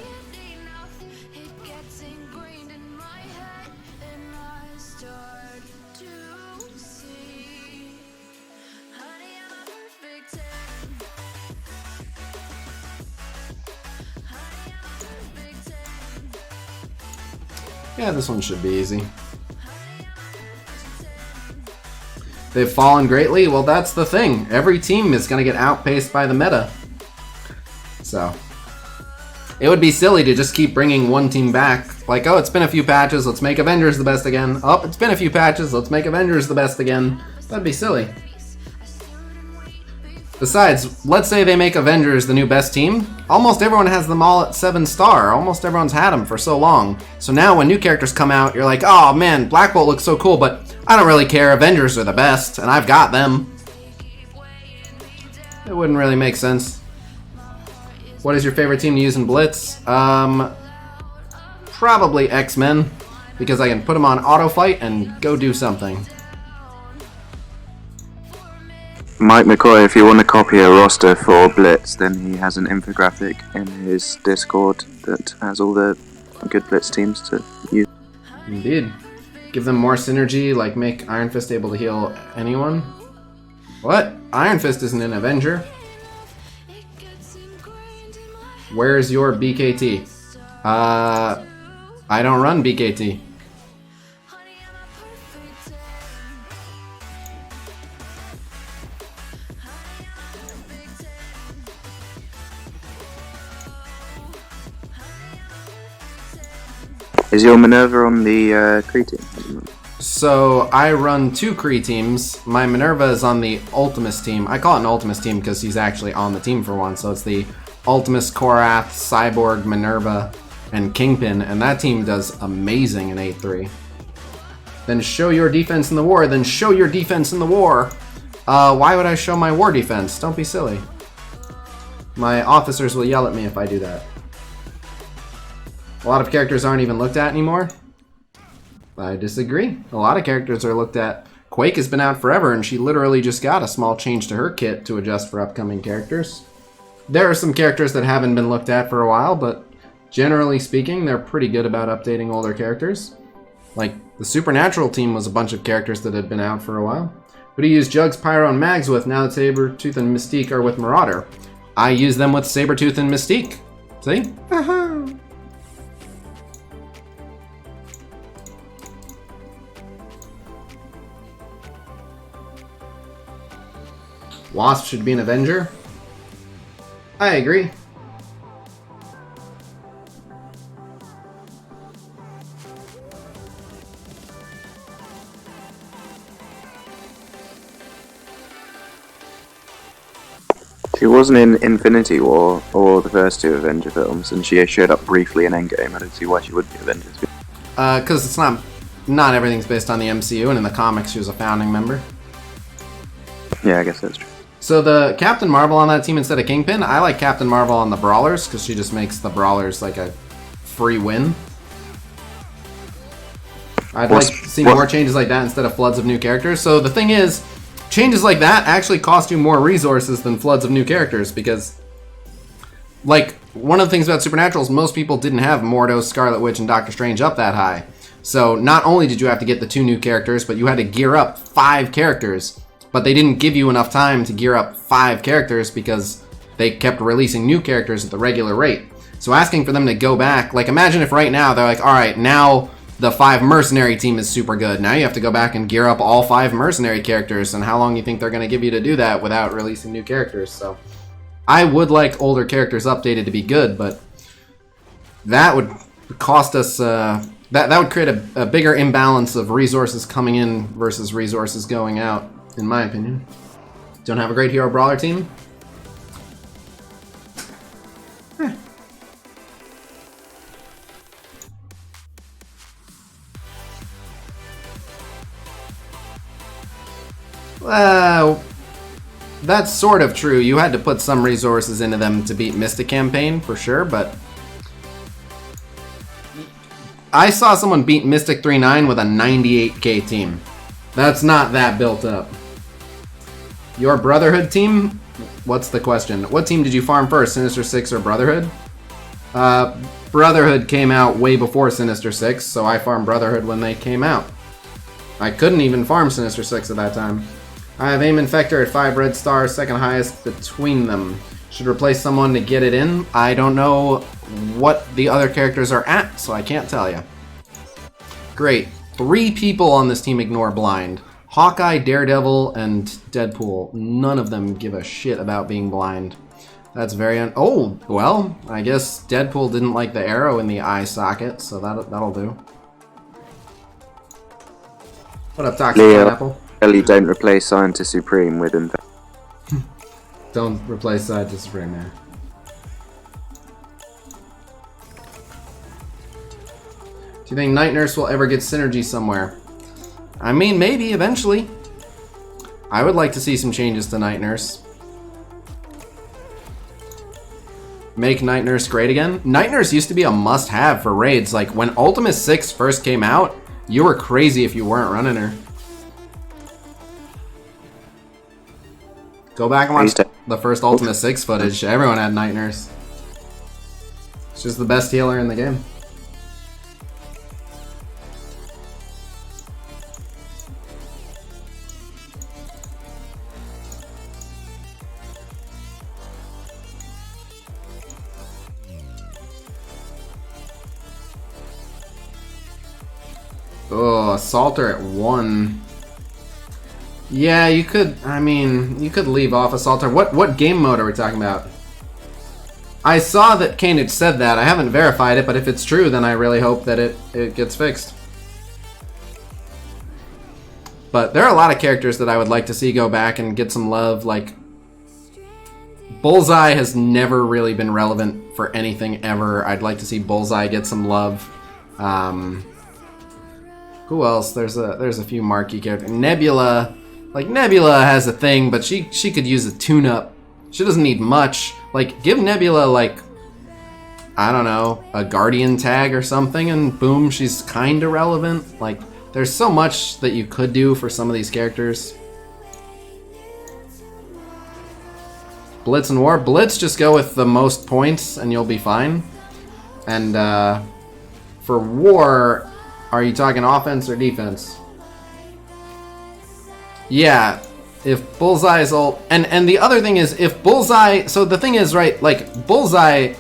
S1: Yeah, this one should be easy. They've fallen greatly? Well, that's the thing. Every team is going to get outpaced by the meta. So, it would be silly to just keep bringing one team back. Like, oh, it's been a few patches, let's make Avengers the best again. Oh, it's been a few patches, let's make Avengers the best again. That'd be silly. Besides, let's say they make Avengers the new best team. Almost everyone has them all at 7-star. Almost everyone's had them for so long. So now when new characters come out, you're like, oh man, Black Bolt looks so cool, but I don't really care. Avengers are the best, and I've got them. It wouldn't really make sense. What is your favorite team to use in Blitz? Probably X-Men, because I can put them on auto fight and go do something.
S6: Mike McCoy, if you want to copy a roster for Blitz, then he has an infographic in his Discord that has all the good Blitz teams to use.
S1: Indeed. Give them more synergy, like make Iron Fist able to heal anyone. What? Iron Fist isn't an Avenger. Where's your BKT? I don't run BKT.
S6: Is your Minerva on the Kree team?
S1: So I run 2 Kree teams. My Minerva is on the Ultimus team. I call it an Ultimus team because he's actually on the team for once. So it's the Ultimus, Korath, Cyborg, Minerva, and Kingpin, and that team does amazing in 8-3. Then show your defense in the war, then show your defense in the war. Why would I show my war defense? Don't be silly. My officers will yell at me if I do that. A lot of characters aren't even looked at anymore. I disagree. A lot of characters are looked at. Quake has been out forever, and she literally just got a small change to her kit to adjust for upcoming characters. There are some characters that haven't been looked at for a while, but generally speaking, they're pretty good about updating older characters. Like, the Supernatural team was a bunch of characters that had been out for a while. Who do you use Jugs, Pyro, and Mags with now that Sabretooth and Mystique are with Marauder? I use them with Sabretooth and Mystique. See? Wasp should be an Avenger. I agree.
S6: She wasn't in Infinity War or the first two Avenger films, and she showed up briefly in Endgame. I don't see why she wouldn't be Avengers.
S1: Because it's not everything's based on the MCU, and in the comics she was a founding member.
S6: Yeah, I guess that's true.
S1: So the Captain Marvel on that team instead of Kingpin, I like Captain Marvel on the Brawlers, because she just makes the Brawlers like a free win. I'd like to see more changes like that instead of floods of new characters. So the thing is, changes like that actually cost you more resources than floods of new characters, because, like, one of the things about Supernatural is most people didn't have Mordo, Scarlet Witch, and Doctor Strange up that high. So not only did you have to get the 2 new characters, but you had to gear up 5 characters. But they didn't give you enough time to gear up 5 characters because they kept releasing new characters at the regular rate. So asking for them to go back, like, imagine if right now they're like, alright, now the 5 mercenary team is super good. Now you have to go back and gear up all 5 mercenary characters, and how long you think they're going to give you to do that without releasing new characters. So I would like older characters updated to be good, but that would cost us, that would create a bigger imbalance of resources coming in versus resources going out, in my opinion. Don't have a great hero brawler team? Well, that's sort of true. You had to put some resources into them to beat Mystic Campaign, for sure, but I saw someone beat Mystic 3-9 with a 98k team. That's not that built up. Your Brotherhood team? What's the question? What team did you farm first, Sinister Six or Brotherhood? Brotherhood came out way before Sinister Six, so I farmed Brotherhood when they came out. I couldn't even farm Sinister Six at that time. I have Aim Infector at 5 red stars, second highest between them. Should replace someone to get it in. I don't know what the other characters are at, so I can't tell you. Great. 3 people on this team ignore blind. Hawkeye, Daredevil, and Deadpool. None of them give a shit about being blind. That's very oh, well, I guess Deadpool didn't like the arrow in the eye socket, so that'll do. What up, Toxic Pineapple?
S6: Ellie, don't replace Scientist Supreme with him.
S1: Don't replace Scientist Supreme, man. Do you think Night Nurse will ever get synergy somewhere? I mean, maybe, eventually. I would like to see some changes to Night Nurse. Make Night Nurse great again? Night Nurse used to be a must-have for raids. Like, when Ultima 6 first came out, you were crazy if you weren't running her. Go back and watch the first Ultima 6 footage. Everyone had Night Nurse. She's the best healer in the game. Oh, Assaulter at 1. Yeah, you could, I mean, you could leave off Assaulter. What game mode are we talking about? I saw that Kane had said that. I haven't verified it, but if it's true, then I really hope that it gets fixed. But there are a lot of characters that I would like to see go back and get some love. Like, Bullseye has never really been relevant for anything ever. I'd like to see Bullseye get some love. Who else? There's a few marquee characters. Nebula. Like, Nebula has a thing, but she could use a tune-up. She doesn't need much. Like, give Nebula, like, I don't know, a Guardian tag or something, and boom, she's kinda relevant. Like, there's so much that you could do for some of these characters. Blitz and War. Blitz, just go with the most points and you'll be fine. And for War, are you talking offense or defense? Yeah, if Bullseye's ult... And the other thing is, if Bullseye... So the thing is, right, like, Bullseye...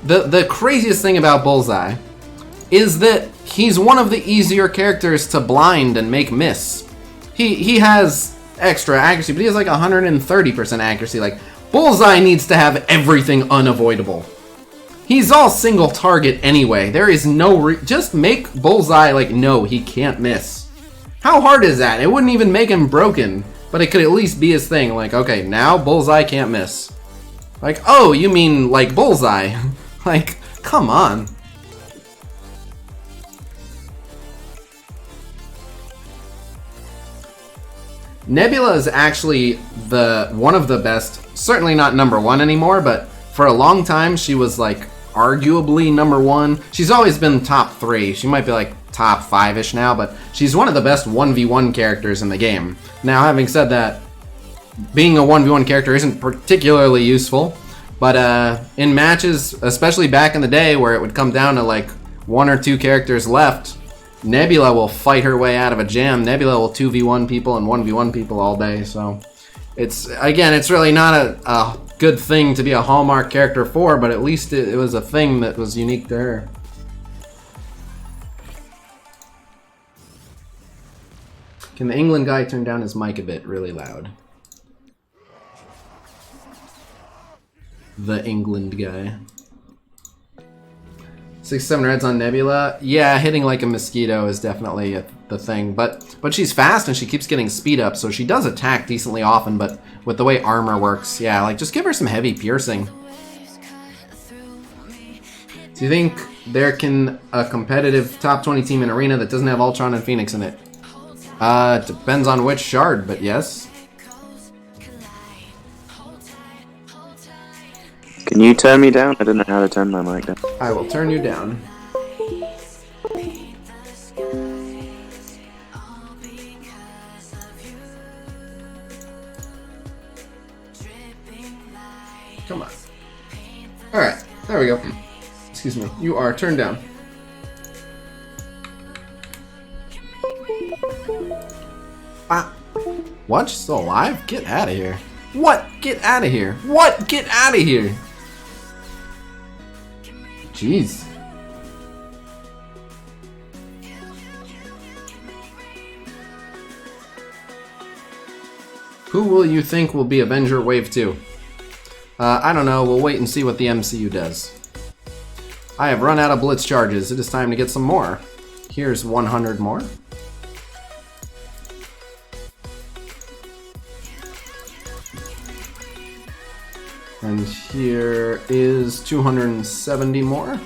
S1: The craziest thing about Bullseye is that he's one of the easier characters to blind and make miss. He has extra accuracy, but he has like 130% accuracy. Like, Bullseye needs to have everything unavoidable. He's all single target anyway. There is no just make Bullseye like, no, he can't miss. How hard is that? It wouldn't even make him broken, but it could at least be his thing. Like, okay, now Bullseye can't miss. Like, oh, you mean like Bullseye? Like, come on. Nebula is actually one of the best, certainly not #1 anymore, but for a long time she was like arguably #1. She's always been top 3. She might be like top 5-ish now, but she's one of the best 1v1 characters in the game. Now, having said that, being a 1v1 character isn't particularly useful, but in matches, especially back in the day where it would come down to like 1 or 2 characters left, Nebula will fight her way out of a jam. Nebula will 2v1 people and 1v1 people all day, so it's really not a good thing to be a hallmark character for, but at least it was a thing that was unique to her. Can the England guy turn down his mic a bit really loud? The England guy. 6-7 reds on Nebula. Yeah, hitting like a mosquito is definitely the thing, but she's fast and she keeps getting speed up, so she does attack decently often, but with the way armor works, yeah, like just give her some heavy piercing. Do you think there can a competitive top 20 team in Arena that doesn't have Ultron and Phoenix in it? Depends on which shard, but yes.
S6: Can you turn me down? I don't know how to turn my mic down.
S1: I will turn you down. Come on. Alright, there we go. Excuse me. You are turned down. Ah. What? She's still alive? Get out of here. What? Get out of here. What? Get out of here. Jeez. Who will you think will be Avenger Wave 2? I don't know. We'll wait and see what the MCU does. I have run out of Blitz charges. It is time to get some more. Here's 100 more. And here is 270 more.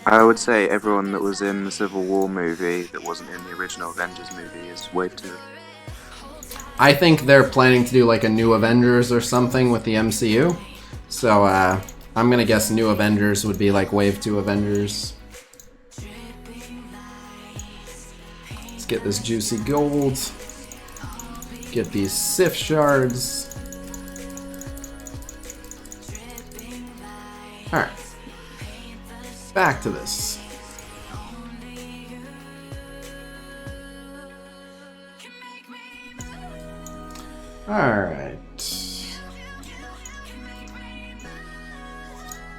S6: I would say everyone that was in the Civil War movie that wasn't in the original Avengers movie is Wave 2.
S1: I think they're planning to do like a new Avengers or something with the MCU. So I'm gonna guess new Avengers would be like Wave 2 Avengers. Let's get this juicy gold. Get these SIF shards. Alright. Back to this. Alright.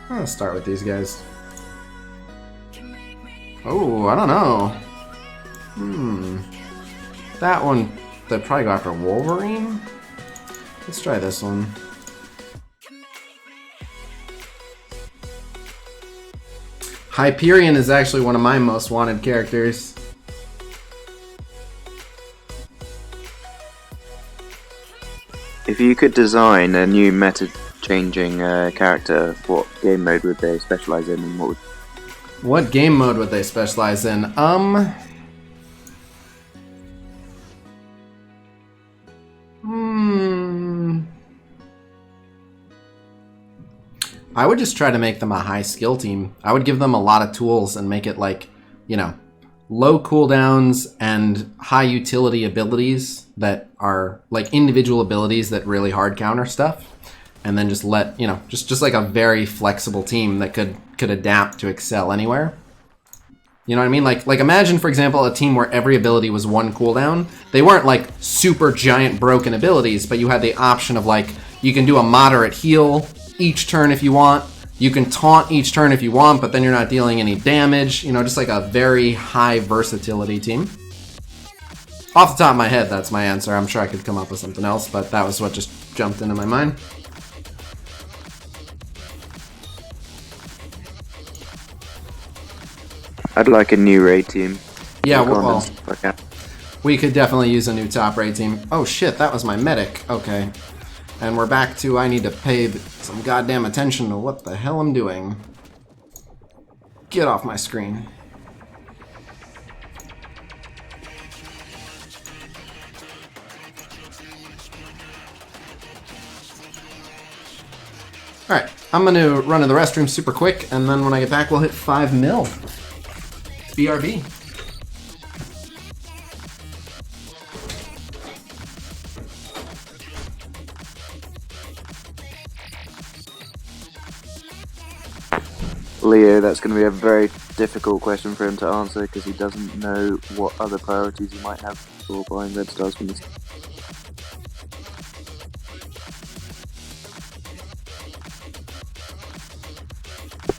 S1: I'm gonna start with these guys. Oh, I don't know. That one, they'd probably go after Wolverine? Let's try this one. Hyperion is actually one of my most wanted characters.
S6: If you could design a new meta-changing character, what game mode would they specialize in, and
S1: What game mode would they specialize in? I would just try to make them a high skill team. I would give them a lot of tools and make it like, you know, low cooldowns and high utility abilities that are like individual abilities that really hard counter stuff. And then just let, you know, just like a very flexible team that could adapt to excel anywhere. You know what I mean? Like imagine, for example, a team where every ability was one cooldown. They weren't like super giant broken abilities, but you had the option of like, you can do a moderate heal each turn if you want. You can taunt each turn if you want, but then you're not dealing any damage. You know, just like a very high versatility team. Off the top of my head, that's my answer. I'm sure I could come up with something else, but that was what just jumped into my mind.
S6: I'd like a new raid team.
S1: Yeah, well, we could definitely use a new top raid team. Oh shit, that was my medic. Okay. And we're back to I need to pay some goddamn attention to what the hell I'm doing. Get off my screen. Alright, I'm gonna run to the restroom super quick, and then when I get back we'll hit 5 mil. BRB.
S6: Leo, that's going to be a very difficult question for him to answer because he doesn't know what other priorities he might have for buying red stars from this.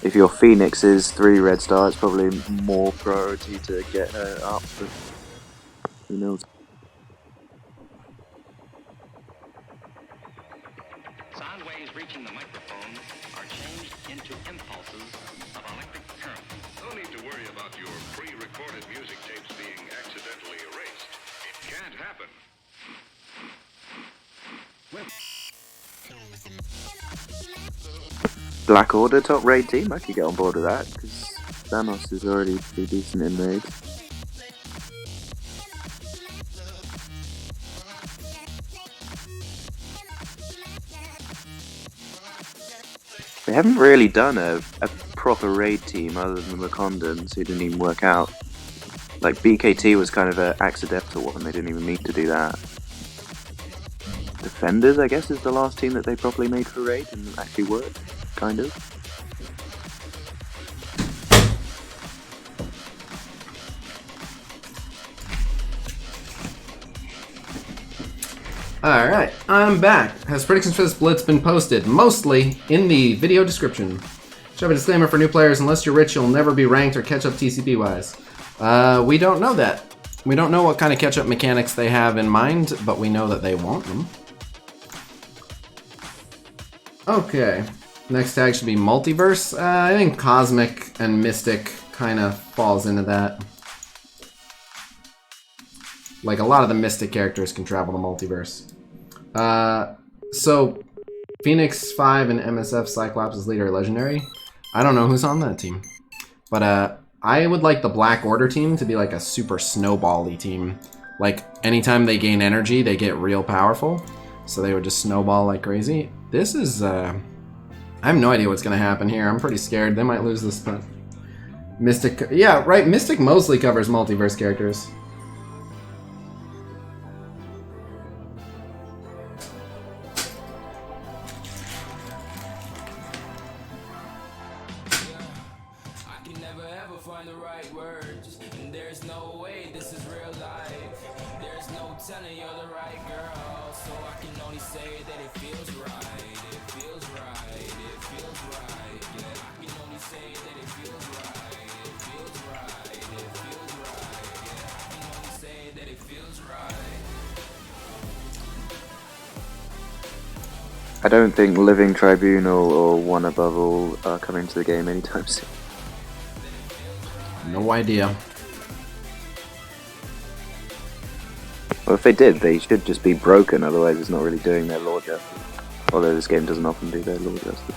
S6: If your Phoenix is 3 red star, it's probably more priority to get her up, but who knows.
S9: Sound waves reaching the microphone are changed into impulses of electric current. No need to worry about your pre-recorded music tapes being accidentally erased. It can't happen.
S6: Black Order top raid team, I could get on board with that because Thanos is already pretty decent in raids. They haven't really done a proper raid team other than the Wakandans who didn't even work out. Like BKT was kind of an accidental one, they didn't even need to do that. Defenders, I guess, is the last team that they properly made for raid and actually worked, kind of.
S1: Alright, I'm back. Has predictions for this Blitz been posted? Mostly in the video description. Should have a disclaimer for new players. Unless you're rich, you'll never be ranked or catch up TCP-wise. We don't know that. We don't know what kind of catch-up mechanics they have in mind, but we know that they want them. Okay. Next tag should be Multiverse. I think Cosmic and Mystic kind of falls into that. Like, a lot of the Mystic characters can travel to Multiverse. So, Phoenix 5 and MSF Cyclops' leader are legendary. I don't know who's on that team. But, I would like the Black Order team to be like a super snowball-y team. Like, anytime they gain energy, they get real powerful. So they would just snowball like crazy. This is, I have no idea what's gonna happen here. I'm pretty scared. They might lose this, but... Mystic, yeah, right, Mystic mostly covers multiverse characters.
S6: I don't think Living Tribunal or One Above All are coming to the game anytime soon.
S1: No idea.
S6: Well, if they did, they should just be broken, otherwise it's not really doing their lore justice. Although this game doesn't often do their lore justice.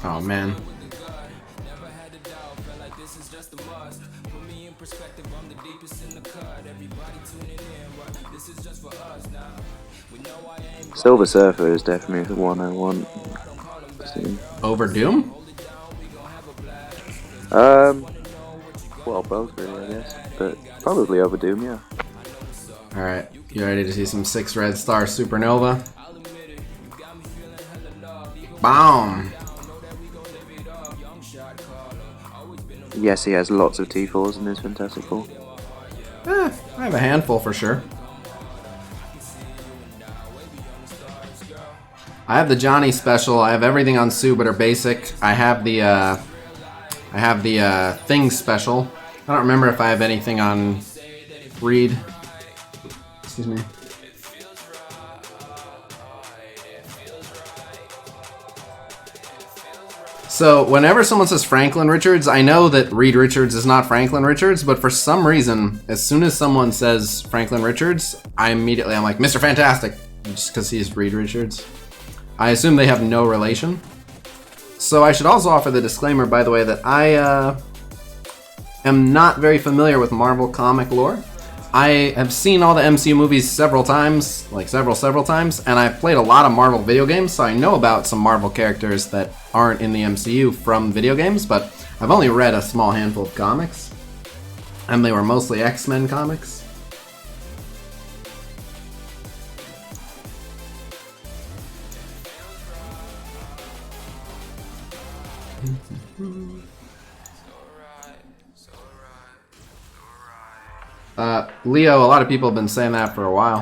S1: Oh man.
S6: Silver Surfer is definitely the one I want to see.
S1: Over Doom?
S6: Well, both really, I guess, but probably over Doom, yeah.
S1: Alright, you ready to see some 6 red star supernova? Boom!
S6: Yes, he has lots of T4s in his Fantastic Four.
S1: I have a handful for sure. I have the Johnny special. I have everything on Sue but are basic. I have the Thing special. I don't remember if I have anything on Reed. Excuse me. So whenever someone says Franklin Richards, I know that Reed Richards is not Franklin Richards, but for some reason, as soon as someone says Franklin Richards, I'm like, Mr. Fantastic, just because he's Reed Richards. I assume they have no relation. So I should also offer the disclaimer, by the way, that I am not very familiar with Marvel comic lore. I have seen all the MCU movies several times, like several times, and I've played a lot of Marvel video games, so I know about some Marvel characters that aren't in the MCU from video games, but I've only read a small handful of comics, and they were mostly X-Men comics. Leo, a lot of people have been saying that for a while.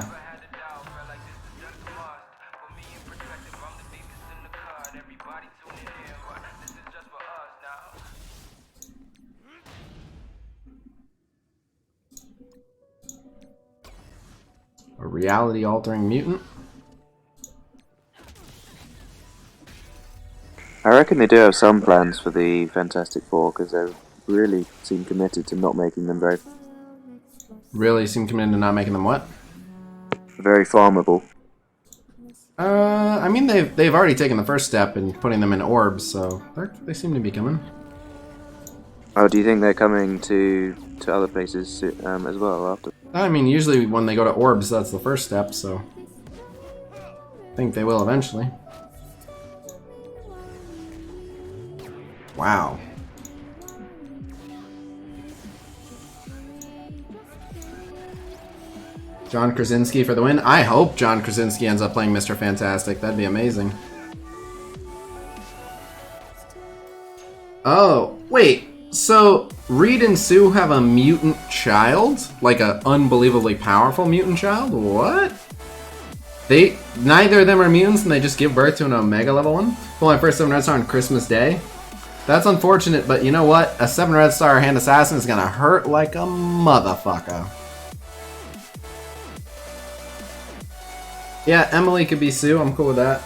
S1: A reality-altering mutant?
S6: I reckon they do have some plans for the Fantastic Four, because they really seem committed to not making them
S1: Really seem committed to not making them what?
S6: very farmable.
S1: I mean, they've already taken the first step in putting them in orbs, so they seem to be coming.
S6: Oh, do you think they're coming to other places as well after?
S1: I mean, usually when they go to orbs, that's the first step, so I think they will eventually. Wow. John Krasinski for the win. I hope John Krasinski ends up playing Mr. Fantastic. That'd be amazing. Oh, wait. So, Reed and Sue have a mutant child? Like an unbelievably powerful mutant child? What? Neither of them are mutants and they just give birth to an Omega level 1? Well, my first 7 red star on Christmas Day? That's unfortunate, but you know what? A 7 red star hand assassin is gonna hurt like a motherfucker. Yeah, Emily could be Sue. I'm cool with that.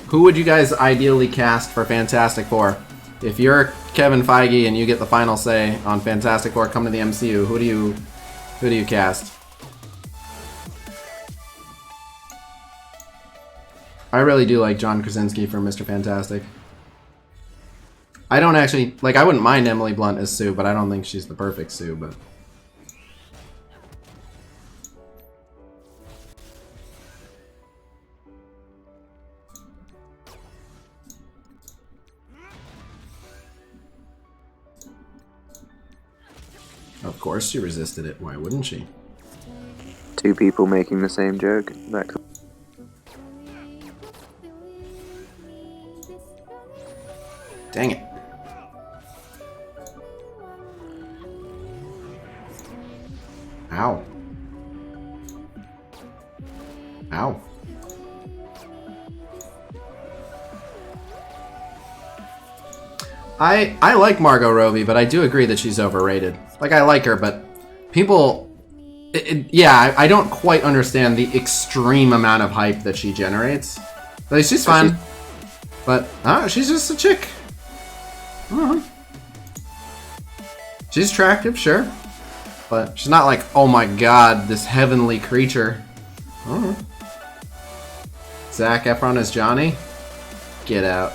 S1: Who would you guys ideally cast for Fantastic Four? If you're Kevin Feige and you get the final say on Fantastic Four come to the MCU, who do you cast? I really do like John Krasinski for Mr. Fantastic. I don't actually, like, I wouldn't mind Emily Blunt as Sue, but I don't think she's the perfect Sue, but... Of course she resisted it, why wouldn't she?
S6: Two people making the same joke.
S1: Dang it. Ow. Ow. I like Margot Robbie, but I do agree that she's overrated. Like, I like her, but people... yeah, I don't quite understand the extreme amount of hype that she generates. Like, she's fun, but she's just a chick. She's attractive, sure. But she's not like, oh my god, this heavenly creature. Alright. Zac Efron as Johnny? Get out.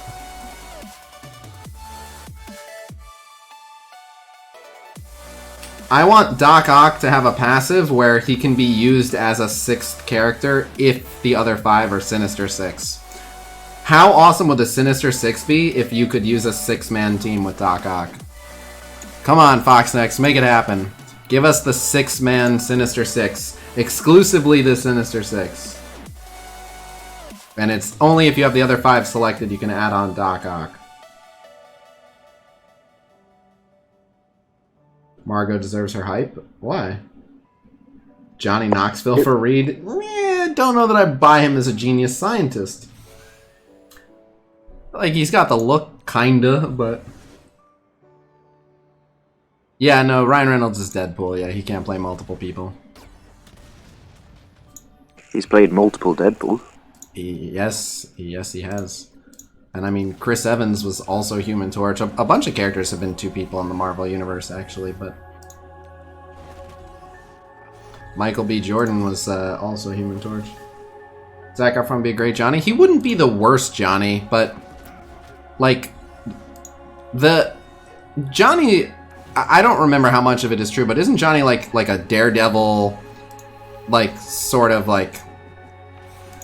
S1: I want Doc Ock to have a passive where he can be used as a 6th character if the other 5 are Sinister 6. How awesome would the Sinister 6 be if you could use a 6-man team with Doc Ock? Come on, Foxnex, make it happen. Give us the 6-man Sinister 6. Exclusively the Sinister 6. And it's only if you have the other 5 selected you can add on Doc Ock. Margot deserves her hype? Why? Johnny Knoxville for Reed? Don't know that I buy him as a genius scientist. Like, he's got the look, kinda, but... Yeah, no, Ryan Reynolds is Deadpool. Yeah, he can't play multiple people.
S6: He's played multiple Deadpool.
S1: Yes, he has. And I mean, Chris Evans was also Human Torch. A bunch of characters have been 2 people in the Marvel Universe, actually, but... Michael B. Jordan was also Human Torch. Zac Efron would be a great Johnny. He wouldn't be the worst Johnny, but... Like... The... Johnny... I don't remember how much of it is true, but isn't Johnny like a daredevil... Like, sort of like...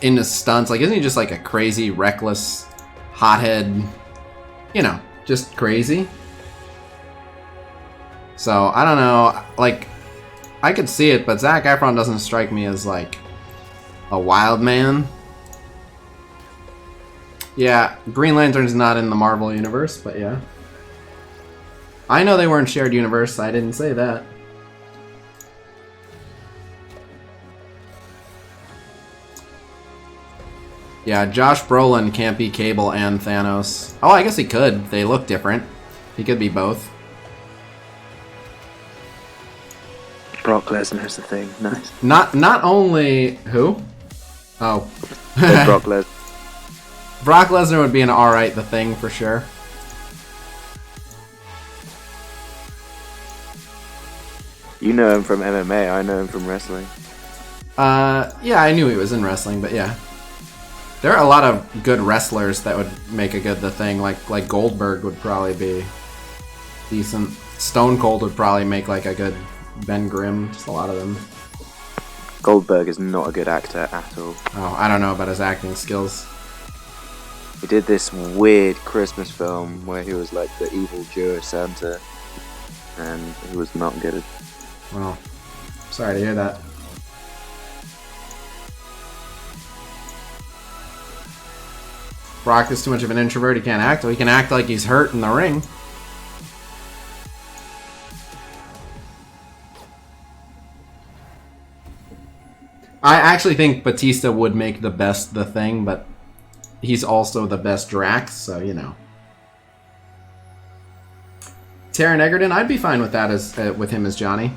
S1: into stunts? Like, isn't he just like a crazy, reckless... hothead, you know, just crazy. So, I don't know, like, I could see it, but Zac Efron doesn't strike me as, like, a wild man. Yeah, Green Lantern's not in the Marvel Universe, but yeah. I know they weren't shared universe, I didn't say that. Yeah, Josh Brolin can't be Cable and Thanos. Oh, I guess he could. They look different. He could be both.
S6: Brock Lesnar's the thing. Nice.
S1: Not only... Who? Oh.
S6: Brock Lesnar.
S1: Brock Lesnar would be an alright The Thing for sure.
S6: You know him from MMA, I know him from wrestling.
S1: Yeah, I knew he was in wrestling, but yeah. There are a lot of good wrestlers that would make a good The Thing. Like Goldberg would probably be decent. Stone Cold would probably make like a good Ben Grimm. Just a lot of them.
S6: Goldberg is not a good actor at all.
S1: Oh, I don't know about his acting skills.
S6: He did this weird Christmas film where he was like the evil Jewish Santa, and he was not good.
S1: Well, sorry to hear that. Brock is too much of an introvert, he can't act. Well, he can act like he's hurt in the ring. I actually think Batista would make the best The Thing, but he's also the best Drax, so you know. Taron Egerton, I'd be fine with that as with him as Johnny.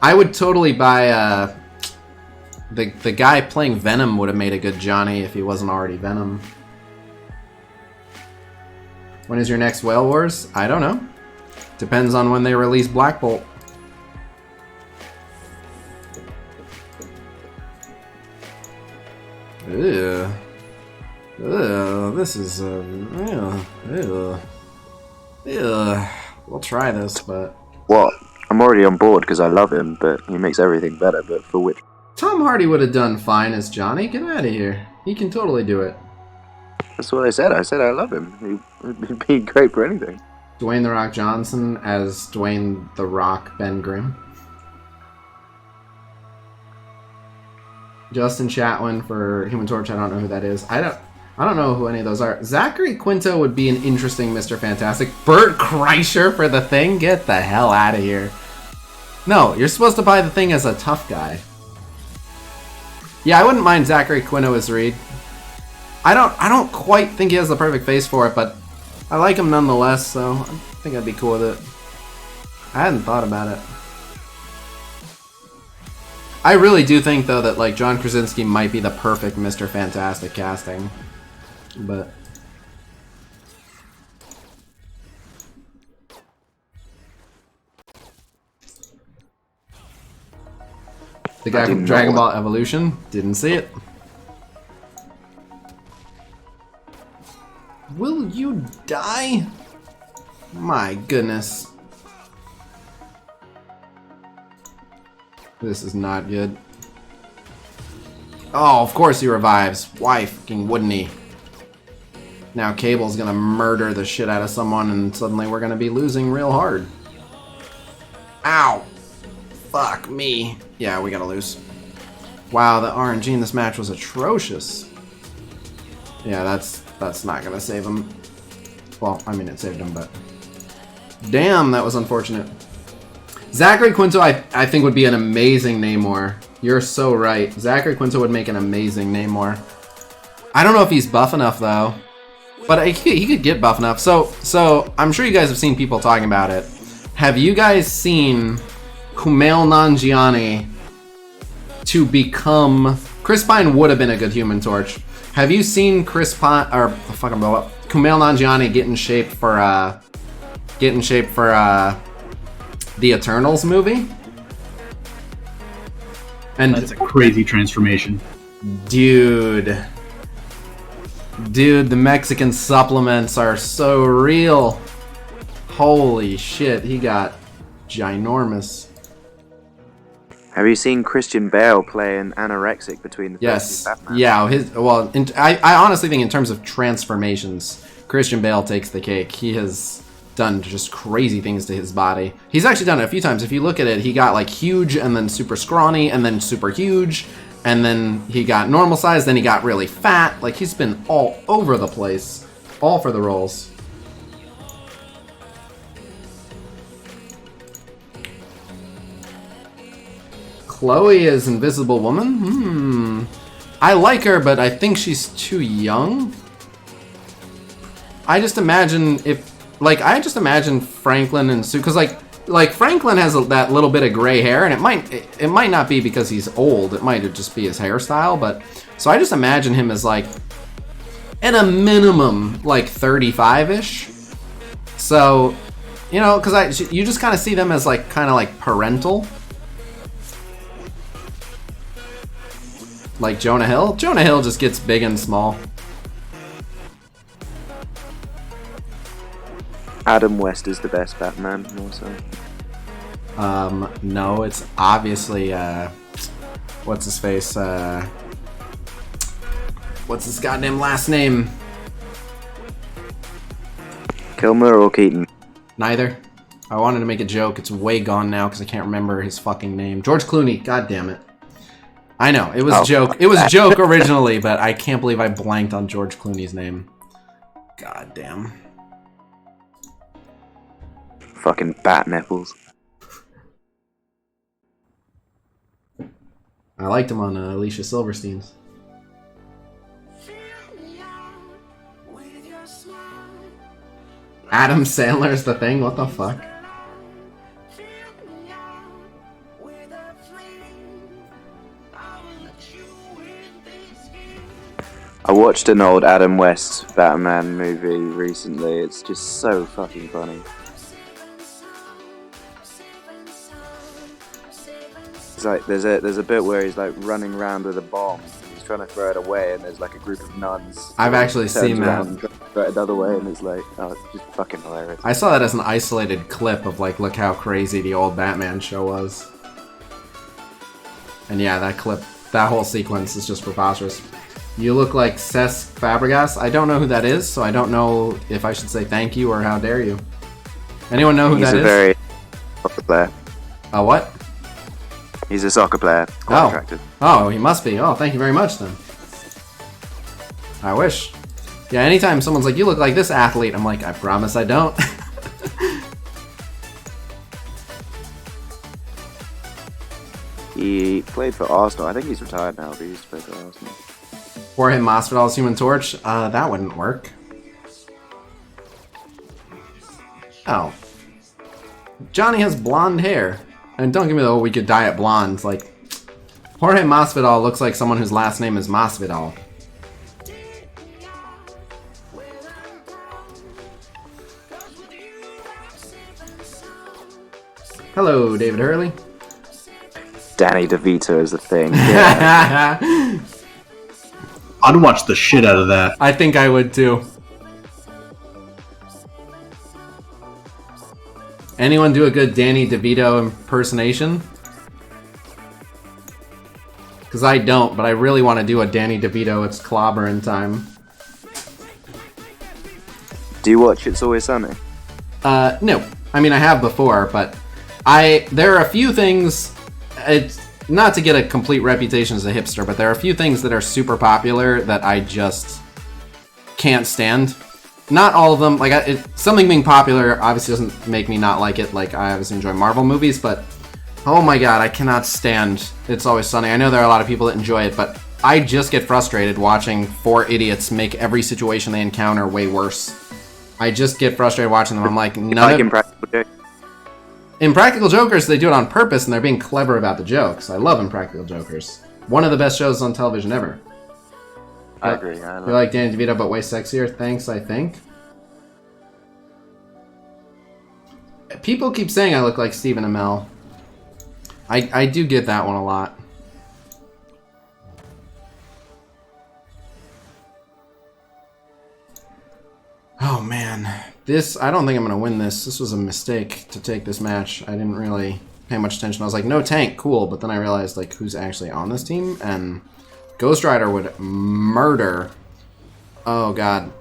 S1: I would totally buy the guy playing Venom would have made a good Johnny if he wasn't already Venom. When is your next Whale Wars? I don't know. Depends on when they release Black Bolt. Ugh. Ugh. This is ugh. Ugh. Ugh. We'll try this, but
S6: What? I'm already on board because I love him, but he makes everything better, but for which?
S1: Tom Hardy would have done fine as Johnny. Get out of here. He can totally do it.
S6: That's what I said. I said I love him. He'd be great for anything.
S1: Dwayne The Rock Johnson as Dwayne The Rock Ben Grimm. Justin Chatwin for Human Torch. I don't know who that is. I don't know who any of those are. Zachary Quinto would be an interesting Mr. Fantastic. Bert Kreischer for The Thing? Get the hell out of here. No, you're supposed to buy The Thing as a tough guy. Yeah, I wouldn't mind Zachary Quinto as Reed. I don't quite think he has the perfect face for it, but I like him nonetheless, so I think I'd be cool with it. I hadn't thought about it. I really do think, though, that like John Krasinski might be the perfect Mr. Fantastic casting. But The guy from Dragon Ball Evolution? Didn't see it. Will you die? My goodness. This is not good. Oh, of course he revives. Why fucking wouldn't he? Now Cable's gonna murder the shit out of someone and suddenly we're gonna be losing real hard. Ow! Fuck me. Yeah, we gotta lose. Wow, the RNG in this match was atrocious. Yeah, that's not gonna save him. Well, I mean it saved him, but... Damn, that was unfortunate. Zachary Quinto, I think would be an amazing Namor. You're so right. Zachary Quinto would make an amazing Namor. I don't know if he's buff enough though. But he could get buff enough. So I'm sure you guys have seen people talking about it. Have you guys seen Kumail Nanjiani to become... Chris Pine would have been a good Human Torch. Have you seen Chris Pine or fucking Kumail Nanjiani get in shape for the Eternals movie? And
S10: that's a crazy transformation.
S1: Dude, the Mexican supplements are so real. Holy shit, he got ginormous.
S6: Have you seen Christian Bale playing anorexic between the first two Batman?
S1: Yeah, I honestly think in terms of transformations, Christian Bale takes the cake. He has done just crazy things to his body. He's actually done it a few times. If you look at it, he got like huge and then super scrawny and then super huge and then he got normal size, then he got really fat. Like he's been all over the place, all for the roles. Chloe is Invisible Woman? I like her, but I think she's too young. I just imagine Franklin and Sue, because like Franklin has that little bit of gray hair, and it might not be because he's old. It might just be his hairstyle. But so I just imagine him as like, at a minimum, like 35-ish. So, you know, because you just kind of see them as like kind of like parental. Like Jonah Hill. Jonah Hill just gets big and small.
S6: Adam West is the best Batman, also.
S1: No, it's obviously, what's his face, what's his goddamn last name?
S6: Kilmer or Keaton?
S1: Neither. I wanted to make a joke, it's way gone now because I can't remember his fucking name. George Clooney, god damn it. I know, it was a joke. It was a joke originally, but I can't believe I blanked on George Clooney's name. God damn.
S6: Fucking bat nipples.
S1: I liked him on Alicia Silverstein's. Adam Sandler's the thing? What the fuck?
S6: I watched an old Adam West Batman movie recently. It's just so fucking funny. It's like there's a bit where he's like running around with a bomb. He's trying to throw it away, and there's like a group of nuns.
S1: I've actually seen that.
S6: And throw it another way, and it's like, oh, it's just fucking hilarious.
S1: I saw that as an isolated clip of like, look how crazy the old Batman show was. And yeah, that clip, that whole sequence is just preposterous. You look like Cesc Fabregas. I don't know who that is, so I don't know if I should say thank you or how dare you. Anyone know who that is?
S6: He's a very soccer player.
S1: A what?
S6: He's a soccer player. Quite attractive.
S1: Oh, he must be. Oh, thank you very much then. I wish. Yeah, anytime someone's like, you look like this athlete, I'm like, I promise I don't.
S6: He played for Arsenal. I think he's retired now, but he used to play for Arsenal.
S1: Jorge Masvidal's Human Torch? That wouldn't work. Oh. Johnny has blonde hair. And don't get me though, we could dye it blonde. Like, Jorge Masvidal looks like someone whose last name is Masvidal. Hello, David Hurley.
S6: Danny DeVito is the thing. Yeah.
S10: I'd watch the shit out of that.
S1: I think I would too. Anyone do a good Danny DeVito impersonation? Because I don't, but I really want to do a Danny DeVito It's Clobbering Time.
S6: Do you watch It's Always Sunny?
S1: No. I mean, I have before, but there are a few things, it's not to get a complete reputation as a hipster, but there are a few things that are super popular that I just can't stand. Not all of them, like, something being popular obviously doesn't make me not like it, like, I obviously enjoy Marvel movies, but, oh my god, I cannot stand It's Always Sunny. I know there are a lot of people that enjoy it, but I just get frustrated watching four idiots make every situation they encounter way worse. I just get frustrated watching them. I'm like,
S6: Impractical Jokers.
S1: Impractical Jokers, they do it on purpose, and they're being clever about the jokes. I love Impractical Jokers. One of the best shows on television ever.
S6: I agree.
S1: You like Danny DeVito, but way sexier? Thanks, I think. People keep saying I look like Stephen Amell. I do get that one a lot. Oh man, I don't think I'm gonna win this. This was a mistake to take this match. I didn't really pay much attention. I was like, no tank, cool, but then I realized like who's actually on this team, and Ghost Rider would murder. Oh god.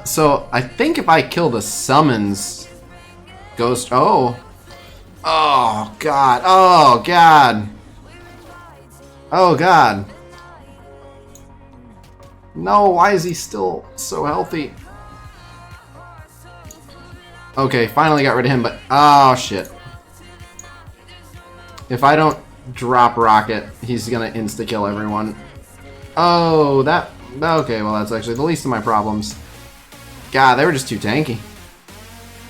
S1: So I think if I kill the summons, oh god, oh god, oh god. No, why is he still so healthy? Okay, finally got rid of him, but oh shit. If I don't drop Rocket, he's gonna insta-kill everyone. Oh, okay, well that's actually the least of my problems. God, they were just too tanky.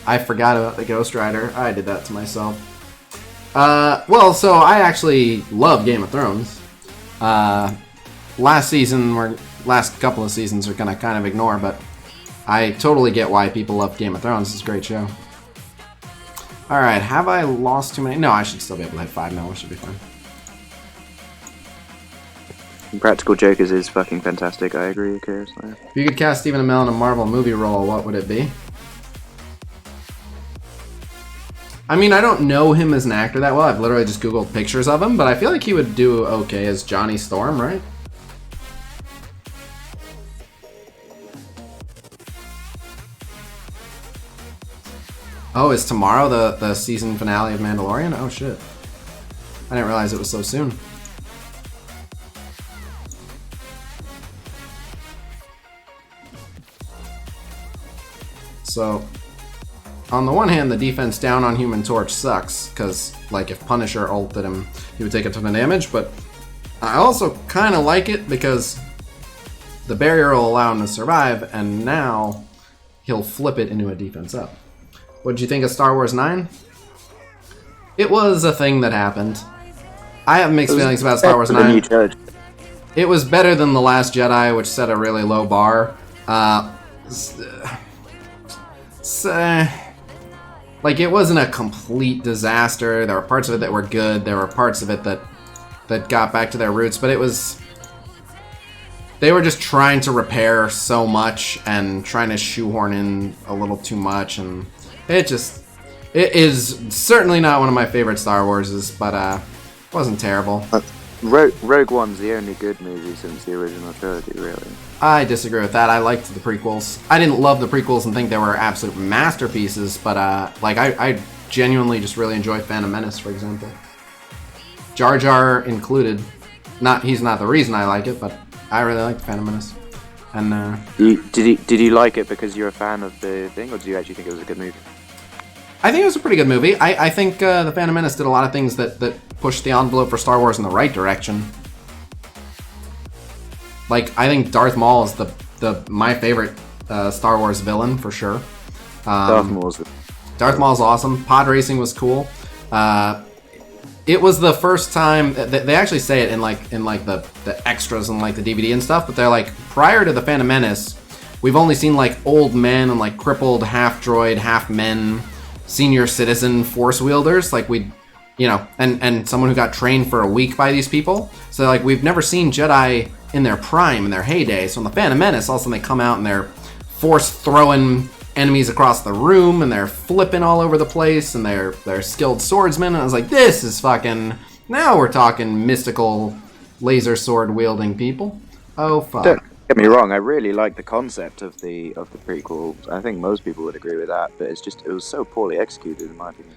S1: I forgot about the Ghost Rider. I did that to myself. Well, so I actually love Game of Thrones. Last couple of seasons are gonna kind of ignore, but I totally get why people love Game of Thrones. It's a great show. Alright, have I lost too many? No, I should still be able to hit 5 mil. It should be fine.
S6: Impractical Jokers is fucking fantastic. I agree, Chris.
S1: If you could cast Stephen Amell in a Marvel movie role, what would it be? I mean, I don't know him as an actor that well. I've literally just Googled pictures of him, but I feel like he would do okay as Johnny Storm, right? Oh, is tomorrow the season finale of Mandalorian? Oh shit. I didn't realize it was so soon. So, on the one hand, the defense down on Human Torch sucks, because, like, if Punisher ulted him, he would take a ton of damage, but I also kind of like it because the barrier will allow him to survive, and now he'll flip it into a defense up. What did you think of Star Wars 9? It was a thing that happened. I have mixed feelings about Star Wars 9. It was better than The Last Jedi, which set a really low bar. Like, it wasn't a complete disaster. There were parts of it that were good. There were parts of it that got back to their roots, but it was... They were just trying to repair so much and trying to shoehorn in a little too much, and it is certainly not one of my favorite Star Warses, but it wasn't terrible.
S6: Rogue One's the only good movie since the original trilogy, really.
S1: I disagree with that. I liked the prequels. I didn't love the prequels and think they were absolute masterpieces, but like I genuinely just really enjoy Phantom Menace, for example. Jar Jar included. He's not the reason I like it, but I really like Phantom Menace. And
S6: did you like it because you're a fan of the thing, or did you actually think it was a good movie?
S1: I think it was a pretty good movie. I think the Phantom Menace did a lot of things that pushed the envelope for Star Wars in the right direction. Like, I think Darth Maul is my favorite Star Wars villain, for sure. Darth Maul's awesome. Pod racing was cool. It was the first time they actually say it in the extras and like the DVD and stuff, but they're like, prior to the Phantom Menace, we've only seen like old men and like crippled half droid, half men, senior citizen force wielders. Like we you know, and someone who got trained for a week by these people. So like we've never seen Jedi in their prime, in their heyday. So in the Phantom Menace, all of a sudden they come out and they're force throwing enemies across the room and they're flipping all over the place and they're skilled swordsmen. And I was like, this is fucking, now we're talking mystical laser sword wielding people. Oh fuck.
S6: Don't get me wrong, I really like the concept of the prequel. I think most people would agree with that, but it was so poorly executed in my opinion.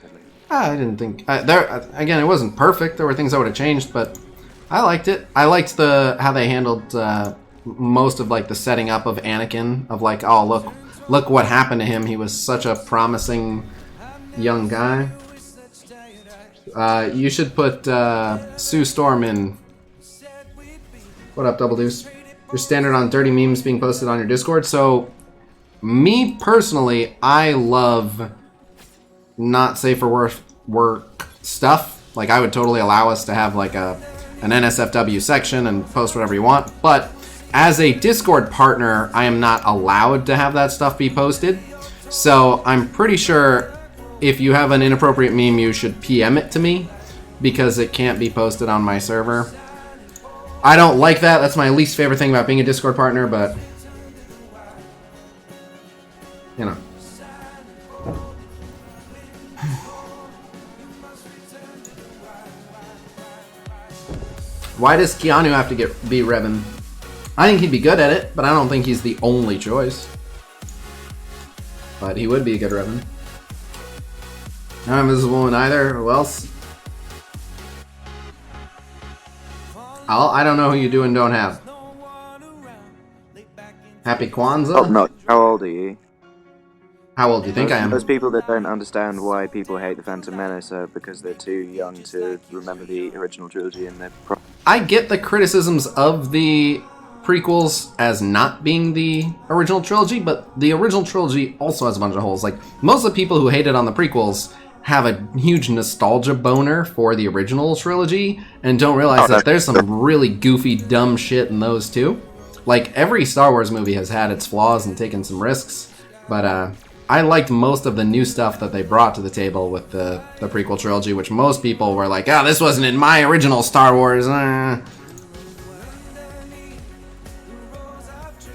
S1: I didn't think again, it wasn't perfect. There were things I would have changed, but I liked it. I liked how they handled most of like the setting up of Anakin, of like, oh look what happened to him. He was such a promising young guy. You should put Sue Storm in. What up, Double Deuce? Your standard on dirty memes being posted on your Discord. So, me personally, I love not safe for work stuff. Like, I would totally allow us to have like an NSFW section and post whatever you want. But as a Discord partner, I am not allowed to have that stuff be posted. So, I'm pretty sure if you have an inappropriate meme, you should PM it to me because it can't be posted on my server. I don't like that. That's my least favorite thing about being a Discord partner, but you know. Why does Keanu have to be Revan? I think he'd be good at it, but I don't think he's the only choice. But he would be a good Revan. Not invisible in either. Who else? I don't know who you do and don't have. Happy Kwanzaa?
S6: Oh, no. How old are you?
S1: How old do you think I am?
S6: Those people that don't understand why people hate the Phantom Menace are because they're too young to remember the original trilogy and they're...
S1: I get the criticisms of the prequels as not being the original trilogy, but the original trilogy also has a bunch of holes. Like, most of the people who hated on the prequels have a huge nostalgia boner for the original trilogy and don't realize that there's some really goofy, dumb shit in those too. Like, every Star Wars movie has had its flaws and taken some risks, but I liked most of the new stuff that they brought to the table with the prequel trilogy, which most people were like, oh, this wasn't in my original Star Wars.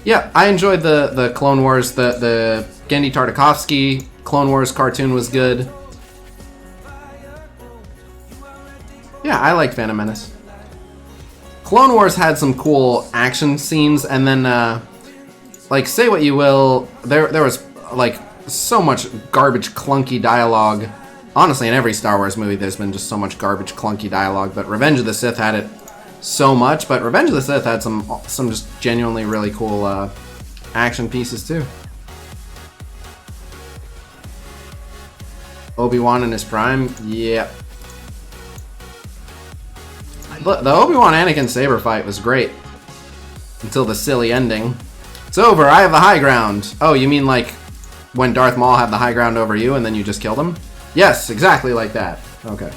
S1: Yeah, I enjoyed the Clone Wars. The Genndy Tartakovsky Clone Wars cartoon was good. Yeah, I liked Phantom Menace. Clone Wars had some cool action scenes, and then, like, say what you will, there was, like, so much garbage, clunky dialogue. Honestly, in every Star Wars movie, there's been just so much garbage, clunky dialogue, but Revenge of the Sith had it so much, but Revenge of the Sith had some just genuinely really cool action pieces, too. Obi-Wan in his prime? Yeah. The Obi-Wan Anakin saber fight was great. Until the silly ending. It's over, I have the high ground. Oh, you mean like when Darth Maul had the high ground over you and then you just killed him? Yes, exactly like that. Okay.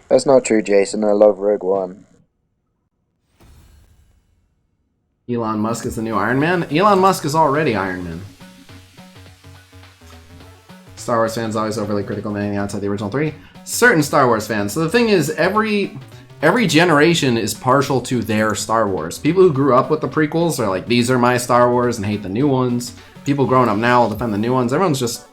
S6: That's not true, Jason. I love Rogue One.
S1: Elon Musk is the new Iron Man? Elon Musk is already Iron Man. Star Wars fans always overly critical of anything outside the original three. Certain Star Wars fans. So the thing is, every generation is partial to their Star Wars. People who grew up with the prequels are like, these are my Star Wars, and hate the new ones. People growing up now will defend the new ones. Everyone's just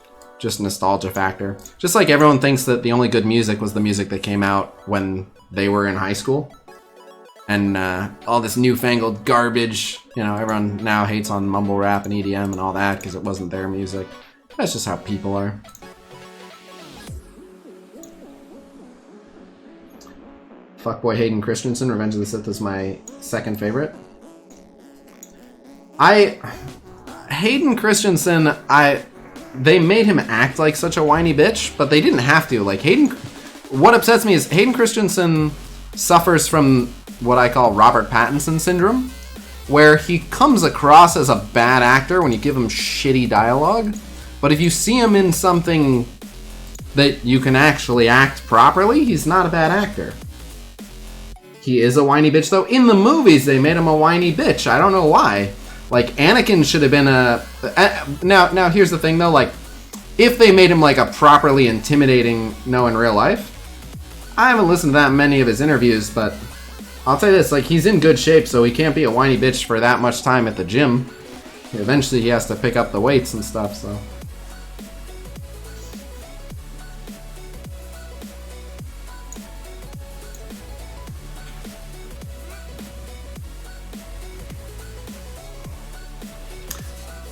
S1: nostalgia factor. Just like everyone thinks that the only good music was the music that came out when they were in high school. And all this newfangled garbage, you know, everyone now hates on mumble rap and EDM and all that because it wasn't their music. That's just how people are. Fuckboy Hayden Christensen, Revenge of the Sith is my second favorite. Hayden Christensen, they made him act like such a whiny bitch, but they didn't have to. Like, what upsets me is Hayden Christensen suffers from what I call Robert Pattinson syndrome, where he comes across as a bad actor when you give him shitty dialogue, but if you see him in something that you can actually act properly, he's not a bad actor. He is a whiny bitch, though. In the movies, they made him a whiny bitch. I don't know why. Like, Anakin should have been a Now here's the thing though, like, if they made him like a properly intimidating No in real life, I haven't listened to that many of his interviews, but I'll tell you this, like, he's in good shape, so he can't be a whiny bitch for that much time at the gym. Eventually he has to pick up the weights and stuff, so.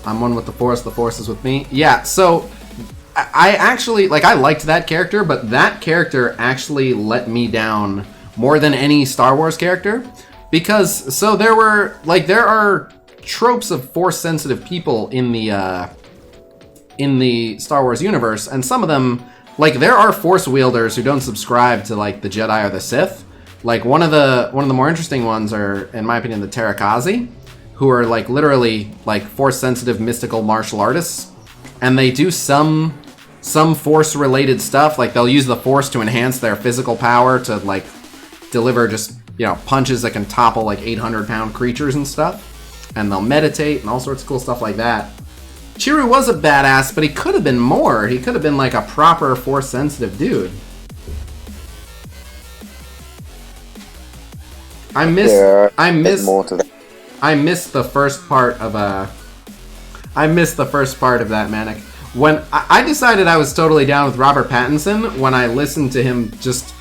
S1: I'm one with the Force is with me. Yeah, so I actually, like, I liked that character, but that character actually let me down more than any Star Wars character. Because, so there are tropes of Force-sensitive people in the Star Wars universe, and some of them, like, there are Force wielders who don't subscribe to, like, the Jedi or the Sith. Like, one of the more interesting ones are, in my opinion, the Terrakazi, who are, like, literally, like, Force-sensitive mystical martial artists, and they do some Force-related stuff. Like, they'll use the Force to enhance their physical power to, like, deliver just, you know, punches that can topple, like, 800-pound creatures and stuff, and they'll meditate and all sorts of cool stuff like that. Chiru was a badass, but he could have been more. He could have been, like, a proper Force-sensitive dude. I missed the first part of that, Manic. When I decided I was totally down with Robert Pattinson when I listened to him just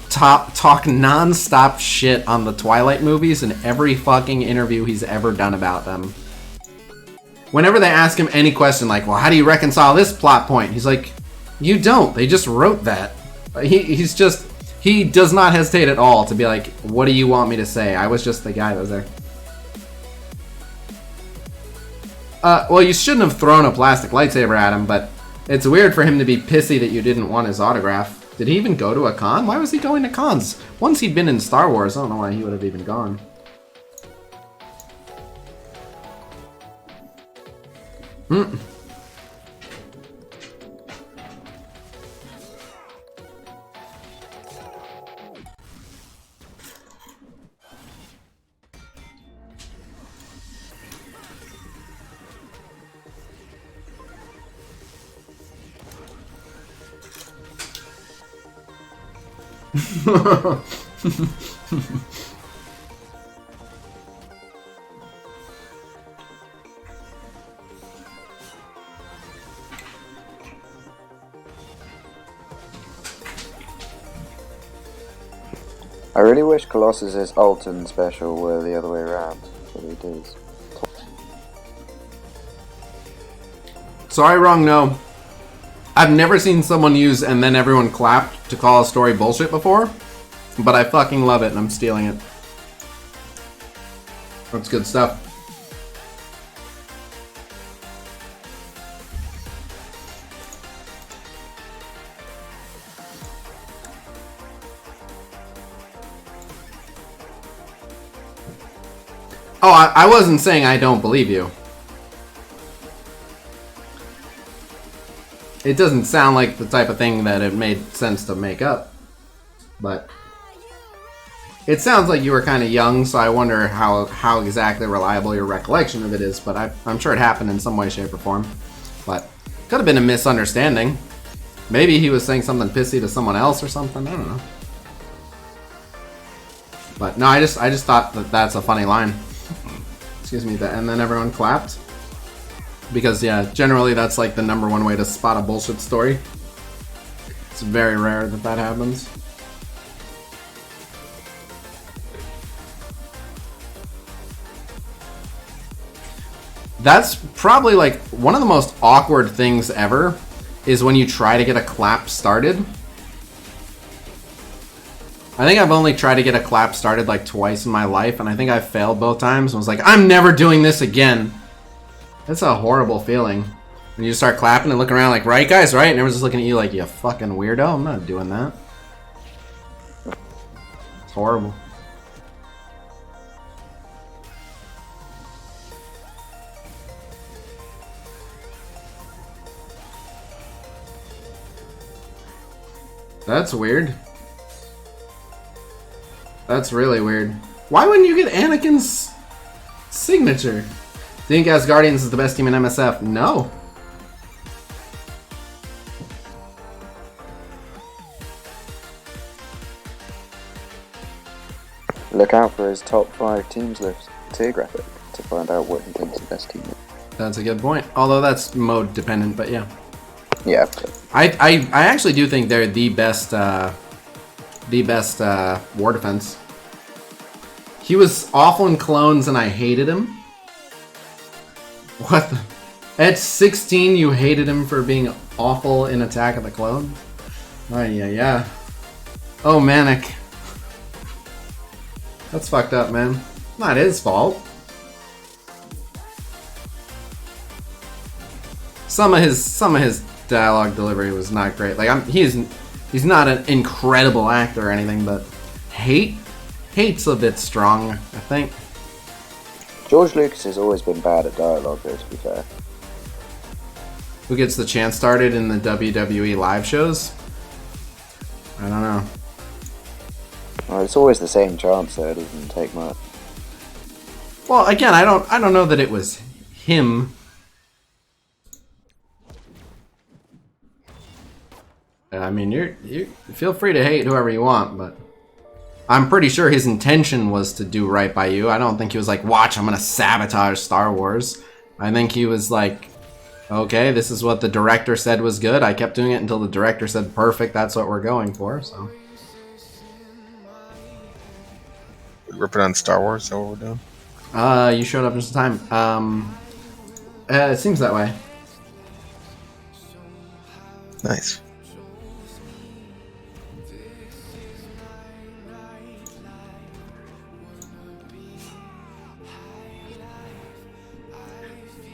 S1: talk non-stop shit on the Twilight movies in every fucking interview he's ever done about them. Whenever they ask him any question like, well, how do you reconcile this plot point? He's like, you don't. They just wrote that. He does not hesitate at all to be like, what do you want me to say? I was just the guy that was there. Well, you shouldn't have thrown a plastic lightsaber at him, but it's weird for him to be pissy that you didn't want his autograph. Did he even go to a con? Why was he going to cons? Once he'd been in Star Wars, I don't know why he would have even gone.
S6: I really wish Colossus's ult and special were the other way around, but it is.
S1: Sorry, wrong, no. I've never seen someone use and then everyone clapped to call a story bullshit before, but I fucking love it and I'm stealing it. That's good stuff. Oh, I wasn't saying I don't believe you. It doesn't sound like the type of thing that it made sense to make up. But it sounds like you were kind of young, so I wonder how exactly reliable your recollection of it is. But I'm sure it happened in some way, shape, or form. But could have been a misunderstanding. Maybe he was saying something pissy to someone else or something. I don't know. But no, I just thought that that's a funny line. Excuse me, and then everyone clapped. Because, yeah, generally that's like the #1 way to spot a bullshit story. It's very rare that that happens. That's probably like one of the most awkward things ever is when you try to get a clap started. I think I've only tried to get a clap started like twice in my life, and I think I failed both times and was like, I'm never doing this again. That's a horrible feeling. When you start clapping and looking around like, right guys, right? And everyone's just looking at you like, you fucking weirdo. I'm not doing that. It's horrible. That's weird. That's really weird. Why wouldn't you get Anakin's signature? Think Asgardians is the best team in MSF? No.
S6: Look out for his top 5 teams list tier graphic to find out what he thinks the best team is.
S1: That's a good point. Although that's mode dependent, but yeah.
S6: Yeah.
S1: I actually do think they're the best war defense. He was awful in clones and I hated him. What the? At 16 you hated him for being awful in Attack of the Clone? Oh yeah. Oh, Manic. That's fucked up, man. Not his fault. Some of his dialogue delivery was not great. Like he's not an incredible actor or anything, but hate's a bit strong, I think.
S6: George Lucas has always been bad at dialogue, though, to be fair.
S1: Who gets the chance started in the WWE live shows? I don't know.
S6: Well, it's always the same chance, so it doesn't take much.
S1: Well, again, I don't know that it was him. I mean, you feel free to hate whoever you want, but I'm pretty sure his intention was to do right by you. I don't think he was like, watch, I'm gonna sabotage Star Wars. I think he was like, okay, this is what the director said was good. I kept doing it until the director said, perfect, that's what we're going for, so.
S11: Ripping on Star Wars, is that what we're doing?
S1: You showed up just in time. It seems that way.
S11: Nice.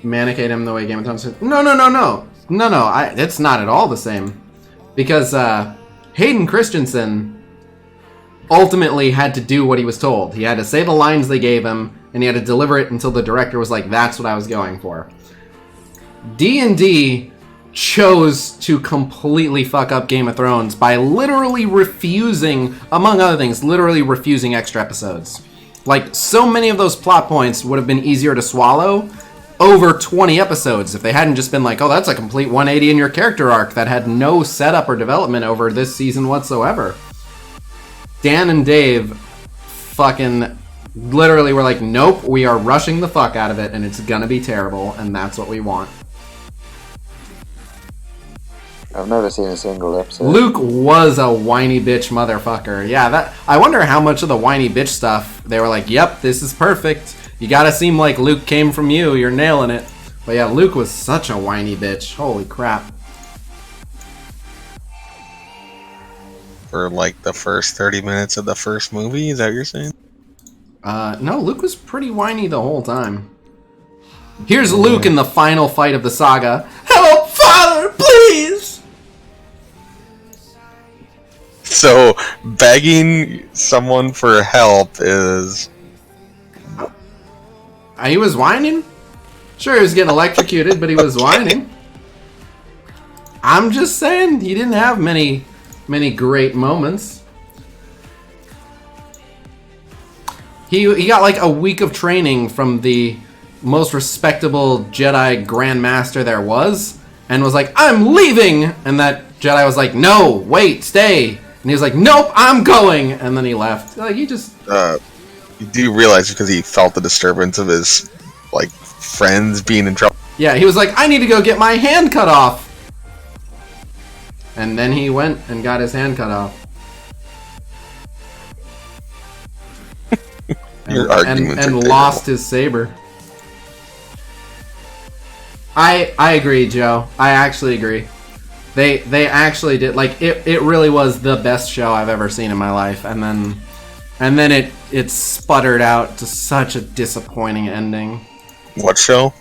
S1: Manicate him the way Game of Thrones said. No. It's not at all the same. Because Hayden Christensen ultimately had to do what he was told. He had to say the lines they gave him, and he had to deliver it until the director was like, that's what I was going for. D&D chose to completely fuck up Game of Thrones by literally refusing, among other things, literally refusing extra episodes. Like, so many of those plot points would have been easier to swallow over 20 episodes if they hadn't just been like, oh, that's a complete 180 in your character arc that had no setup or development over this season whatsoever. Dan and Dave fucking literally were like, nope, we are rushing the fuck out of it and it's gonna be terrible and that's what we want.
S6: I've never seen a single episode.
S1: Luke was a whiny bitch motherfucker. Yeah, that. I wonder how much of the whiny bitch stuff they were like, yep, this is perfect. You gotta seem like Luke came from you. You're nailing it. But yeah, Luke was such a whiny bitch. Holy crap.
S11: For like the first 30 minutes of the first movie, is that what you're saying?
S1: No, Luke was pretty whiny the whole time. Here's Luke in the final fight of the saga. Help, Father, please!
S11: So, begging someone for help is...
S1: He was whining? Sure, he was getting electrocuted, but he was whining. I'm just saying, he didn't have many great moments. He got like a week of training from the most respectable Jedi Grand Master there was, and was like, I'm leaving! And that Jedi was like, no, wait, stay! And he was like, nope, I'm going! And then he left. Like, he just...
S11: You do realize because he felt the disturbance of his, like, friends being in trouble.
S1: Yeah, he was like, I need to go get my hand cut off! And then he went and got his hand cut off. and lost his saber. I agree, Joe. I actually agree. They actually did, like, it really was the best show I've ever seen in my life, and then it sputtered out to such a disappointing ending.
S11: What show?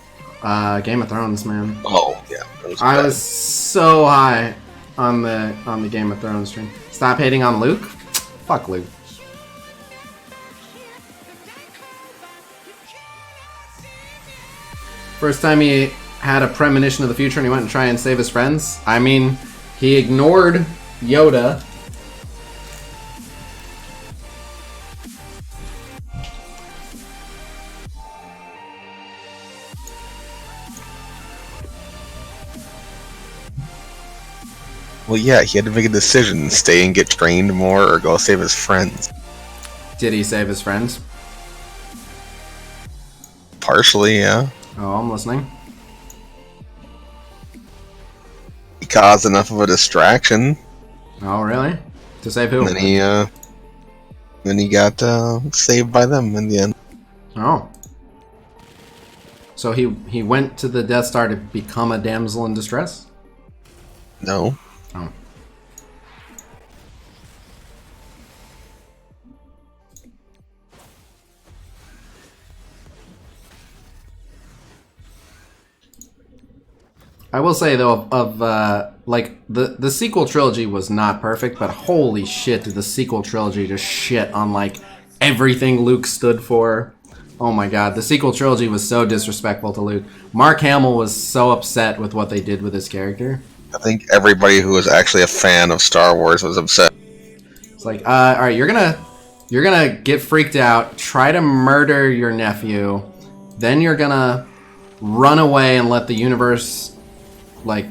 S1: Game of Thrones, man.
S11: Oh, yeah.
S1: I was so high on the Game of Thrones stream. Stop hating on Luke? Fuck Luke. First time he had a premonition of the future and he went and tried and save his friends. I mean, he ignored Yoda.
S11: Well, yeah, he had to make a decision: stay and get trained more, or go save his friends.
S1: Did he save his friends?
S11: Partially, yeah.
S1: Oh, I'm listening.
S11: He caused enough of a distraction.
S1: Oh, really? To save who?
S11: And then he got saved by them in the end.
S1: Oh. So he went to the Death Star to become a damsel in distress?
S11: No.
S1: Oh. I will say though, like the sequel trilogy was not perfect, but holy shit, did the sequel trilogy just shit on like everything Luke stood for. Oh my god, the sequel trilogy was so disrespectful to Luke. Mark Hamill was so upset with what they did with his character.
S11: I think everybody who was actually a fan of Star Wars was upset.
S1: It's like, all right, you're gonna get freaked out, try to murder your nephew, then you're gonna run away and let the universe like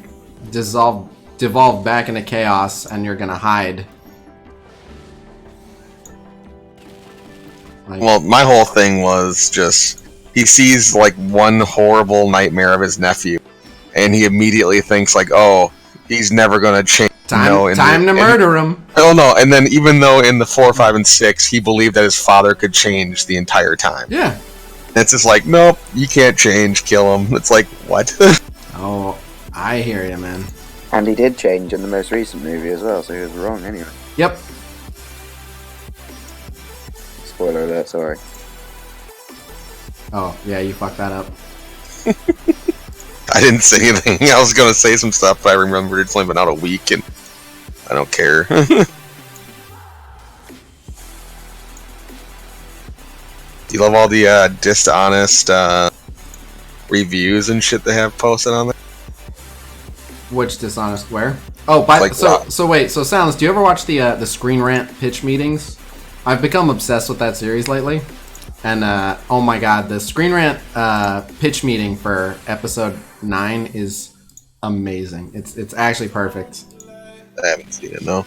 S1: devolve back into chaos, and you're gonna hide. Like,
S11: Well, my whole thing was just he sees like one horrible nightmare of his nephew, and he immediately thinks like, "Oh, he's never gonna change."
S1: time to murder him.
S11: Oh no! And then even though in the 4, 5, and 6, he believed that his father could change the entire time.
S1: Yeah.
S11: And it's just like, nope, you can't change. Kill him. It's like, what?
S1: Oh, I hear you, man.
S6: And he did change in the most recent movie as well, so he was wrong anyway.
S1: Yep.
S6: Spoiler alert, sorry.
S1: Oh, yeah, you fucked that up.
S11: I didn't say anything. I was gonna say some stuff, but I remembered it's only been out a week, and I don't care. Do you love all the dishonest reviews and shit they have posted on there?
S1: Which dishonest where? Oh, so wait, so Sounds, do you ever watch the Screen Rant pitch meetings? I've become obsessed with that series lately. And oh my god, the Screen Rant pitch meeting for episode 9 is amazing. It's actually perfect.
S11: I haven't seen it, no.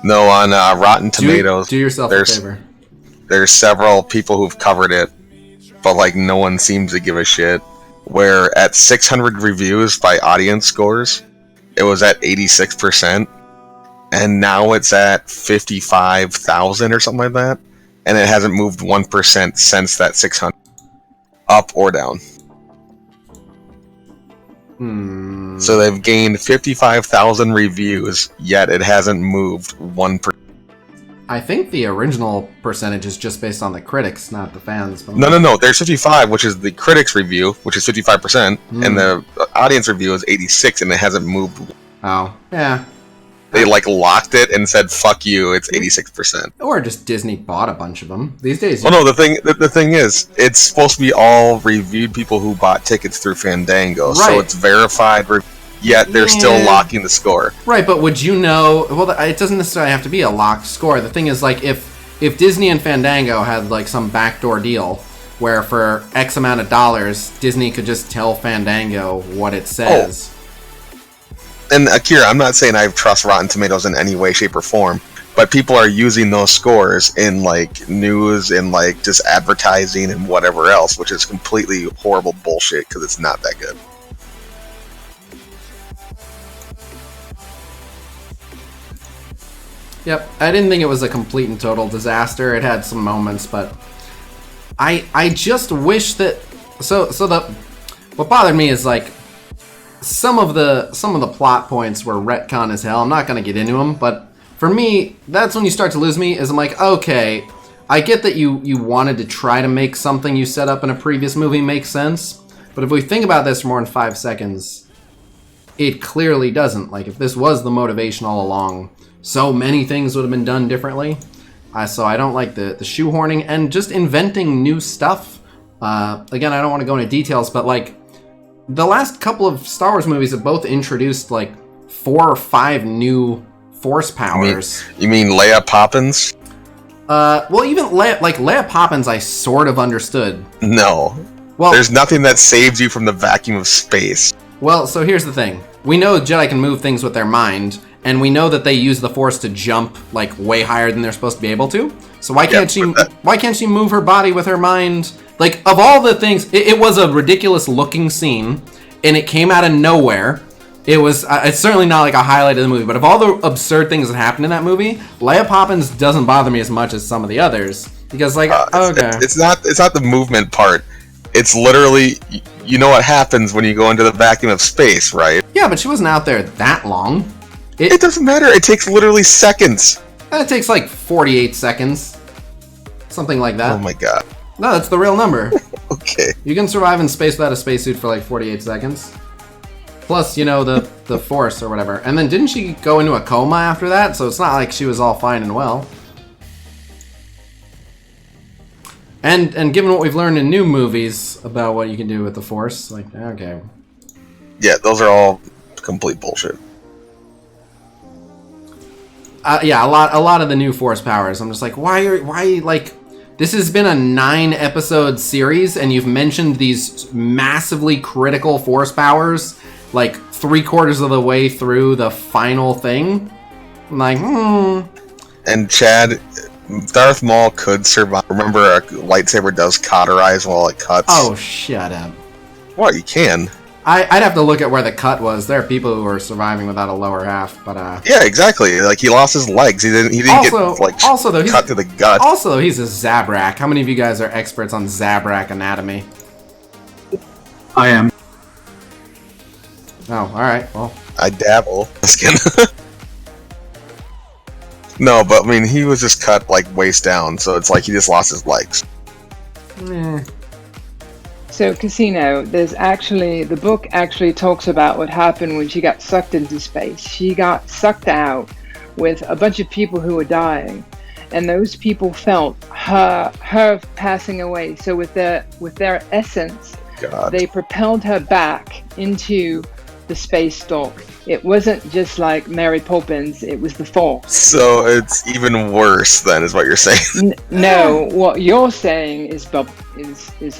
S11: No, on Rotten Tomatoes.
S1: Do yourself a favor.
S11: There's several people who've covered it, but like no one seems to give a shit. Where at 600 reviews by audience scores, it was at 86%, and now it's at 55,000 or something like that, and it hasn't moved 1% since that 600, up or down. So they've gained 55,000 reviews, yet it hasn't moved 1%.
S1: I think the original percentage is just based on the critics, not the fans. But
S11: No. There's 55, which is the critics' review, which is 55%, and the audience review is 86, and it hasn't moved.
S1: Oh, yeah.
S11: They like locked it and said, "Fuck you." It's 86%.
S1: Or just Disney bought a bunch of them. These days.
S11: Well, no. The thing is, it's supposed to be all reviewed people who bought tickets through Fandango, so it's verified. Yet they're still locking the score.
S1: Right, but would you know? Well, it doesn't necessarily have to be a locked score. The thing is, like, if Disney and Fandango had like some backdoor deal where for X amount of dollars, Disney could just tell Fandango what it says.
S11: And Akira, I'm not saying I trust Rotten Tomatoes in any way, shape, or form, but people are using those scores in like news and like just advertising and whatever else, which is completely horrible bullshit because it's not that good.
S1: Yep, I didn't think it was a complete and total disaster. It had some moments, but I just wish that what bothered me is like some of the plot points were retcon as hell. I'm not gonna get into them, but for me, that's when you start to lose me. Is I'm like, okay, I get that you wanted to try to make something you set up in a previous movie make sense, but if we think about this for more than 5 seconds, it clearly doesn't. Like, if this was the motivation all along, so many things would have been done differently. So I don't like the shoehorning and just inventing new stuff. Again, I don't want to go into details, but like the last couple of Star Wars movies have both introduced like 4 or 5 new force powers.
S11: You mean Leia Poppins?
S1: Well, even Leia Poppins, I sort of understood.
S11: No. Well, there's nothing that saves you from the vacuum of space.
S1: Well, so here's the thing. We know Jedi can move things with their mind, and we know that they use the Force to jump like way higher than they're supposed to be able to. So why can't she move her body with her mind? Like, of all the things, it was a ridiculous looking scene, and it came out of nowhere. It was, it's certainly not like a highlight of the movie, but of all the absurd things that happened in that movie, Leia Poppins doesn't bother me as much as some of the others. Because, like, okay.
S11: It's not the movement part. It's literally, you know what happens when you go into the vacuum of space, right?
S1: Yeah, but she wasn't out there that long.
S11: It doesn't matter. It takes literally seconds.
S1: It takes like 48 seconds. Something like that.
S11: Oh my god.
S1: No, that's the real number.
S11: Okay.
S1: You can survive in space without a spacesuit for like 48 seconds. Plus, you know, the Force or whatever. And then didn't she go into a coma after that? So it's not like she was all fine and well. And given what we've learned in new movies about what you can do with the Force, like, okay.
S11: Yeah, those are all complete bullshit.
S1: Yeah, a lot of the new Force powers. I'm just like, why like, this has been a 9-episode series, and you've mentioned these massively critical Force powers, like 3/4 of the way through the final thing. I'm like,
S11: And Chad, Darth Maul could survive. Remember, a lightsaber does cauterize while it cuts.
S1: Oh, shut up.
S11: What? You can.
S1: I'd have to look at where the cut was. There are people who are surviving without a lower half, but
S11: yeah, exactly. Like, he lost his legs. He didn't
S1: also,
S11: get like
S1: also, though,
S11: cut to the gut.
S1: Also, though, he's a Zabrak. How many of you guys are experts on Zabrak anatomy?
S10: I am.
S1: Oh, all right. Well,
S11: I dabble. Skin. No, but I mean, he was just cut like waist down, so it's like he just lost his legs.
S12: So, Casino, there's actually, the book actually talks about what happened when she got sucked into space. She got sucked out with a bunch of people who were dying, and those people felt her passing away. So with their essence,
S11: God.
S12: They propelled her back into the space dock. It wasn't just like Mary Poppins, it was the Force.
S11: So it's even worse then, is what you're saying.
S12: No, what you're saying is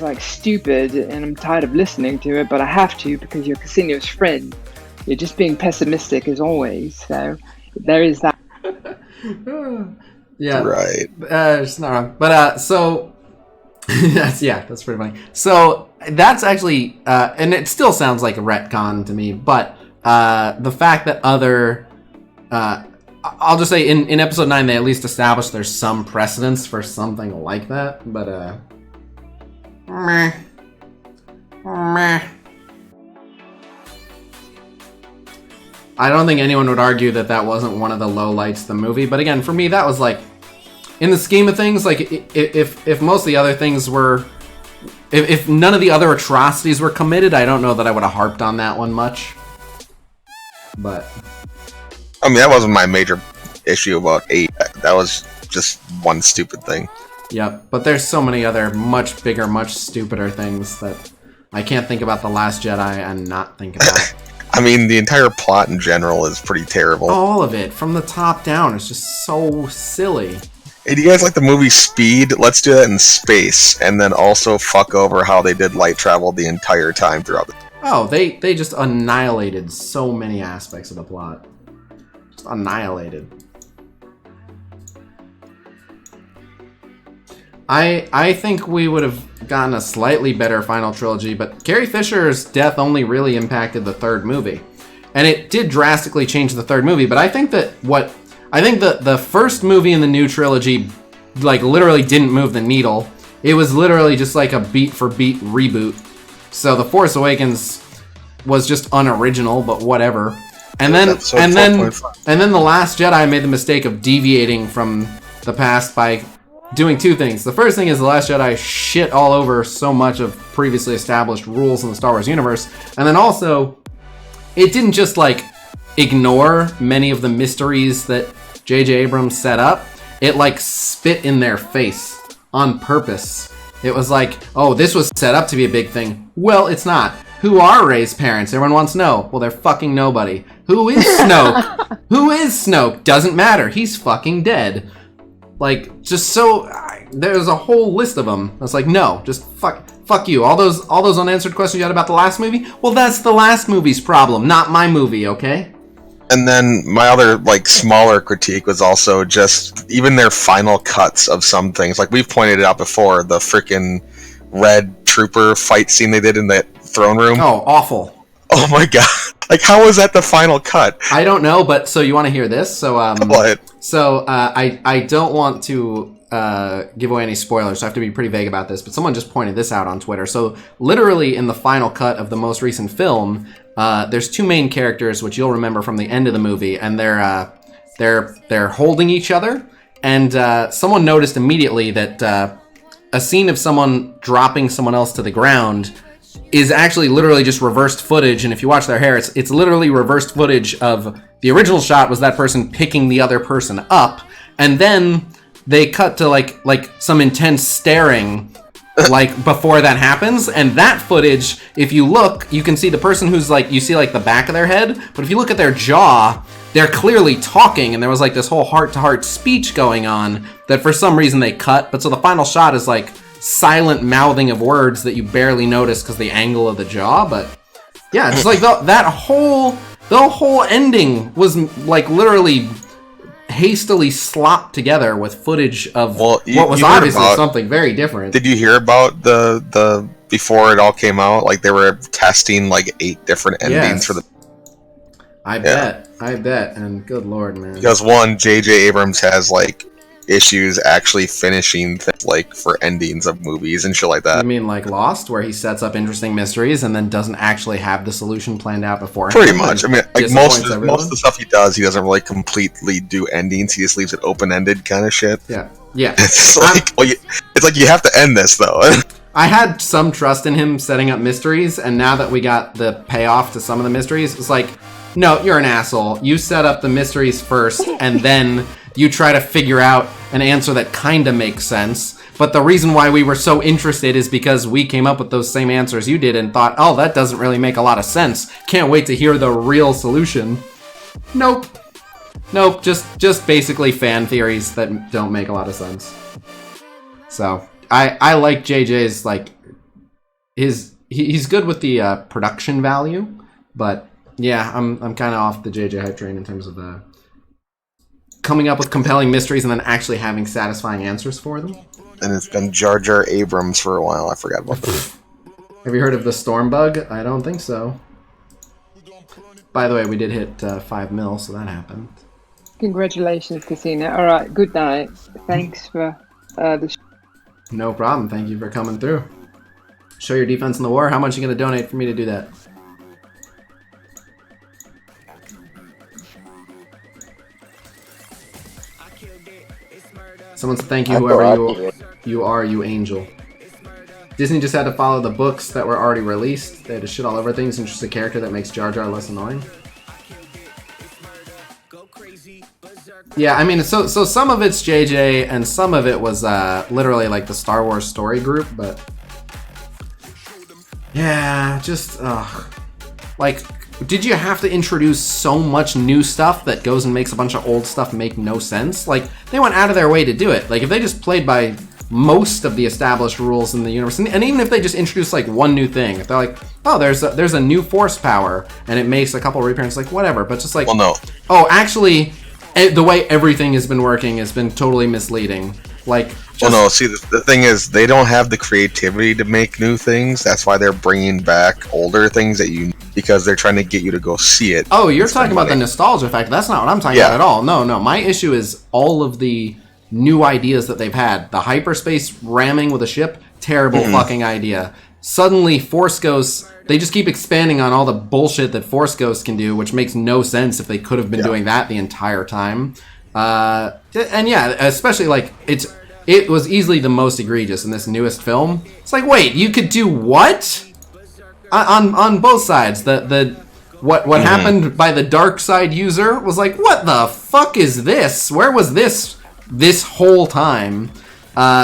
S12: like stupid, and I'm tired of listening to it, but I have to because you're Casino's friend. You're just being pessimistic as always, so there is that.
S1: Yeah.
S11: Right.
S1: It's not wrong. But, so, that's pretty funny. So, that's actually, and it still sounds like a retcon to me, but the fact that I'll just say in episode 9 they at least established there's some precedence for something like that, but meh. I don't think anyone would argue that that wasn't one of the lowlights of the movie, but again, for me that was like, in the scheme of things, like if most of the other things were, if none of the other atrocities were committed, I don't know that I would have harped on that one much. But
S11: I mean, that wasn't my major issue about 8. That was just one stupid thing.
S1: Yep, but there's so many other much bigger, much stupider things that I can't think about The Last Jedi and not think about.
S11: I mean, the entire plot in general is pretty terrible.
S1: All of it, from the top down, is just so silly.
S11: Hey, do you guys like the movie Speed? Let's do that in space, and then also fuck over how they did light travel the entire time throughout the...
S1: Oh, they just annihilated so many aspects of the plot. Just annihilated. I think we would have gotten a slightly better final trilogy, but Carrie Fisher's death only really impacted the third movie. And it did drastically change the third movie, but I think that the first movie in the new trilogy, like, literally didn't move the needle. It was literally just like a beat-for-beat reboot. So The Force Awakens was just unoriginal, but whatever. And then The Last Jedi made the mistake of deviating from the past by doing two things. The first thing is The Last Jedi shit all over so much of previously established rules in the Star Wars universe. And then also, it didn't just, like, ignore many of the mysteries that J.J. Abrams set up. It, like, spit in their face on purpose. It was like, oh, this was set up to be a big thing. Well, it's not. Who are Rey's parents? Everyone wants to know. Well, they're fucking nobody. Who is Snoke? Who is Snoke? Doesn't matter. He's fucking dead. Like, just so... there's a whole list of them. I was like, no, just fuck you. All those unanswered questions you had about the last movie? Well, that's the last movie's problem, not my movie, okay?
S11: And then my other like smaller critique was also just even their final cuts of some things. Like we've pointed it out before, the freaking Red Trooper fight scene they did in that throne room.
S1: Oh, awful.
S11: Oh my god. Like how was that the final cut?
S1: I don't know, but so you want to hear this? So
S11: What?
S1: So I don't want to give away any spoilers, so I have to be pretty vague about this, but someone just pointed this out on Twitter. So literally in the final cut of the most recent film, there's two main characters, which you'll remember from the end of the movie, and they're holding each other, and someone noticed immediately that a scene of someone dropping someone else to the ground is actually literally just reversed footage, and if you watch their hair, it's literally reversed footage of the original shot was that person picking the other person up, and then they cut to like some intense staring like before that happens, and that footage, if you look, you can see the person who's like, you see like the back of their head, but if you look at their jaw, they're clearly talking, and there was like this whole heart-to-heart speech going on that for some reason they cut, but so the final shot is like silent mouthing of words that you barely notice because the angle of the jaw, but yeah, just like the whole ending was like literally hastily slopped together with footage of what was obviously something very different.
S11: Did you hear about the before it all came out? Like they were testing like 8 different endings for the.
S1: I bet, and good lord, man.
S11: Because one, J.J. Abrams has like issues actually finishing like for endings of movies and shit like that.
S1: You mean like Lost, where he sets up interesting mysteries and then doesn't actually have the solution planned out before?
S11: Pretty much. I mean, like most of the stuff he does, he doesn't really completely do endings. He just leaves it open-ended kind of shit.
S1: Yeah.
S11: It's like, it's like you have to end this though.
S1: I had some trust in him setting up mysteries, and now that we got the payoff to some of the mysteries, it's like, no, you're an asshole. You set up the mysteries first, and then you try to figure out an answer that kinda makes sense. But the reason why we were so interested is because we came up with those same answers you did and thought, oh, that doesn't really make a lot of sense. Can't wait to hear the real solution. Nope, just basically fan theories that don't make a lot of sense. So, I like JJ's, like, he's good with the production value, but yeah, I'm kind of off the JJ hype train in terms of coming up with compelling mysteries and then actually having satisfying answers for them.
S11: And it's been Jar Jar Abrams for a while. I forgot about that.
S1: Have you heard of the storm bug? I don't think so. By the way, we did hit 5 mil, so that happened.
S12: Congratulations, Casino. All right, good night. Thanks for the.
S1: No problem. Thank you for coming through. Show your defense in the war. How much are you going to donate for me to do that? Someone said thank you, whoever you are, you angel. Disney just had to follow the books that were already released. They had to shit all over things and just a character that makes Jar Jar less annoying. Yeah, I mean, so some of it's JJ and some of it was literally like the Star Wars story group, but yeah, just like, did you have to introduce so much new stuff that goes and makes a bunch of old stuff make no sense? Like, they went out of their way to do it. Like, if they just played by most of the established rules in the universe, and even if they just introduce like one new thing, if they're like, oh, there's a new force power and it makes a couple of reappearances, like whatever, but just like,
S11: well, no.
S1: Oh, actually, the way everything has been working has been totally misleading. Like,
S11: well, no, see, the thing is, they don't have the creativity to make new things. That's why they're bringing back older things because they're trying to get you to go see it.
S1: Oh, you're talking about the nostalgia effect. That's not what I'm talking about at all. No. My issue is all of the new ideas that they've had. The hyperspace ramming with a ship, terrible fucking idea. Suddenly, Force Ghosts, they just keep expanding on all the bullshit that Force Ghosts can do, which makes no sense if they could have been doing that the entire time. And yeah, especially like it was easily the most egregious in this newest film. It's like, wait, you could do what? On both sides. What happened by the dark side user was like, what the fuck is this? Where was this whole time?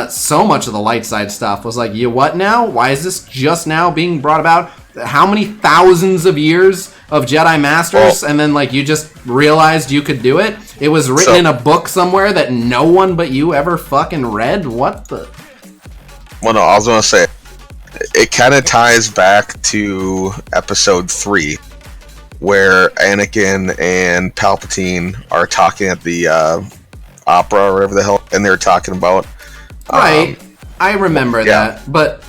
S1: So much of the light side stuff was like, you what now? Why is this just now being brought about? How many thousands of years of Jedi Masters, and then like you just realized you could do it? It was written in a book somewhere that no one but you ever fucking read? What the?
S11: Well, no, I was gonna say, it kind of ties back to episode 3, where Anakin and Palpatine are talking at the opera or whatever the hell, and they're talking about.
S1: Right, I remember that, but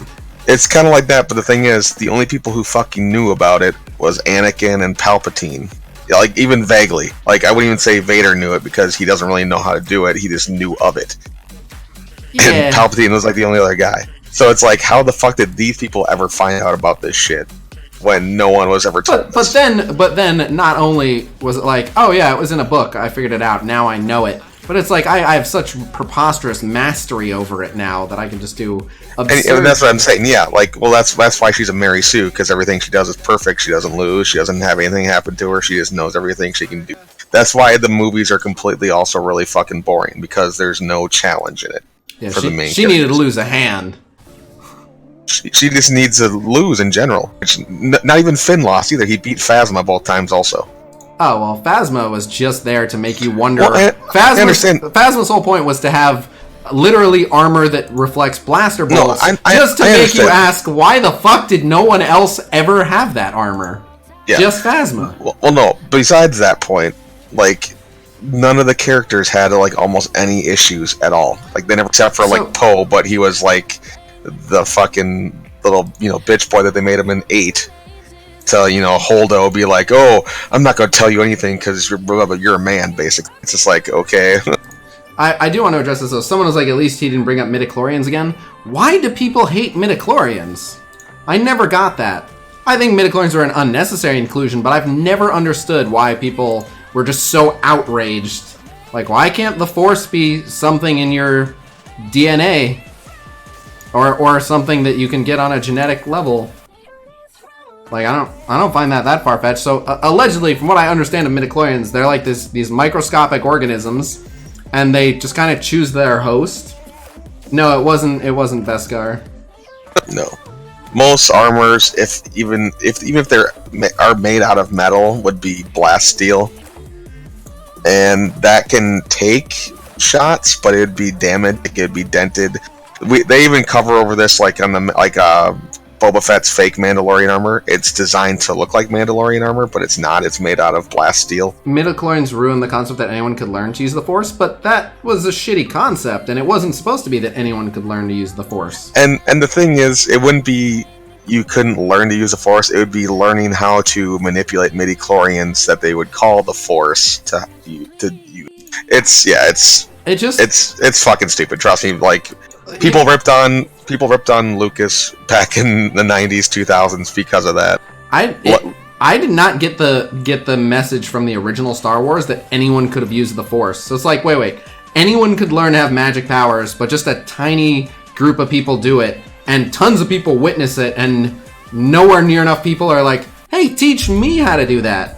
S11: it's kind of like that. But the thing is, the only people who fucking knew about it was Anakin and Palpatine. Like, even vaguely. Like, I wouldn't even say Vader knew it because he doesn't really know how to do it. He just knew of it.
S1: Yeah.
S11: And Palpatine was like the only other guy. So it's like, how the fuck did these people ever find out about this shit when no one was ever told this?
S1: But then, not only was it like, oh yeah, it was in a book, I figured it out, now I know it. But it's like, I have such preposterous mastery over it now that I can just do absurd...
S11: And that's what I'm saying, yeah. Like, well, that's why she's a Mary Sue, because everything she does is perfect. She doesn't lose. She doesn't have anything happen to her. She just knows everything she can do. That's why the movies are completely also really fucking boring, because there's no challenge in it for the main
S1: she needed to lose a hand.
S11: She just needs to lose in general. Not even Finn lost either. He beat Phasma both times also.
S1: Oh, well, Phasma was just there to make you wonder.
S11: Well, I understand.
S1: Phasma's whole point was to have literally armor that reflects blaster bolts.
S11: I
S1: make
S11: understand.
S1: you ask, why the fuck did no one else ever have that armor?
S11: Yeah.
S1: Just Phasma.
S11: Well, no. Besides that point, like, none of the characters had, like, almost any issues at all. Like, they never, except for, like, Poe, but he was, like, the fucking little, bitch boy that they made him in 8. To, Holdo be like, oh, I'm not going to tell you anything because you're a man, basically. It's just like, okay.
S1: I do want to address this, though. Someone was like, at least he didn't bring up midichlorians again. Why do people hate midichlorians? I never got that. I think midichlorians are an unnecessary inclusion, but I've never understood why people were just so outraged. Like, why can't the Force be something in your DNA? Or something that you can get on a genetic level? Like, I don't find that far-fetched. So, allegedly, from what I understand of midichlorians, they're like these microscopic organisms, and they just kind of choose their host. No, it wasn't Beskar.
S11: No. Most armors, even if they are made out of metal, would be blast steel. And that can take shots, but it would be damaged, it could be dented. They even cover over this, like, on the, Boba Fett's fake Mandalorian armor. It's designed to look like Mandalorian armor, but it's not. It's made out of blast steel.
S1: Midichlorians ruined the concept that anyone could learn to use the Force, but that was a shitty concept, and it wasn't supposed to be that anyone could learn to use the Force.
S11: And the thing is, it wouldn't be you couldn't learn to use the Force. It would be learning how to manipulate midichlorians that they would call the Force to use. It's fucking stupid. Trust me. Like, people ripped on Lucas back in the 90s, 2000s because of that.
S1: I did not get the message from the original Star Wars that anyone could have used the Force. So it's like, wait, anyone could learn to have magic powers, but just a tiny group of people do it, and tons of people witness it, and nowhere near enough people are like, hey, teach me how to do that.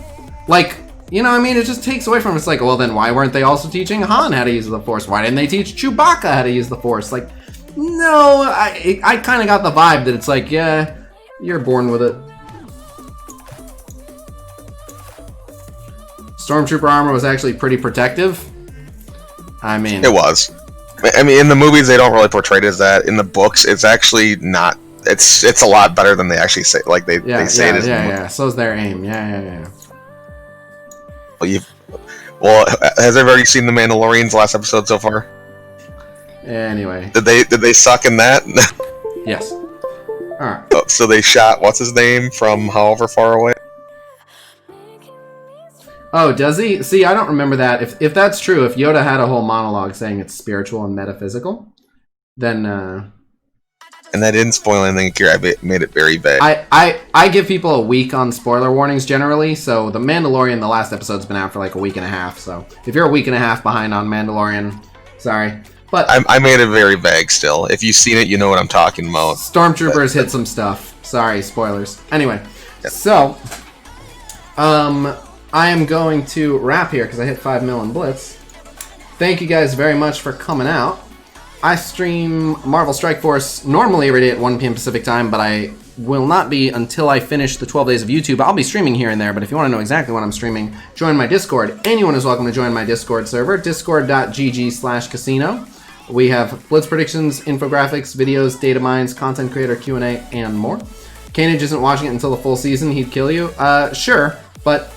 S1: Like, you know what I mean? It just takes away from it. It's like, well, then why weren't they also teaching Han how to use the Force? Why didn't they teach Chewbacca how to use the Force? Like, no, I kind of got the vibe that it's like, yeah, you're born with it. Stormtrooper armor was actually pretty protective. I mean,
S11: it was. I mean, in the movies they don't really portray it as that. In the books, it's actually not. It's a lot better than they actually say. Like they say it is.
S1: Yeah. So's their aim. Yeah.
S11: Well, has everybody seen the Mandalorian's last episode so far?
S1: Anyway,
S11: did they suck in that?
S1: Yes. All right.
S11: Oh, so they shot what's his name from however far away.
S1: Oh, does he? See, I don't remember that. If that's true, if Yoda had a whole monologue saying it's spiritual and metaphysical, then
S11: and that didn't spoil anything. I made it very vague.
S1: I give people a week on spoiler warnings generally. So the Mandalorian, the last episode's been out for like a week and a half. So if you're a week and a half behind on Mandalorian, sorry. But
S11: I made it very vague still. If you've seen it, you know what I'm talking about.
S1: Stormtroopers hit some stuff. Sorry, spoilers. Anyway, so I am going to wrap here because I hit 5 mil in Blitz. Thank you guys very much for coming out. I stream Marvel Strike Force normally every day at 1 p.m. Pacific time, but I will not be until I finish the 12 days of YouTube. I'll be streaming here and there, but if you want to know exactly what I'm streaming, join my Discord. Anyone is welcome to join my Discord server, discord.gg/casino. We have Blitz predictions, infographics, videos, data mines, content creator Q&A, and more. Kanage isn't watching it until the full season. He'd kill you. Sure. But,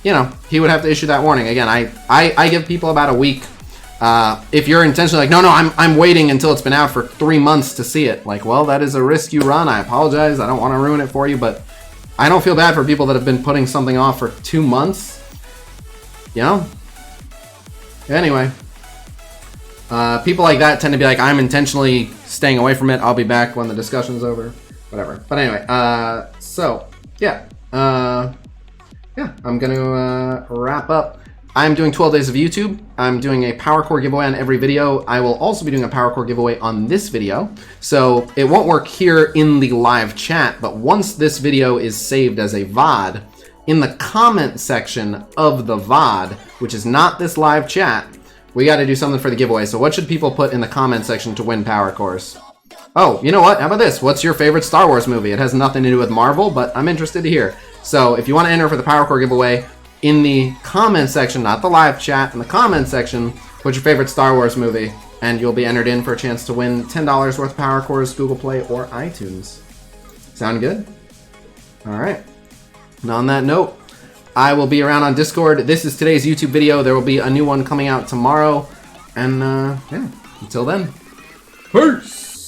S1: you know, he would have to issue that warning. Again, I give people about a week. If you're intentionally like, no, I'm waiting until it's been out for 3 months to see it. Like, well, that is a risk you run. I apologize. I don't want to ruin it for you, but I don't feel bad for people that have been putting something off for 2 months. You know? Anyway. People like that tend to be like, I'm intentionally staying away from it. I'll be back when the discussion's over. Whatever. But anyway, so, yeah. Yeah, I'm going to wrap up. I'm doing 12 days of YouTube. I'm doing a Power Core giveaway on every video. I will also be doing a Power Core giveaway on this video. So it won't work here in the live chat, but once this video is saved as a VOD, in the comment section of the VOD, which is not this live chat, we got to do something for the giveaway. So what should people put in the comment section to win Power Cores? Oh, you know what? How about this? What's your favorite Star Wars movie? It has nothing to do with Marvel, but I'm interested to hear. So if you want to enter for the Power Core giveaway, in the comment section, not the live chat, in the comment section, put your favorite Star Wars movie, and you'll be entered in for a chance to win $10 worth of Power Cores, Google Play, or iTunes. Sound good? Alright. And on that note, I will be around on Discord. This is today's YouTube video. There will be a new one coming out tomorrow. And, yeah, until then, peace!